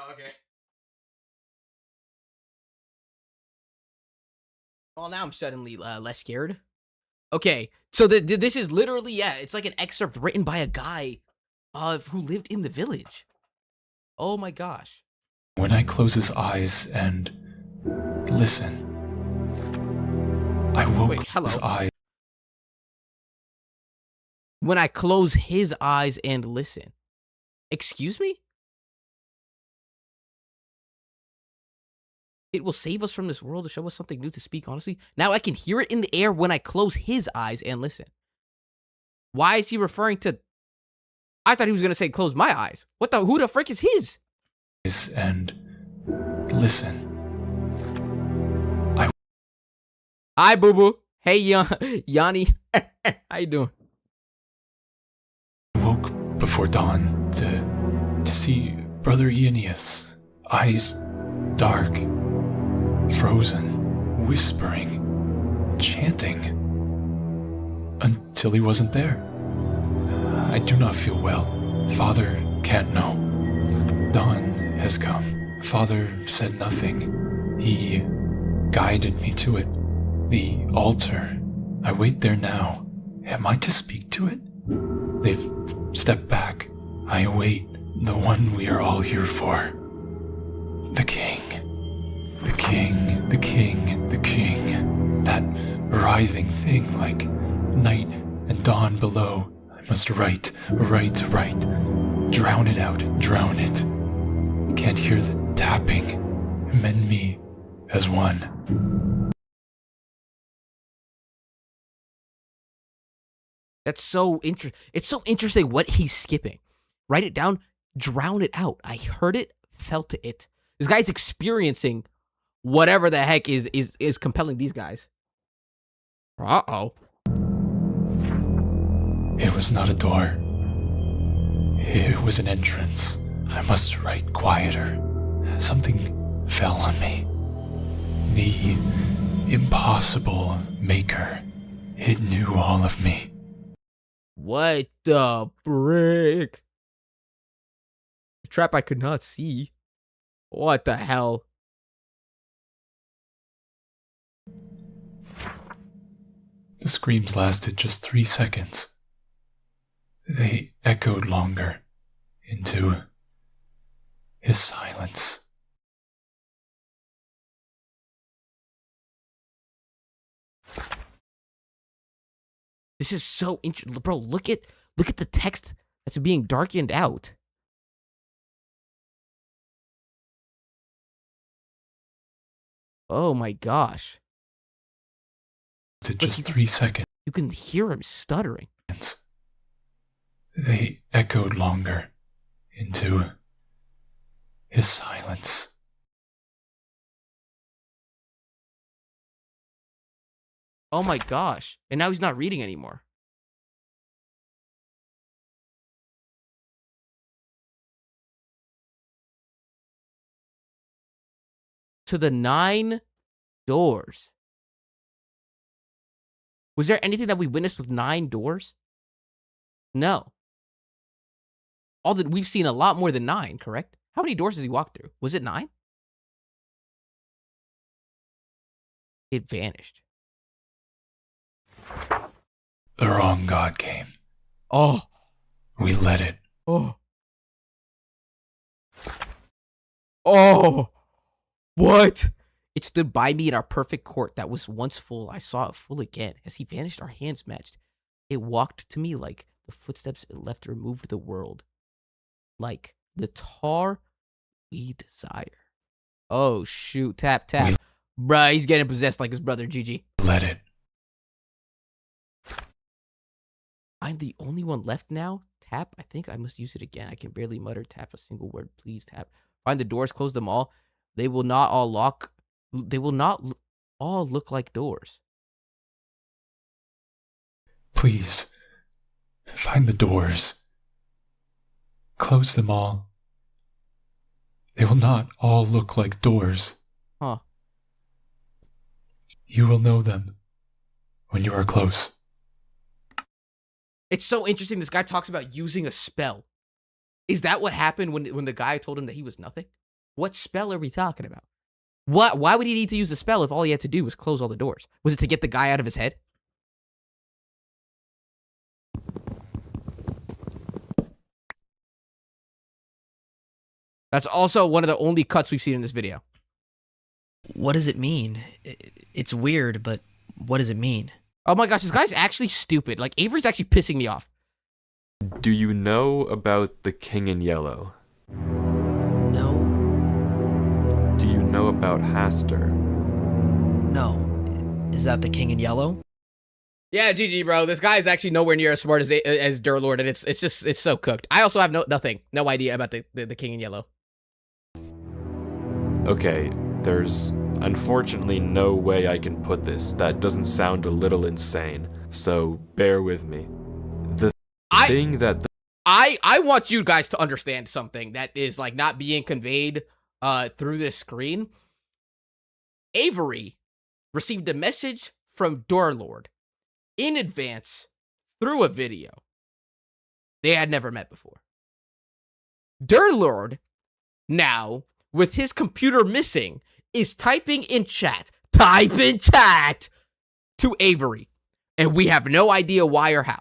S1: Oh, okay. Well, now I'm suddenly less scared. Okay, so this is literally, yeah, it's like an excerpt written by a guy who lived in the village. Oh my gosh.
S5: When I close his eyes and listen, I woke his eyes.
S1: When I close his eyes and listen. Excuse me? It will save us from this world to show us something new to speak honestly. Now I can hear it in the air when I close his eyes and listen. Why is he referring to... I thought he was going to say close my eyes. Who the frick is his?
S5: And listen.
S1: Hi, boo-boo. Hey, Yanni. How you doing?
S5: I woke before dawn to see Brother Aeneas, eyes dark, frozen, whispering, chanting, until he wasn't there. I do not feel well. Father can't know. Dawn has come. Father said nothing. He guided me to it. The altar. I wait there now. Am I to speak to it? They've stepped back. I await the one we are all here for. The king. The king, the king, the king. That writhing thing like night and dawn below. I must write. Drown it out, drown it. I can't hear the tapping. Mend me as one.
S1: That's so interesting. It's so interesting what he's skipping. Write it down, drown it out. I heard it, felt it. This guy's experiencing whatever the heck is compelling these guys. Uh-oh.
S5: It was not a door. It was an entrance. I must write quieter, something fell on me. The impossible maker. It knew all of me.
S1: What the brick? A trap I could not see. What the hell?
S5: The screams lasted just 3 seconds. They echoed longer into his silence.
S1: This is so interesting, bro. Look at the text that's being darkened out. Oh my gosh.
S5: To just 3 seconds.
S1: You can hear him stuttering.
S5: They echoed longer into his silence.
S1: Oh my gosh. And now he's not reading anymore. To the 9 doors. Was there anything that we witnessed with 9 doors? No. We've seen a lot more than 9, correct? How many doors does he walk through? Was it 9? It vanished.
S5: The wrong God came.
S1: Oh.
S5: We let it.
S1: Oh. Oh. What? It stood by me in our perfect court that was once full. I saw it full again. As he vanished, our hands matched. It walked to me like the footsteps it left removed the world. Like the tar we desire. Oh, shoot. Tap, tap. Bruh, he's getting possessed like his brother, GG.
S5: Let it.
S1: I'm the only one left now. Tap. I think I must use it again. I can barely mutter. Tap a single word. Please tap. Find the doors. Close them all. They will not all lock. They will not all look like doors.
S5: Please. Find the doors. Close them all. They will not all look like doors.
S1: Huh.
S5: You will know them when you are close.
S1: It's so interesting. This guy talks about using a spell. Is that what happened when the guy told him that he was nothing? What spell are we talking about? Why would he need to use a spell if all he had to do was close all the doors? Was it to get the guy out of his head? That's also one of the only cuts we've seen in this video.
S3: What does it mean? It's weird, but what does it mean?
S1: Oh my gosh, this guy's actually stupid. Like, Avery's actually pissing me off.
S2: Do you know about the King in Yellow?
S3: No.
S2: Do you know about Haster?
S3: No. Is that the King in Yellow?
S1: Yeah, GG, bro. This guy is actually nowhere near as smart as Durlord, and it's so cooked. I also have no idea about the King in Yellow.
S2: Okay, there's unfortunately no way I can put this that doesn't sound a little insane, so bear with me.
S1: I want you guys to understand something that is like not being conveyed through this screen. Avery received a message from Durlord in advance through a video they had never met before. Durlord, now, with his computer missing, is typing in chat. Type in chat to Avery. And we have no idea why or how.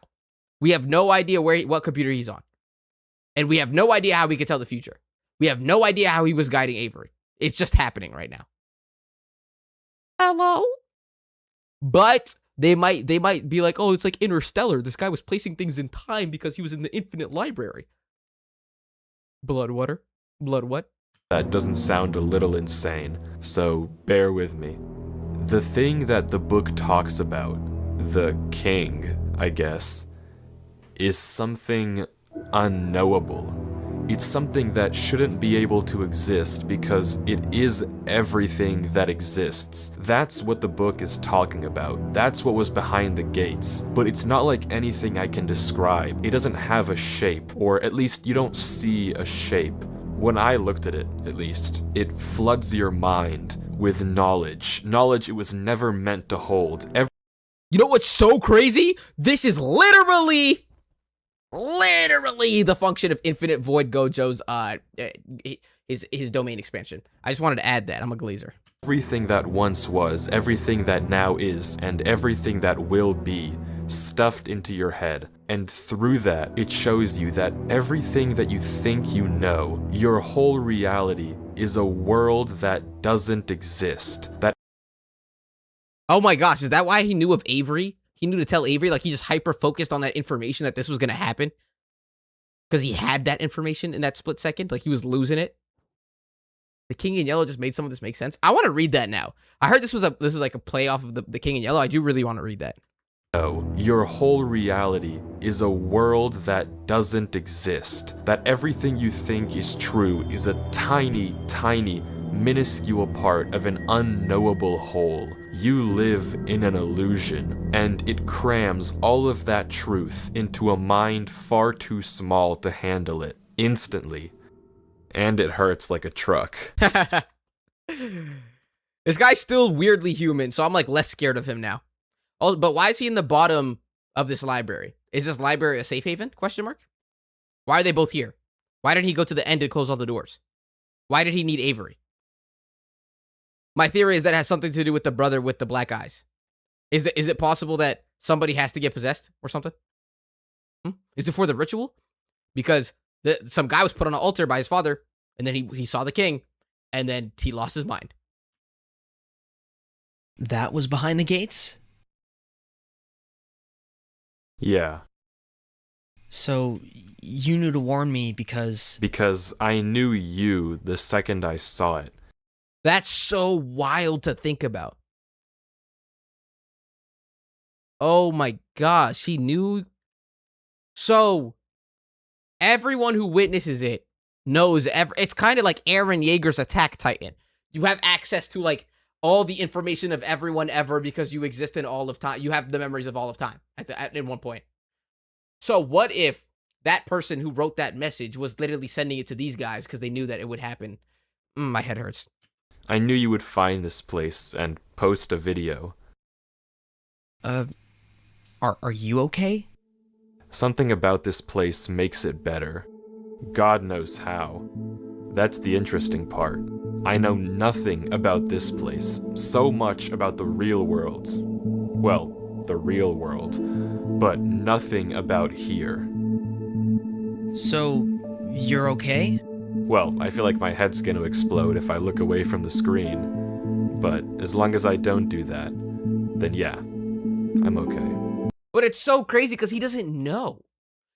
S1: We have no idea what computer he's on. And we have no idea how we could tell the future. We have no idea how he was guiding Avery. It's just happening right now. Hello? But they might be like, oh, it's like Interstellar. This guy was placing things in time because he was in the infinite library. Blood water? Blood what?
S2: That doesn't sound a little insane, so bear with me. The thing that the book talks about, the king, I guess, is something unknowable. It's something that shouldn't be able to exist because it is everything that exists. That's what the book is talking about. That's what was behind the gates. But it's not like anything I can describe. It doesn't have a shape, or at least you don't see a shape. When I looked at it, at least, it floods your mind with knowledge. Knowledge it was never meant to hold.
S1: You know what's so crazy? This is literally the function of Infinite Void Gojo's his domain expansion. I just wanted to add that. I'm a glazer.
S2: Everything that once was, everything that now is, and everything that will be, stuffed into your head. And through that, it shows you that everything that you think you know, your whole reality, is a world that doesn't exist.
S1: Oh my gosh, is that why he knew of Avery? He knew to tell Avery, like he just hyper-focused on that information that this was gonna happen? Because he had that information in that split second? Like he was losing it? The King in Yellow just made some of this make sense. I want to read that now. I heard this is like a play off of the King in Yellow. I do really want to read that.
S2: Your whole reality is a world that doesn't exist. That everything you think is true is a tiny, tiny, minuscule part of an unknowable whole. You live in an illusion, and it crams all of that truth into a mind far too small to handle it instantly. And it hurts like a truck.
S1: This guy's still weirdly human, so I'm like less scared of him now. Oh, but why is he in the bottom of this library? Is this library a safe haven? Question mark. Why are they both here? Why didn't he go to the end and close all the doors? Why did he need Avery? My theory is that has something to do with the brother with the black eyes. Is it possible that somebody has to get possessed or something? Is it for the ritual? Because some guy was put on an altar by his father, and then he saw the king, and then he lost his mind.
S3: That was behind the gates?
S2: Yeah.
S3: So, you knew to warn me because...
S2: Because I knew you the second I saw it.
S1: That's so wild to think about. Oh my gosh, he knew. So, everyone who witnesses it knows. It's kind of like Eren Yeager's Attack Titan. You have access to like all the information of everyone ever because you exist in all of time. You have the memories of all of time at one point. So what if that person who wrote that message was literally sending it to these guys because they knew that it would happen? My head hurts.
S2: I knew you would find this place and post a video.
S3: Are you okay?
S2: Something about this place makes it better. God knows how. That's the interesting part. I know nothing about this place, so much about the real world. Well, the real world, but nothing about here.
S3: So, you're okay?
S2: Well, I feel like my head's gonna explode if I look away from the screen. But as long as I don't do that, then yeah, I'm okay.
S1: But it's so crazy because he doesn't know.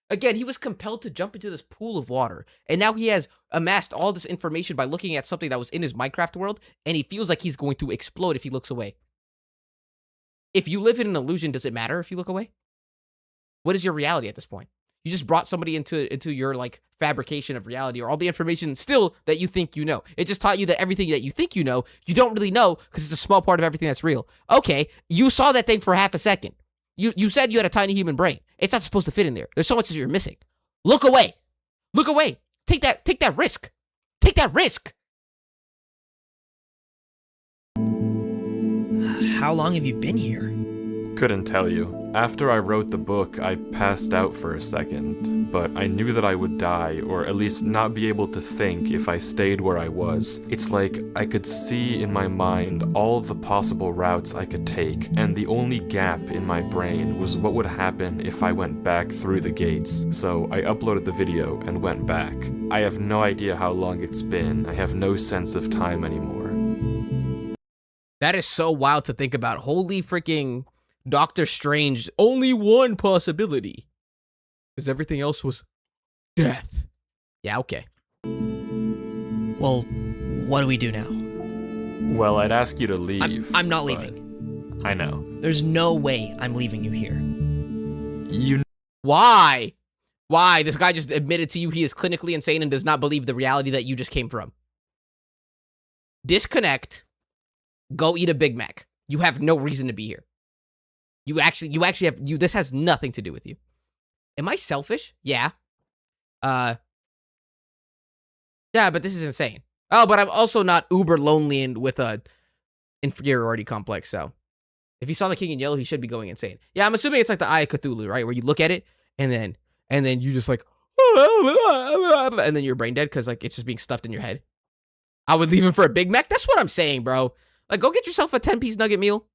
S1: Again, he was compelled to jump into this pool of water, and now he has amassed all this information by looking at something that was in his Minecraft world, and he feels like he's going to explode if he looks away. If you live in an illusion, does it matter if you look away? What is your reality at this point? You just brought somebody into your like fabrication of reality, or all the information still that you think you know. It just taught you that everything that you think you know, you don't really know because it's a small part of everything that's real. Okay, you saw that thing for half a second. You said you had a tiny human brain. It's not supposed to fit in there. There's so much that you're missing. Look away. Look away. Take that risk. Take that risk.
S3: How long have you been here?
S2: Couldn't tell you. After I wrote the book, I passed out for a second, but I knew that I would die, or at least not be able to think if I stayed where I was. It's like I could see in my mind all of the possible routes I could take, and the only gap in my brain was what would happen if I went back through the gates. So I uploaded the video and went back. I have no idea how long it's been. I have no sense of time anymore.
S1: That is so wild to think about. Holy freaking Doctor Strange. Only one possibility. Because everything else was death. Yeah, okay.
S3: Well, what do we do now?
S2: Well, I'd ask you to leave.
S3: I'm not
S2: but
S3: leaving.
S2: I know.
S3: There's no way I'm leaving you here.
S1: Why? Why? This guy just admitted to you he is clinically insane and does not believe the reality that you just came from. Disconnect. Go eat a Big Mac. You have no reason to be here. You actually have, this has nothing to do with you. Am I selfish? Yeah. Yeah, but this is insane. Oh, but I'm also not uber lonely and with a inferiority complex, so if he saw the king in yellow, he should be going insane. Yeah, I'm assuming it's like the Eye of Cthulhu, right? Where you look at it and then you just like and then you're brain dead because like it's just being stuffed in your head. I would leave him for a Big Mac. That's what I'm saying, bro. Like, go get yourself a 10-piece nugget meal.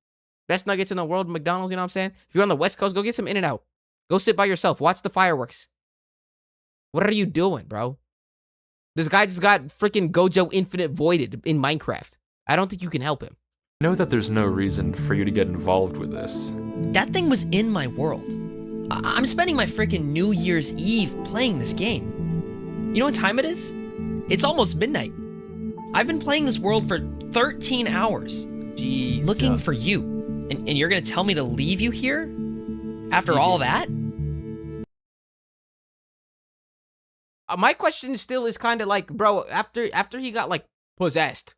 S1: Best nuggets in the world, McDonald's, you know what I'm saying? If you're on the West Coast, go get some In-N-Out. Go sit by yourself. Watch the fireworks. What are you doing, bro? This guy just got freaking Gojo Infinite voided in Minecraft. I don't think you can help him.
S2: Know that there's no reason for you to get involved with this.
S3: That thing was in my world. I'm spending my freaking New Year's Eve playing this game. You know what time it is? It's almost midnight. I've been playing this world for 13 hours.
S1: Jeez.
S3: Looking for you. And you're gonna tell me to leave you here? After all that?
S1: My question still is kind of like, bro, after he got like possessed,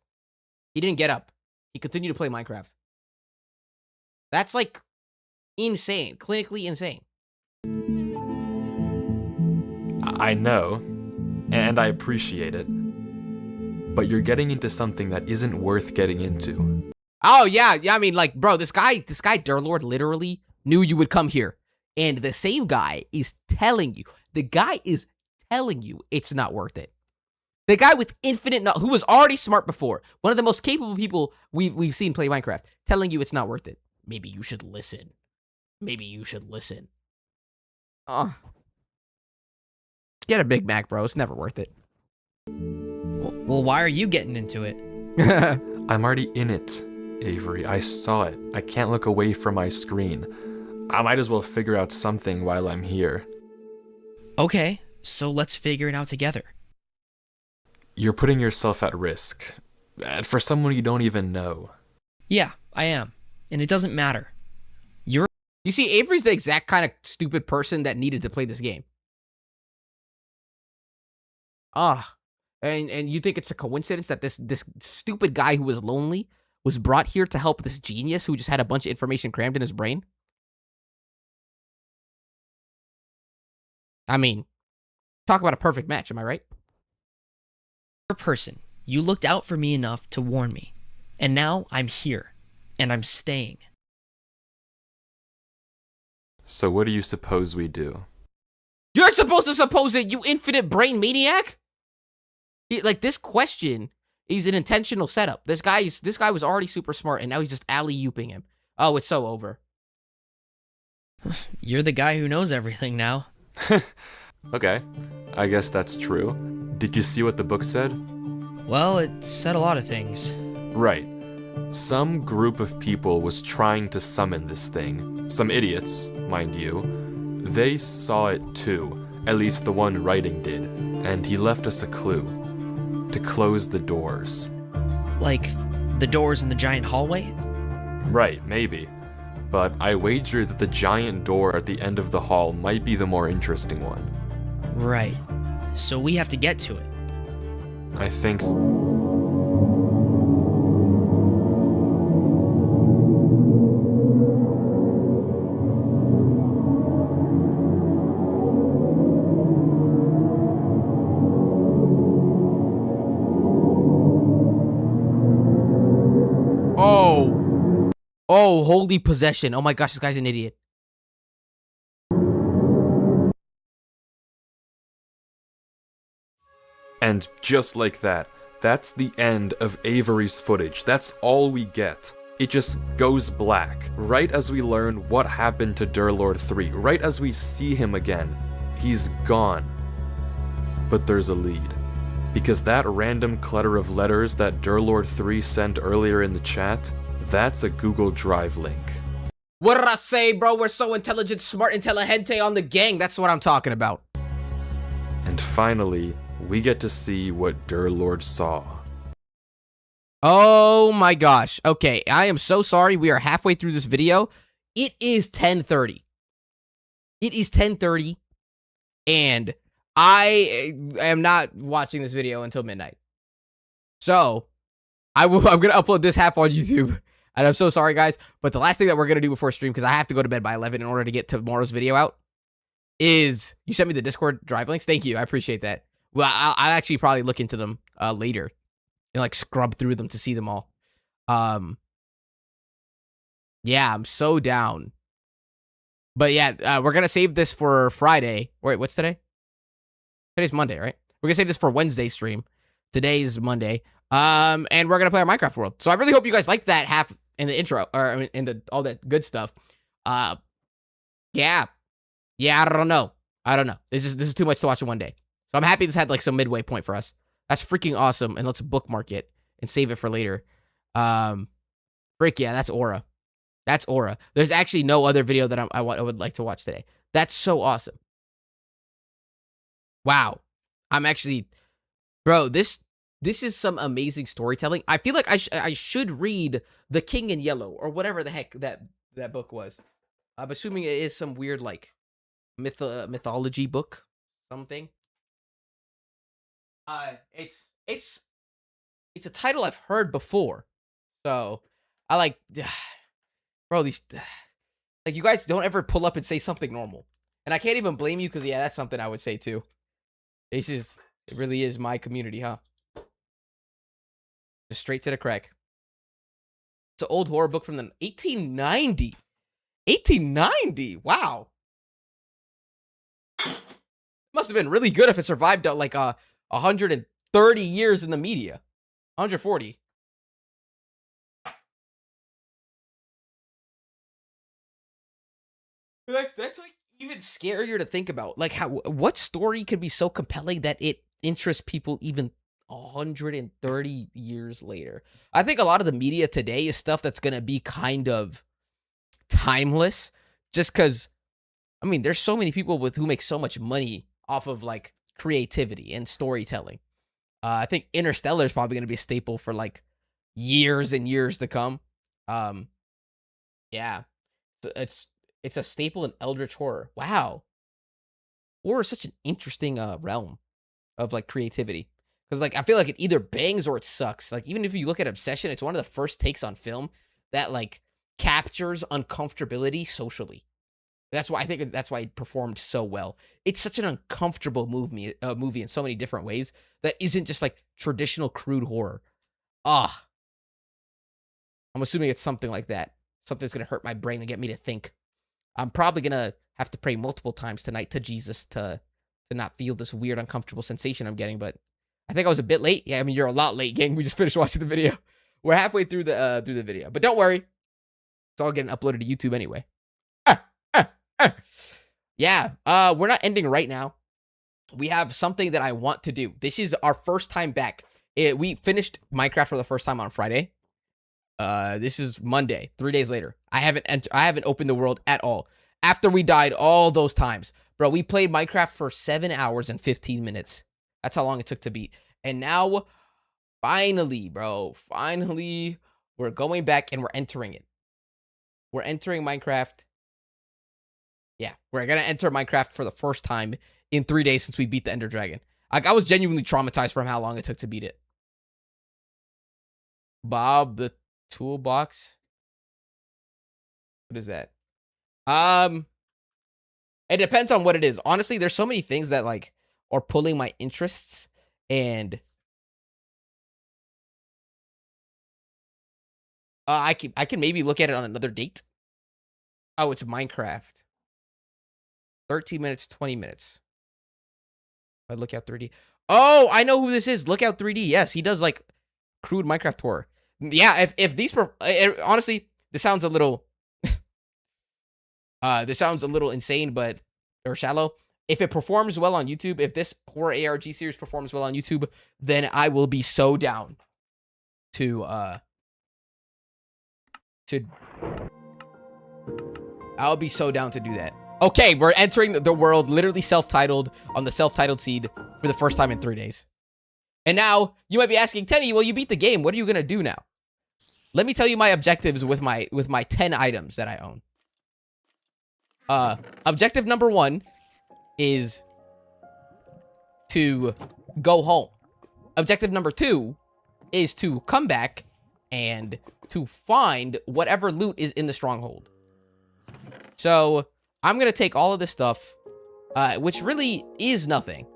S1: he didn't get up. He continued to play Minecraft. That's like insane, clinically insane.
S2: I know, and I appreciate it, but you're getting into something that isn't worth getting into.
S1: Oh yeah, I mean, like, bro, this guy, Durlord, literally knew you would come here, and the same guy is telling you. The guy is telling you it's not worth it. The guy with infinite who was already smart before, one of the most capable people we've seen play Minecraft, telling you it's not worth it. Maybe you should listen. Maybe you should listen. Oh. Get a Big Mac, bro. It's never worth it.
S3: Well, why are you getting into it?
S2: I'm already in it, Avery. I saw it. I can't look away from my screen. I might as well figure out something while I'm here.
S3: Okay, so let's figure it out together.
S2: You're putting yourself at risk. For someone you don't even know.
S3: Yeah, I am. And it doesn't matter.
S1: You see, Avery's the exact kind of stupid person that needed to play this game. And you think it's a coincidence that this stupid guy who was lonely was brought here to help this genius who just had a bunch of information crammed in his brain? I mean, talk about a perfect match, am I right?
S3: Person, you looked out for me enough to warn me. And now I'm here. And I'm staying.
S2: So what do you suppose we do?
S1: You're supposed to suppose it, you infinite brain maniac? Like, this question is an intentional setup. This guy was already super smart, and now he's just alley-ooping him. Oh, it's so over.
S3: You're the guy who knows everything now.
S2: Okay, I guess that's true. Did you see what the book said?
S3: Well, it said a lot of things.
S2: Right. Some group of people was trying to summon this thing. Some idiots, mind you. They saw it too. At least the one writing did. And he left us a clue. To close the doors.
S3: Like the doors in the giant hallway?
S2: Right, maybe. But I wager that the giant door at the end of the hall might be the more interesting one.
S3: Right. So we have to get to it.
S2: I think so.
S1: Oh, holy possession. Oh my gosh, this guy's an idiot.
S2: And just like that, that's the end of Avery's footage. That's all we get. It just goes black, right as we learn what happened to Durlord 3, right as we see him again. He's gone. But there's a lead. Because that random clutter of letters that Durlord 3 sent earlier in the chat, that's a Google Drive link.
S1: What did I say, bro? We're so intelligent, smart, intelligente on the gang. That's what I'm talking about.
S2: And finally, we get to see what Durlord saw.
S1: Oh my gosh. Okay, I am so sorry. We are halfway through this video. It is 10:30. It is 10:30, and I am not watching this video until midnight. So, I'm going to upload this half on YouTube. And I'm so sorry, guys. But the last thing that we're going to do before stream, because I have to go to bed by 11 in order to get tomorrow's video out, is you sent me the Discord drive links. Thank you. I appreciate that. Well, I'll actually probably look into them later and like scrub through them to see them all. Yeah, I'm so down. But yeah, we're gonna save this for Friday. Wait, what's today? Today's Monday, right? We're gonna save this for Wednesday stream. Today's Monday. And we're gonna play our Minecraft world. So I really hope you guys liked that half in the intro, or in the all that good stuff. Yeah, I don't know. This is too much to watch in one day. So I'm happy this had like some midway point for us. That's freaking awesome. And let's bookmark it and save it for later. Frick yeah, that's Aura. That's Aura. There's actually no other video that I would like to watch today. That's so awesome. Wow. I'm actually, bro, this is some amazing storytelling. I feel like I should read The King in Yellow or whatever the heck that book was. I'm assuming it is some weird like mythology book, something. It's a title I've heard before, so I like, bro. These like you guys don't ever pull up and say something normal, and I can't even blame you because yeah, that's something I would say too. It really is my community, huh? Just straight to the crack. It's an old horror book from the 1890. 1890. Wow. Must have been really good if it survived like 130 years in the media. 140. That's like even scarier to think about. Like what story could be so compelling that it interests people even 130 years later? I think a lot of the media today is stuff that's going to be kind of timeless just cuz I mean, there's so many people who make so much money off of like creativity and storytelling. I think Interstellar is probably going to be a staple for like years and years to come. Yeah, it's a staple in Eldritch horror. Wow, horror is such an interesting realm of like creativity because like I feel like it either bangs or it sucks. Like even if you look at Obsession, it's one of the first takes on film that like captures uncomfortability socially. That's why I think that's why it performed so well. It's such an uncomfortable movie in so many different ways that isn't just like traditional crude horror. I'm assuming it's something like that. Something that's gonna hurt my brain and get me to think. I'm probably gonna have to pray multiple times tonight to Jesus to not feel this weird uncomfortable sensation I'm getting. But I think I was a bit late. Yeah, I mean you're a lot late, gang. We just finished watching the video. We're halfway through the video, but don't worry, it's all getting uploaded to YouTube anyway. Yeah, we're not ending right now. We have something that I want to do. This is our first time back. We finished Minecraft for the first time on Friday. This is Monday, 3 days later. I haven't opened the world at all. After we died all those times. Bro, we played Minecraft for 7 hours and 15 minutes. That's how long it took to beat. And now, finally, bro, we're going back and we're entering it. We're entering Minecraft. Yeah, we're going to enter Minecraft for the first time in 3 days since we beat the Ender Dragon. Like, I was genuinely traumatized from how long it took to beat it. Bob the Toolbox. What is that? It depends on what it is. Honestly, there's so many things that, like, are pulling my interests, and I can maybe look at it on another date. Oh, it's Minecraft. 13 minutes, 20 minutes. I look out 3D. Oh, I know who this is. Look out 3D. Yes, he does like crude Minecraft horror. Yeah, if these honestly, this sounds a little insane, but or shallow. If it performs well on YouTube, if this horror ARG series performs well on YouTube, then I will be so down to I'll be so down to do that. Okay, we're entering the world, literally self-titled, on the self-titled seed for the first time in 3 days. And now, you might be asking, Tenny, well, you beat the game. What are you going to do now? Let me tell you my objectives with my 10 items that I own. Objective number 1 is to go home. Objective number 2 is to come back and to find whatever loot is in the stronghold. So I'm going to take all of this stuff, which really is nothing.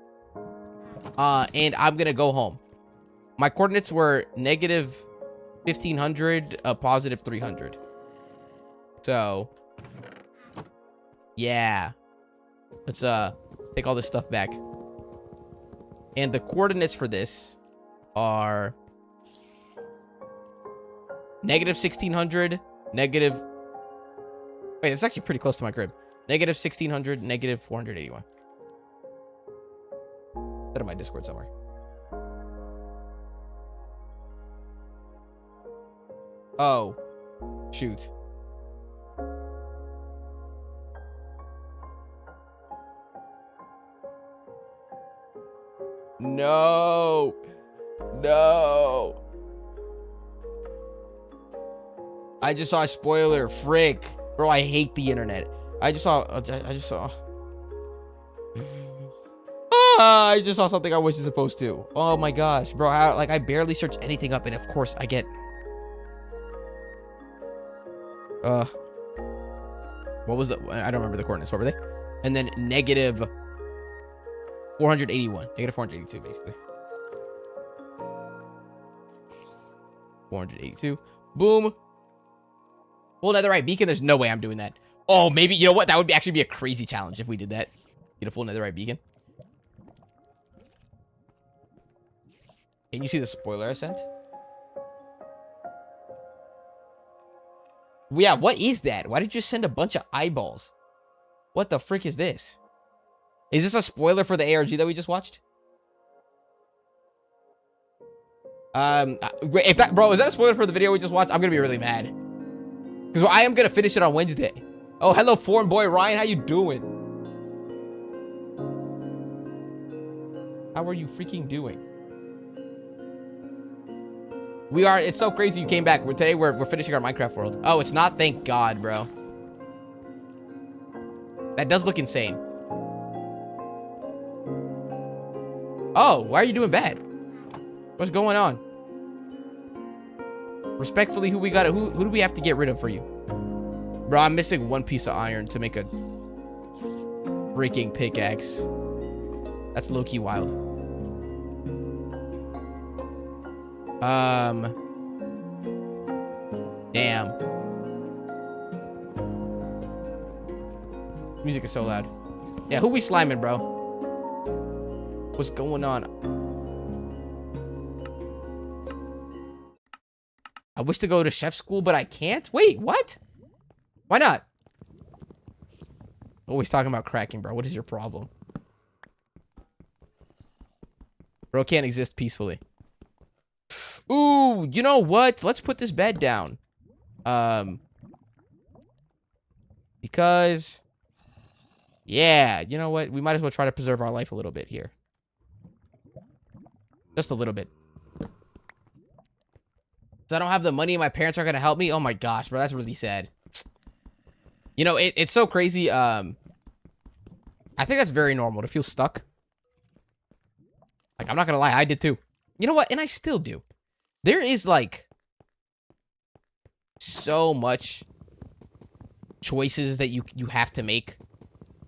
S1: And I'm gonna go home. My coordinates were negative 1500, positive 300. So, yeah. Let's take all this stuff back. And the coordinates for this are negative 1600, negative... Wait, it's actually pretty close to my crib. Negative 1600, negative 481. That in my Discord somewhere. Oh. Shoot. No. No. I just saw a spoiler. Frick. Bro, I hate the internet. I just saw I just saw something I wasn't supposed to. Oh my gosh, bro. I barely search anything up, and of course I get what was the... I don't remember the coordinates. What were they? And then negative 481. Negative 482, basically. 482. Boom. Full netherite beacon. There's no way I'm doing that. Oh, maybe... You know what? That would actually be a crazy challenge if we did that. Get a full netherite beacon. Can you see the spoiler I sent? Yeah, what is that? Why did you send a bunch of eyeballs? What the frick is this? Is this a spoiler for the ARG that we just watched? If that, bro, is that a spoiler for the video we just watched? I'm gonna be really mad. Because I am gonna finish it on Wednesday. Oh, hello, foreign boy Ryan. How you doing? How are you freaking doing? We are... It's so crazy you came back. Today we're finishing our Minecraft world. Oh, it's not? Thank God, bro. That does look insane. Oh, why are you doing bad? What's going on? Respectfully, who do we have to get rid of for you? Bro, I'm missing one piece of iron to make a freaking pickaxe. That's low-key wild. Damn. Music is so loud. Yeah, who we sliming, bro? What's going on? I wish to go to chef school, but I can't? Wait, what? Why not? Always talking about cracking, bro. What is your problem? Bro can't exist peacefully. Ooh, you know what? Let's put this bed down. Because... Yeah, you know what? We might as well try to preserve our life a little bit here. Just a little bit. So I don't have the money and my parents aren't going to help me? Oh my gosh, bro. That's really sad. You know, it's so crazy. I think that's very normal to feel stuck. Like, I'm not going to lie. I did too. You know what? And I still do. There is, like, so much choices that you have to make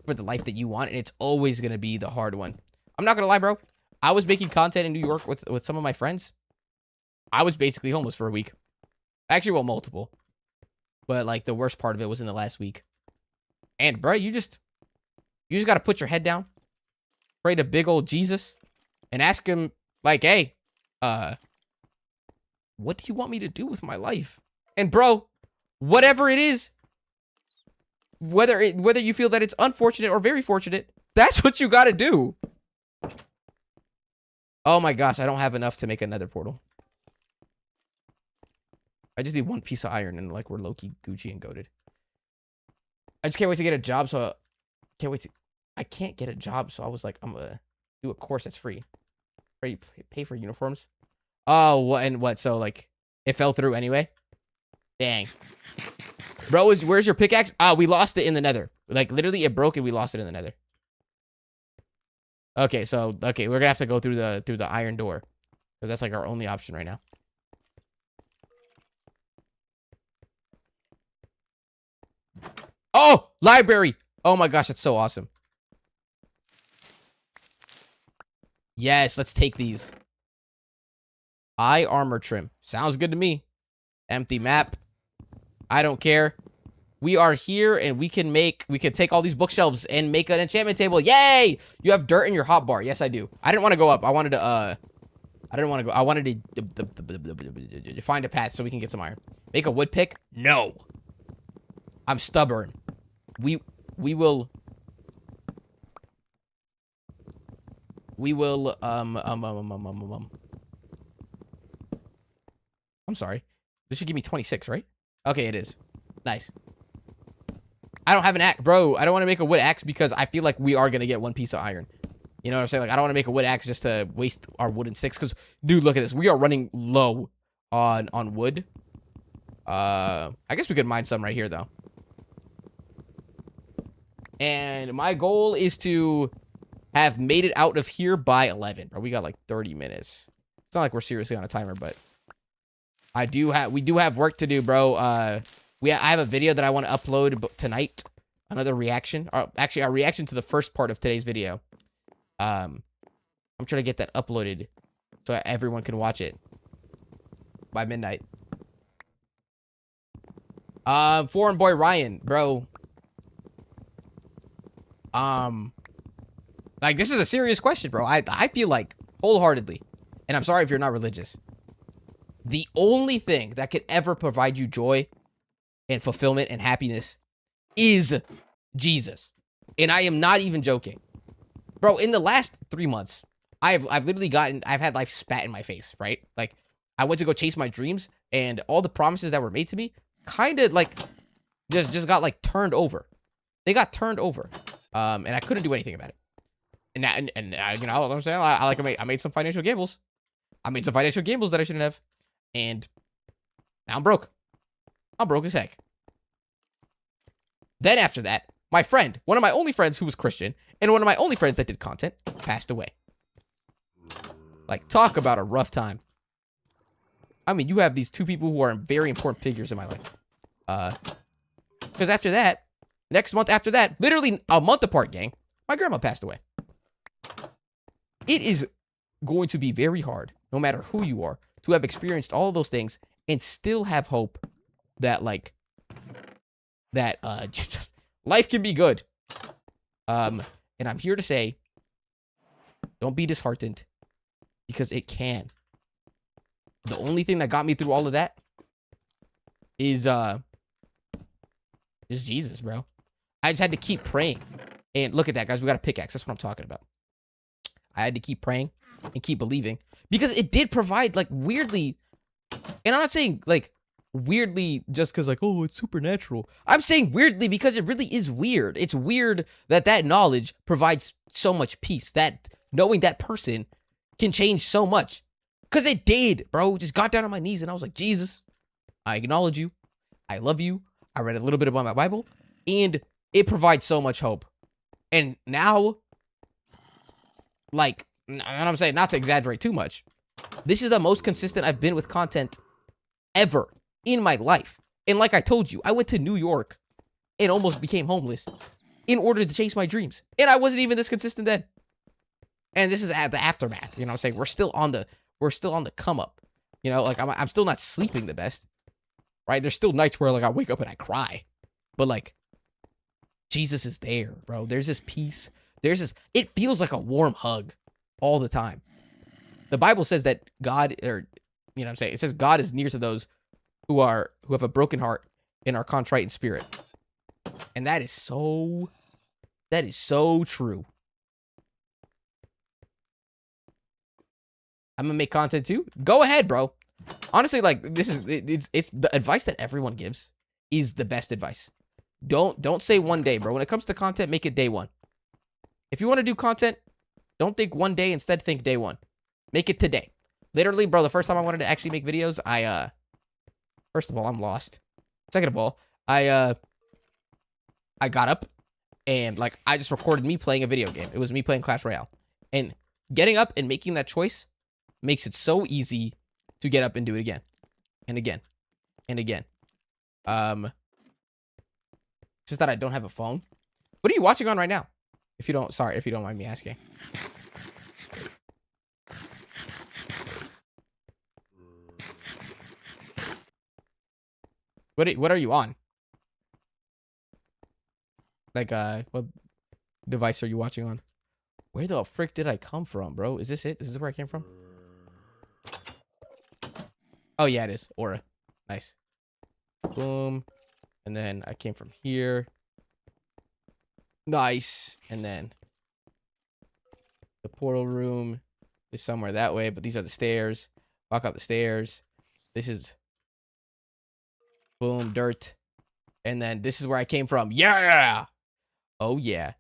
S1: for the life that you want, and it's always going to be the hard one. I'm not going to lie, bro. I was making content in New York with some of my friends. I was basically homeless for a week. Actually, well, multiple. But, like, the worst part of it was in the last week. And, bro, you just got to put your head down, pray to big old Jesus, and ask him, like, hey, what do you want me to do with my life? And, bro, whatever it is, whether you feel that it's unfortunate or very fortunate, that's what you got to do. Oh, my gosh, I don't have enough to make another portal. I just need one piece of iron, and, like, we're low-key Gucci and goated. I just can't wait to get a job, so... I can't get a job, so I was like, I'm gonna do a course that's free. Pay for uniforms? Oh, what? And what? So, like, it fell through anyway? Dang. Bro, where's your pickaxe? Ah, we lost it in the nether. Like, literally, it broke and we lost it in the nether. Okay, so, okay, we're gonna have to go through the iron door. Because that's, like, our only option right now. Oh, library. Oh my gosh, that's so awesome. Yes, let's take these. Eye armor trim. Sounds good to me. Empty map. I don't care. We are here and we can take all these bookshelves and make an enchantment table. Yay! You have dirt in your hotbar. Yes, I do. I didn't want to go up. I wanted to, I wanted to find a path so we can get some iron. Make a wood pick? No. I'm stubborn. We will, I'm sorry. This should give me 26, right? Okay, it is. Nice. I don't have an axe. Bro, I don't want to make a wood axe because I feel like we are going to get one piece of iron. You know what I'm saying? Like, I don't want to make a wood axe just to waste our wooden sticks. Because, dude, look at this. We are running low on wood. I guess we could mine some right here, though. And my goal is to have made it out of here by 11. Bro, we got like 30 minutes. It's not like we're seriously on a timer, but we do have work to do, bro. I have a video that I want to upload tonight. Another reaction. Actually, our reaction to the first part of today's video. I'm trying to get that uploaded so everyone can watch it by midnight. Foreign boy Ryan, bro. Like, this is a serious question, bro. I feel like wholeheartedly, and I'm sorry if you're not religious, the only thing that could ever provide you joy and fulfillment and happiness is Jesus. And I am not even joking. Bro, in the last 3 months, I've literally had life spat in my face, right? Like, I went to go chase my dreams, and all the promises that were made to me kind of, like, just got, like, turned over. They got turned over. And I couldn't do anything about it. And you know what I'm saying? I made some financial gambles. I made some financial gambles that I shouldn't have. And now I'm broke. I'm broke as heck. Then after that, my friend, one of my only friends who was Christian, and one of my only friends that did content, passed away. Like, talk about a rough time. I mean, you have these two people who are very important figures in my life. Because after that, next month after that, literally a month apart, gang, my grandma passed away. It is going to be very hard, no matter who you are, to have experienced all of those things and still have hope that, like, that life can be good. And I'm here to say, don't be disheartened, because it can. The only thing that got me through all of that is Jesus, bro. I just had to keep praying. And look at that, guys. We got a pickaxe. That's what I'm talking about. I had to keep praying and keep believing, because it did provide, like, weirdly, and I'm not saying, like, weirdly just because, like, oh, it's supernatural. I'm saying weirdly because it really is weird. It's weird that knowledge provides so much peace, that knowing that person can change so much. Because it did, bro. Just got down on my knees and I was like, Jesus, I acknowledge you. I love you. I read a little bit about my Bible, and it provides so much hope. And now, like, and I'm saying, not to exaggerate too much, this is the most consistent I've been with content ever in my life. And like I told you, I went to New York and almost became homeless in order to chase my dreams. And I wasn't even this consistent then. And this is at the aftermath. You know what I'm saying? We're still on the come up. You know, like, I'm still not sleeping the best. Right? There's still nights where, like, I wake up and I cry. But, like, Jesus is there, bro. There's this peace. It feels like a warm hug all the time. The Bible says that God, or, you know what I'm saying? It says God is near to those who have a broken heart and are contrite in spirit. And that is so true. I'm gonna make content too. Go ahead, bro. Honestly, like, it's the advice that everyone gives is the best advice. Don't say one day, bro. When it comes to content, make it day one. If you want to do content, don't think one day, instead think day one. Make it today. Literally, bro, the first time I wanted to actually make videos, first of all, I'm lost. Second of all, I got up and, like, I just recorded me playing a video game. It was me playing Clash Royale. And getting up and making that choice makes it so easy to get up and do it again. And again. And again. It's just that I don't have a phone. What are you watching on right now? If you don't mind me asking. What are you on? Like, what device are you watching on? Where the frick did I come from, bro? Is this it? Is this where I came from? Oh, yeah, it is. Aura. Nice. Boom. And then I came from here. Nice. And then the portal room is somewhere that way, but these are the stairs. Walk up the stairs. This is... Boom, dirt. And then this is where I came from. Yeah! Oh, yeah.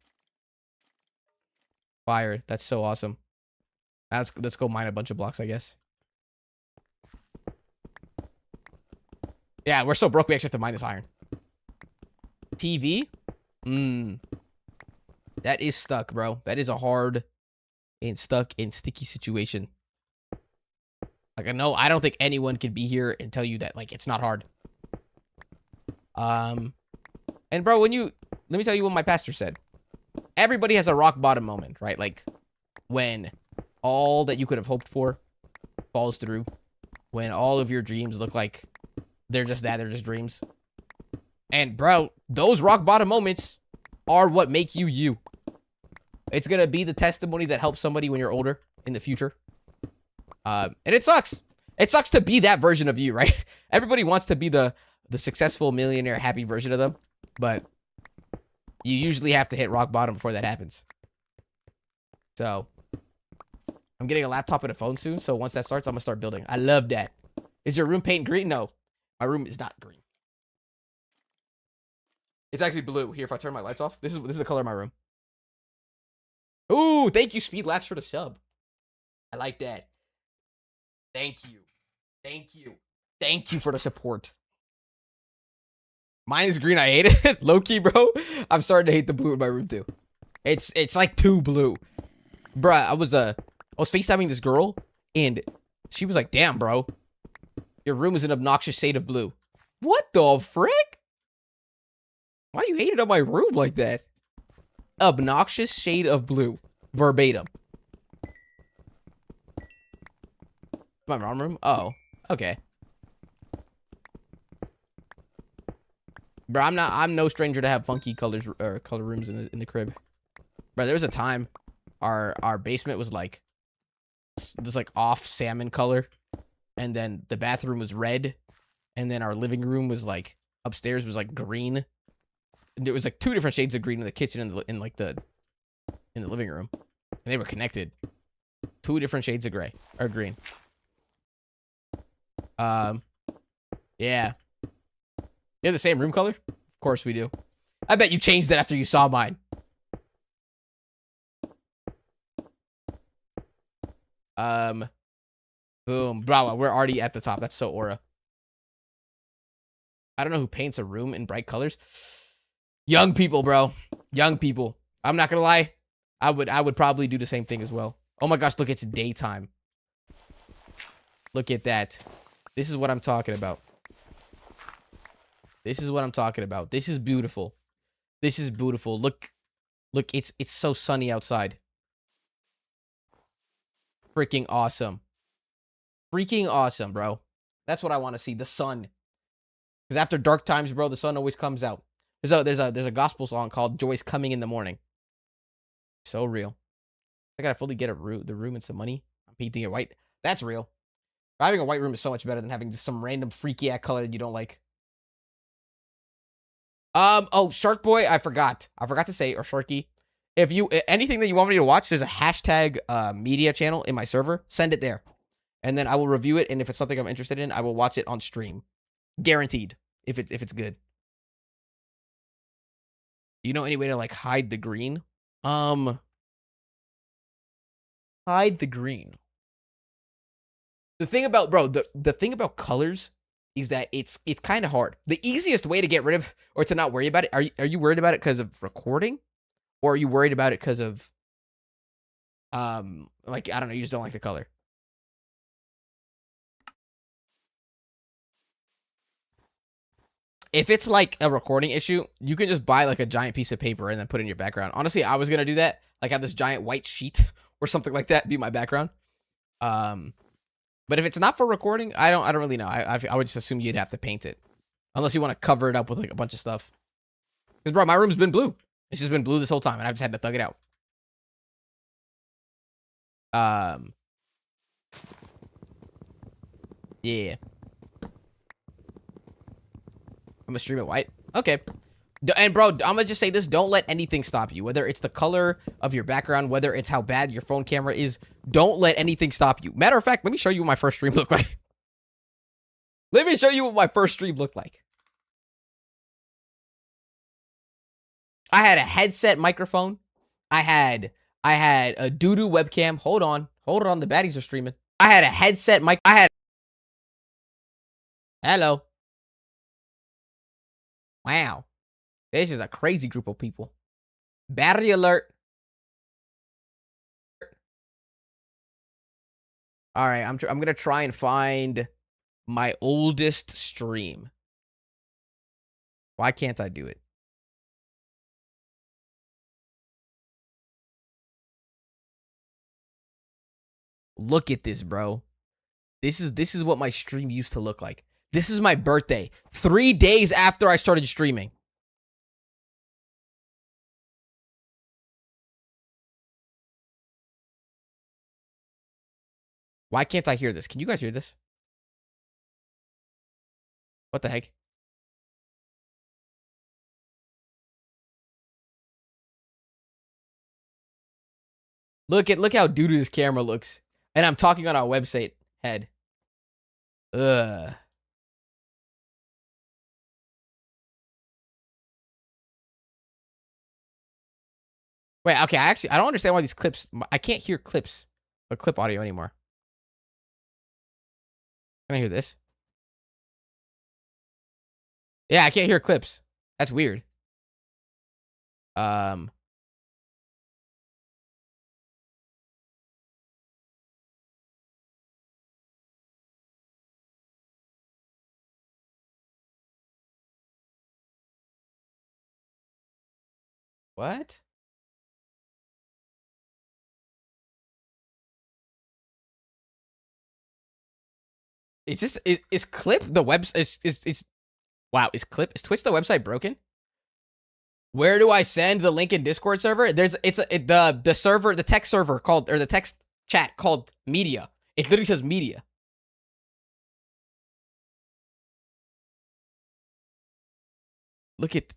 S1: Fire. That's so awesome. Let's go mine a bunch of blocks, I guess. Yeah, we're so broke we actually have to mine this iron. TV? That is stuck, bro. That is a hard and stuck and sticky situation. Like, I know, I don't think anyone can be here and tell you that, like, it's not hard. And bro, let me tell you what my pastor said. Everybody has a rock bottom moment, right? Like, when all that you could have hoped for falls through. When all of your dreams look like they're just dreams. And bro, those rock bottom moments are what make you you. It's gonna be the testimony that helps somebody when you're older in the future. And it sucks. It sucks to be that version of you, right? Everybody wants to be the successful millionaire happy version of them, but you usually have to hit rock bottom before that happens. So I'm getting a laptop and a phone soon, so once that starts, I'm gonna start building. I love that. Is your room painted green? No, my room is not green. It's actually blue. Here, if I turn my lights off, this is the color of my room. Ooh, thank you, Speed Lapse, for the sub. I like that. Thank you. Thank you. Thank you for the support. Mine is green. I hate it. Low-key, bro. I'm starting to hate the blue in my room, too. It's like too blue. Bruh, I was FaceTiming this girl, and she was like, damn, bro. Your room is an obnoxious shade of blue. What the frick? Why you hated on my room like that? Obnoxious shade of blue. Verbatim. My wrong room? Oh, okay. Bro, I'm no stranger to have funky colors or color rooms in the crib. Bro, there was a time our basement was like this like off salmon color, and then the bathroom was red, and then our living room was like upstairs was like green. And there was like 2 different shades of green in the kitchen and in the living room, and they were connected. 2 different shades of gray or green. Yeah. You have the same room color? Of course we do. I bet you changed that after you saw mine. Boom. Bro, we're already at the top. That's so aura. I don't know who paints a room in bright colors. Young people, bro. Young people. I'm not gonna lie. I would probably do the same thing as well. Oh my gosh, look, it's daytime. Look at that. This is what I'm talking about. This is what I'm talking about. This is beautiful. This is beautiful. Look, it's so sunny outside. Freaking awesome. Freaking awesome, bro. That's what I want to see. The sun. Because after dark times, bro, the sun always comes out. There's a gospel song called "Joy's Coming in the Morning." So real. I gotta fully get the room and some money. I'm painting it white. That's real. Having a white room is so much better than having just some random freaky ass color that you don't like. Oh, Shark Boy, I forgot to say, or Sharky. If you anything that you want me to watch, there's a hashtag media channel in my server. Send it there, and then I will review it. And if it's something I'm interested in, I will watch it on stream, guaranteed. If it's good. Do you know any way to like hide the green? Hide the green. The thing about the thing about colors is that it's kind of hard. The easiest way to get rid of or to not worry about it, are you worried about it because of recording, or are you worried about it because of like, I don't know, you just don't like the color? If it's like a recording issue, you can just buy like a giant piece of paper and then put it in your background. Honestly, I was gonna do that, like have this giant white sheet or something like that be my background. But if it's not for recording, I don't really know. I would just assume you'd have to paint it. Unless you want to cover it up with like a bunch of stuff. Because, bro, my room's been blue. It's just been blue this whole time, and I've just had to thug it out. Yeah. I'm gonna stream it white. Okay. And, bro, I'm gonna just say this. Don't let anything stop you. Whether it's the color of your background, whether it's how bad your phone camera is, don't let anything stop you. Matter of fact, let me show you what my first stream looked like. Let me show you what my first stream looked like. I had a headset microphone. I had a doo-doo webcam. Hold on. The baddies are streaming. I had a headset mic. Hello. Wow. This is a crazy group of people. Battery alert. All right, I'm gonna try and find my oldest stream. Why can't I do it? Look at this, bro. This is what my stream used to look like. This is my birthday. 3 days after I started streaming. Why can't I hear this? Can you guys hear this? What the heck? Look how doo-doo this camera looks. And I'm talking on our website head. Ugh. Wait, okay, I don't understand why these clips, I can't hear clips, or clip audio anymore. Can I hear this? Yeah, I can't hear clips. That's weird. What? Is clip the web is wow, is Twitch the website broken? Where do I send the link in Discord server? The server, the text server called, or the text chat called media. It literally says media. Look at.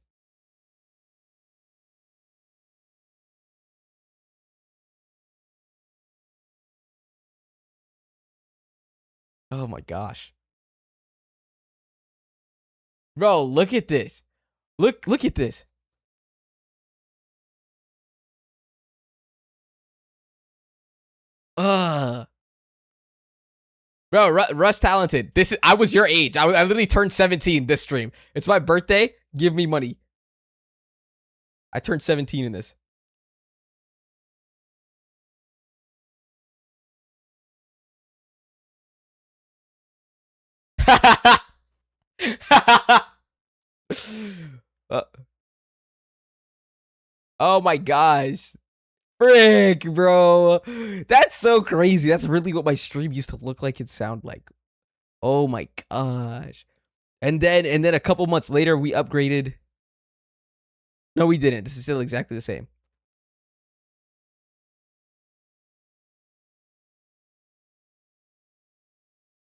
S1: Oh my gosh. Bro, look at this. Look at this. Bro, Russ talented. I was your age. I literally turned 17 this stream. It's my birthday. Give me money. I turned 17 in this. Oh my gosh. Frick, bro. That's so crazy. That's really what my stream used to look like and sound like. Oh my gosh. And then a couple months later we upgraded. No, we didn't. This is still exactly the same.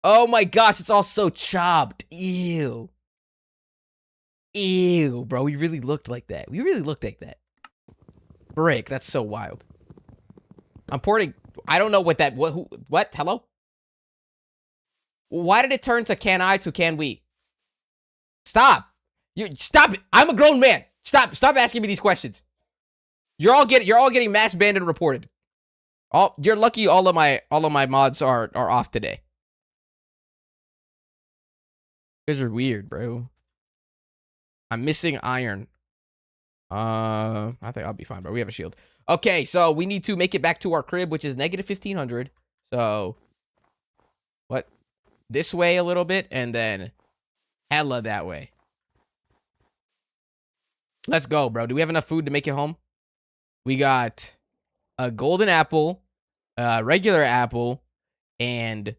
S1: Oh my gosh, it's all so chopped. Ew. Ew, bro. We really looked like that. Frick, that's so wild. I'm porting. I don't know what that. What? Hello? Why did it turn to can I to can we? Stop. Stop it. I'm a grown man. Stop asking me these questions. You're all getting mass banned and reported. You're lucky all of my mods are off today. You guys are weird, bro. I'm missing iron. I think I'll be fine, bro. We have a shield. Okay, so we need to make it back to our crib, which is negative 1500. So, what? This way a little bit, and then hella that way. Let's go, bro. Do we have enough food to make it home? We got a golden apple, a regular apple, and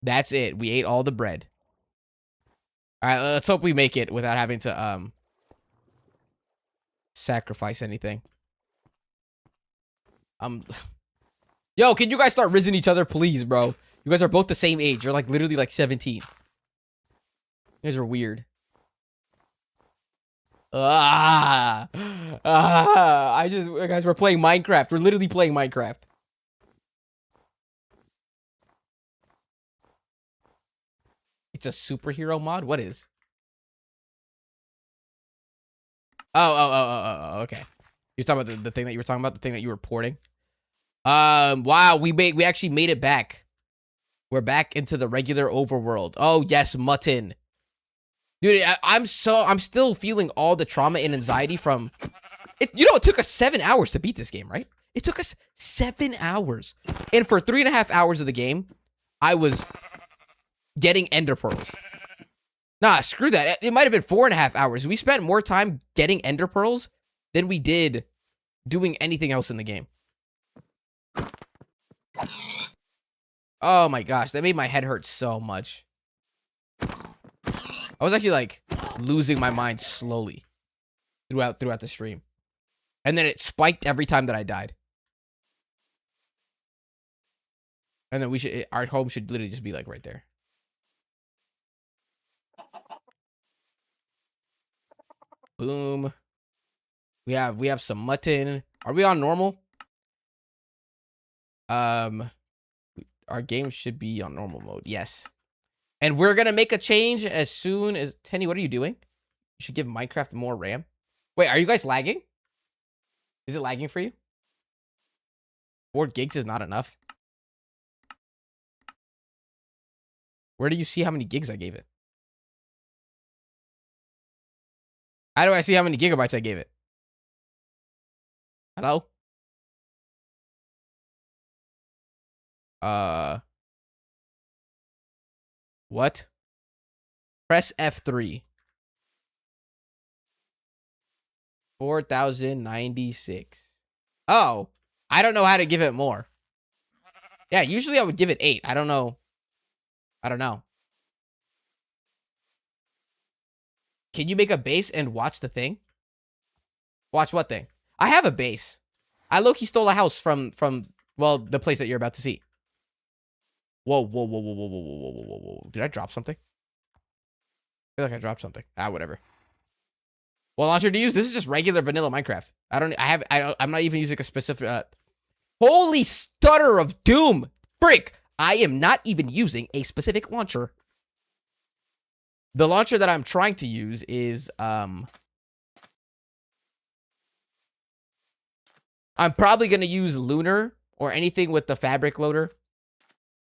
S1: that's it. We ate all the bread. All right, let's hope we make it without having to sacrifice anything. Yo, can you guys start rizzing each other, please, bro? You guys are both the same age. You're like literally like 17. You guys are weird. Guys, we're playing Minecraft. We're literally playing Minecraft. It's a superhero mod? What is? Oh, okay. You're talking about the thing that you were talking about, the thing that you were porting? Wow, we actually made it back. We're back into the regular overworld. Oh, yes, mutton. Dude, I'm still feeling all the trauma and anxiety from it. You know, it took us 7 hours to beat this game, right? It took us 7 hours. And for 3.5 hours of the game, I was getting ender pearls. Nah, screw that. It might have been 4.5 hours. We spent more time getting ender pearls than we did doing anything else in the game. Oh my gosh, that made my head hurt so much. I was actually like losing my mind slowly throughout the stream. And then it spiked every time that I died. And then our home should literally just be like right there. Boom. We have some mutton. Are we on normal? Our game should be on normal mode. Yes. And we're gonna make a change as soon as Tenny, what are you doing? You should give Minecraft more RAM. Wait, are you guys lagging? Is it lagging for you? 4 gigs is not enough. Where do you see how many gigs I gave it? How do I see how many gigabytes I gave it? Hello? What? Press F3. 4096. Oh, I don't know how to give it more. Yeah, usually I would give it 8. I don't know. I don't know. Can you make a base and watch the thing? Watch what thing? I have a base. I low-key stole a house from well, the place that you're about to see. Whoa. Did I drop something? I feel like I dropped something. Whatever. What launcher to use? This is just regular vanilla Minecraft. I'm not even using a specific holy stutter of doom. Frick. I am not even using a specific launcher. The launcher that I'm trying to use is I'm probably going to use Lunar or anything with the fabric loader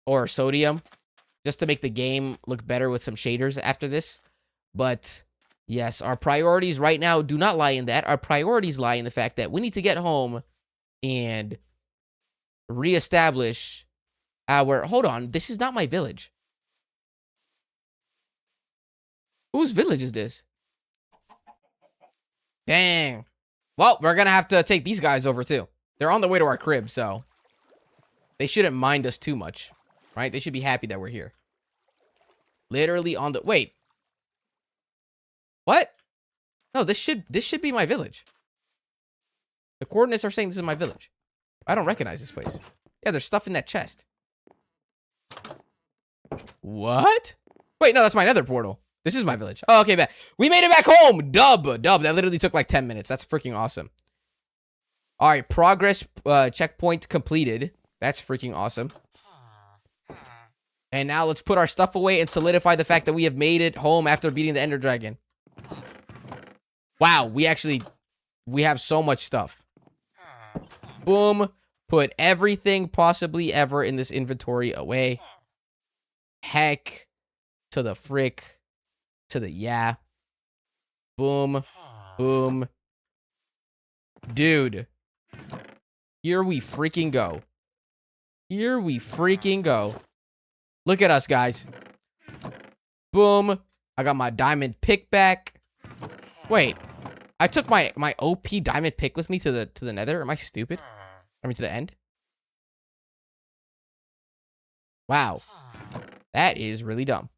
S1: or sodium just to make the game look better with some shaders after this. But yes, our priorities right now do not lie in that. Our priorities lie in the fact that we need to get home and reestablish our... Hold on, this is not my village. Whose village is this? Dang. Well, we're gonna have to take these guys over too. They're on the way to our crib, so they shouldn't mind us too much, right? They should be happy that we're here. Literally on the... Wait. What? No, this should be my village. The coordinates are saying this is my village. I don't recognize this place. Yeah, there's stuff in that chest. What? Wait, no, that's my nether portal. This is my village. Oh, okay, back. We made it back home. Dub. That literally took like 10 minutes. That's freaking awesome. All right, progress checkpoint completed. That's freaking awesome. And now let's put our stuff away and solidify the fact that we have made it home after beating the Ender Dragon. Wow, we have so much stuff. Boom. Put everything possibly ever in this inventory away. Heck to the frick to the yeah. Boom. Boom. Dude. Here we freaking go. Here we freaking go. Look at us, guys. Boom. I got my diamond pick back. Wait. I took my OP diamond pick with me to the nether. Am I stupid? I mean, to the end. Wow. That is really dumb.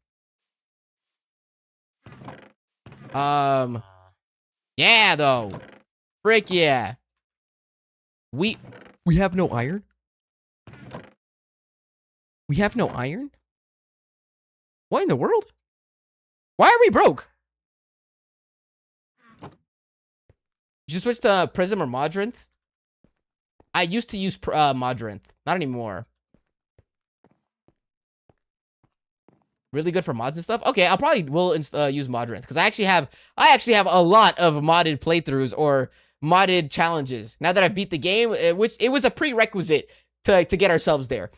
S1: Yeah, though. Frick yeah. We have no iron? We have no iron? What in the world? Why are we broke? Did you switch to Prism or Modrinth? I used to use Modrinth. Not anymore. Really good for mods and stuff? Okay, I'll probably will use Modrinth because I actually have a lot of modded playthroughs or modded challenges. Now that I've beat the game, which it was a prerequisite to get ourselves there.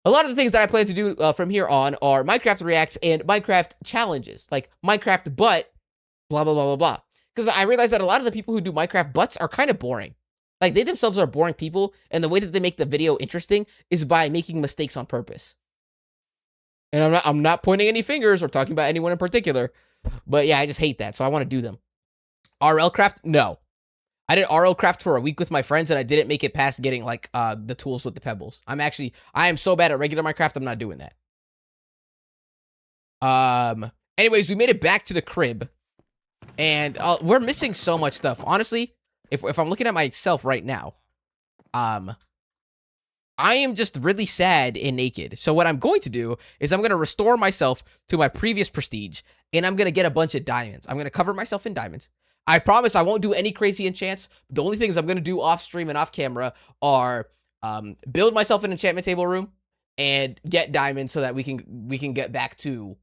S1: A lot of the things that I plan to do from here on are Minecraft Reacts and Minecraft challenges, like Minecraft Butt, blah, blah, blah, blah, blah. Because I realize that a lot of the people who do Minecraft Butts are kind of boring. Like, they themselves are boring people, and the way that they make the video interesting is by making mistakes on purpose. And I'm not pointing any fingers or talking about anyone in particular, but yeah, I just hate that, so I want to do them. RL Craft? No. I did RL Craft for a week with my friends, and I didn't make it past getting, like, the tools with the pebbles. I am so bad at regular Minecraft, I'm not doing that. Anyways, we made it back to the crib, and we're missing so much stuff. Honestly, if I'm looking at myself right now, I am just really sad and naked. So what I'm going to do is I'm going to restore myself to my previous prestige, and I'm going to get a bunch of diamonds. I'm going to cover myself in diamonds. I promise I won't do any crazy enchants. The only things I'm going to do off stream and off camera are build myself an enchantment table room and get diamonds so that we can get back to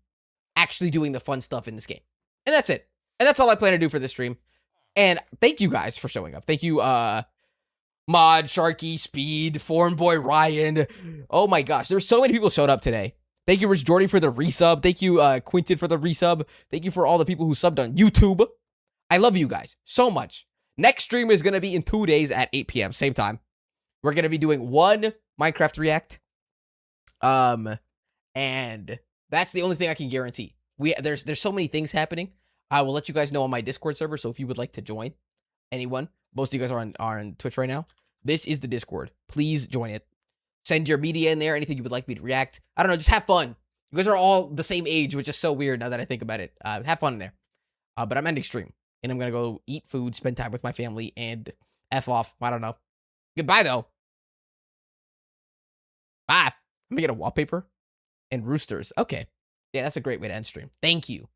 S1: actually doing the fun stuff in this game. And that's it. And that's all I plan to do for this stream. And thank you guys for showing up. Thank you, Mod, Sharky, Speed, Foreign Boy, Ryan. Oh my gosh, there's so many people showed up today. Thank you, Rich Jordy, for the resub. Thank you, Quinton, for the resub. Thank you for all the people who subbed on YouTube. I love you guys so much. Next stream is going to be in 2 days at 8 p.m. Same time. We're going to be doing one Minecraft React. And that's the only thing I can guarantee. There's so many things happening. I will let you guys know on my Discord server, so if you would like to join, anyone, most of you guys are on Twitch right now. This is the Discord. Please join it. Send your media in there, anything you would like me to react. I don't know, just have fun. You guys are all the same age, which is so weird now that I think about it. Have fun in there. But I'm ending stream, and I'm going to go eat food, spend time with my family, and F off. I don't know. Goodbye, though. Bye. I'm going to get a wallpaper and roosters. Okay. Yeah, that's a great way to end stream. Thank you.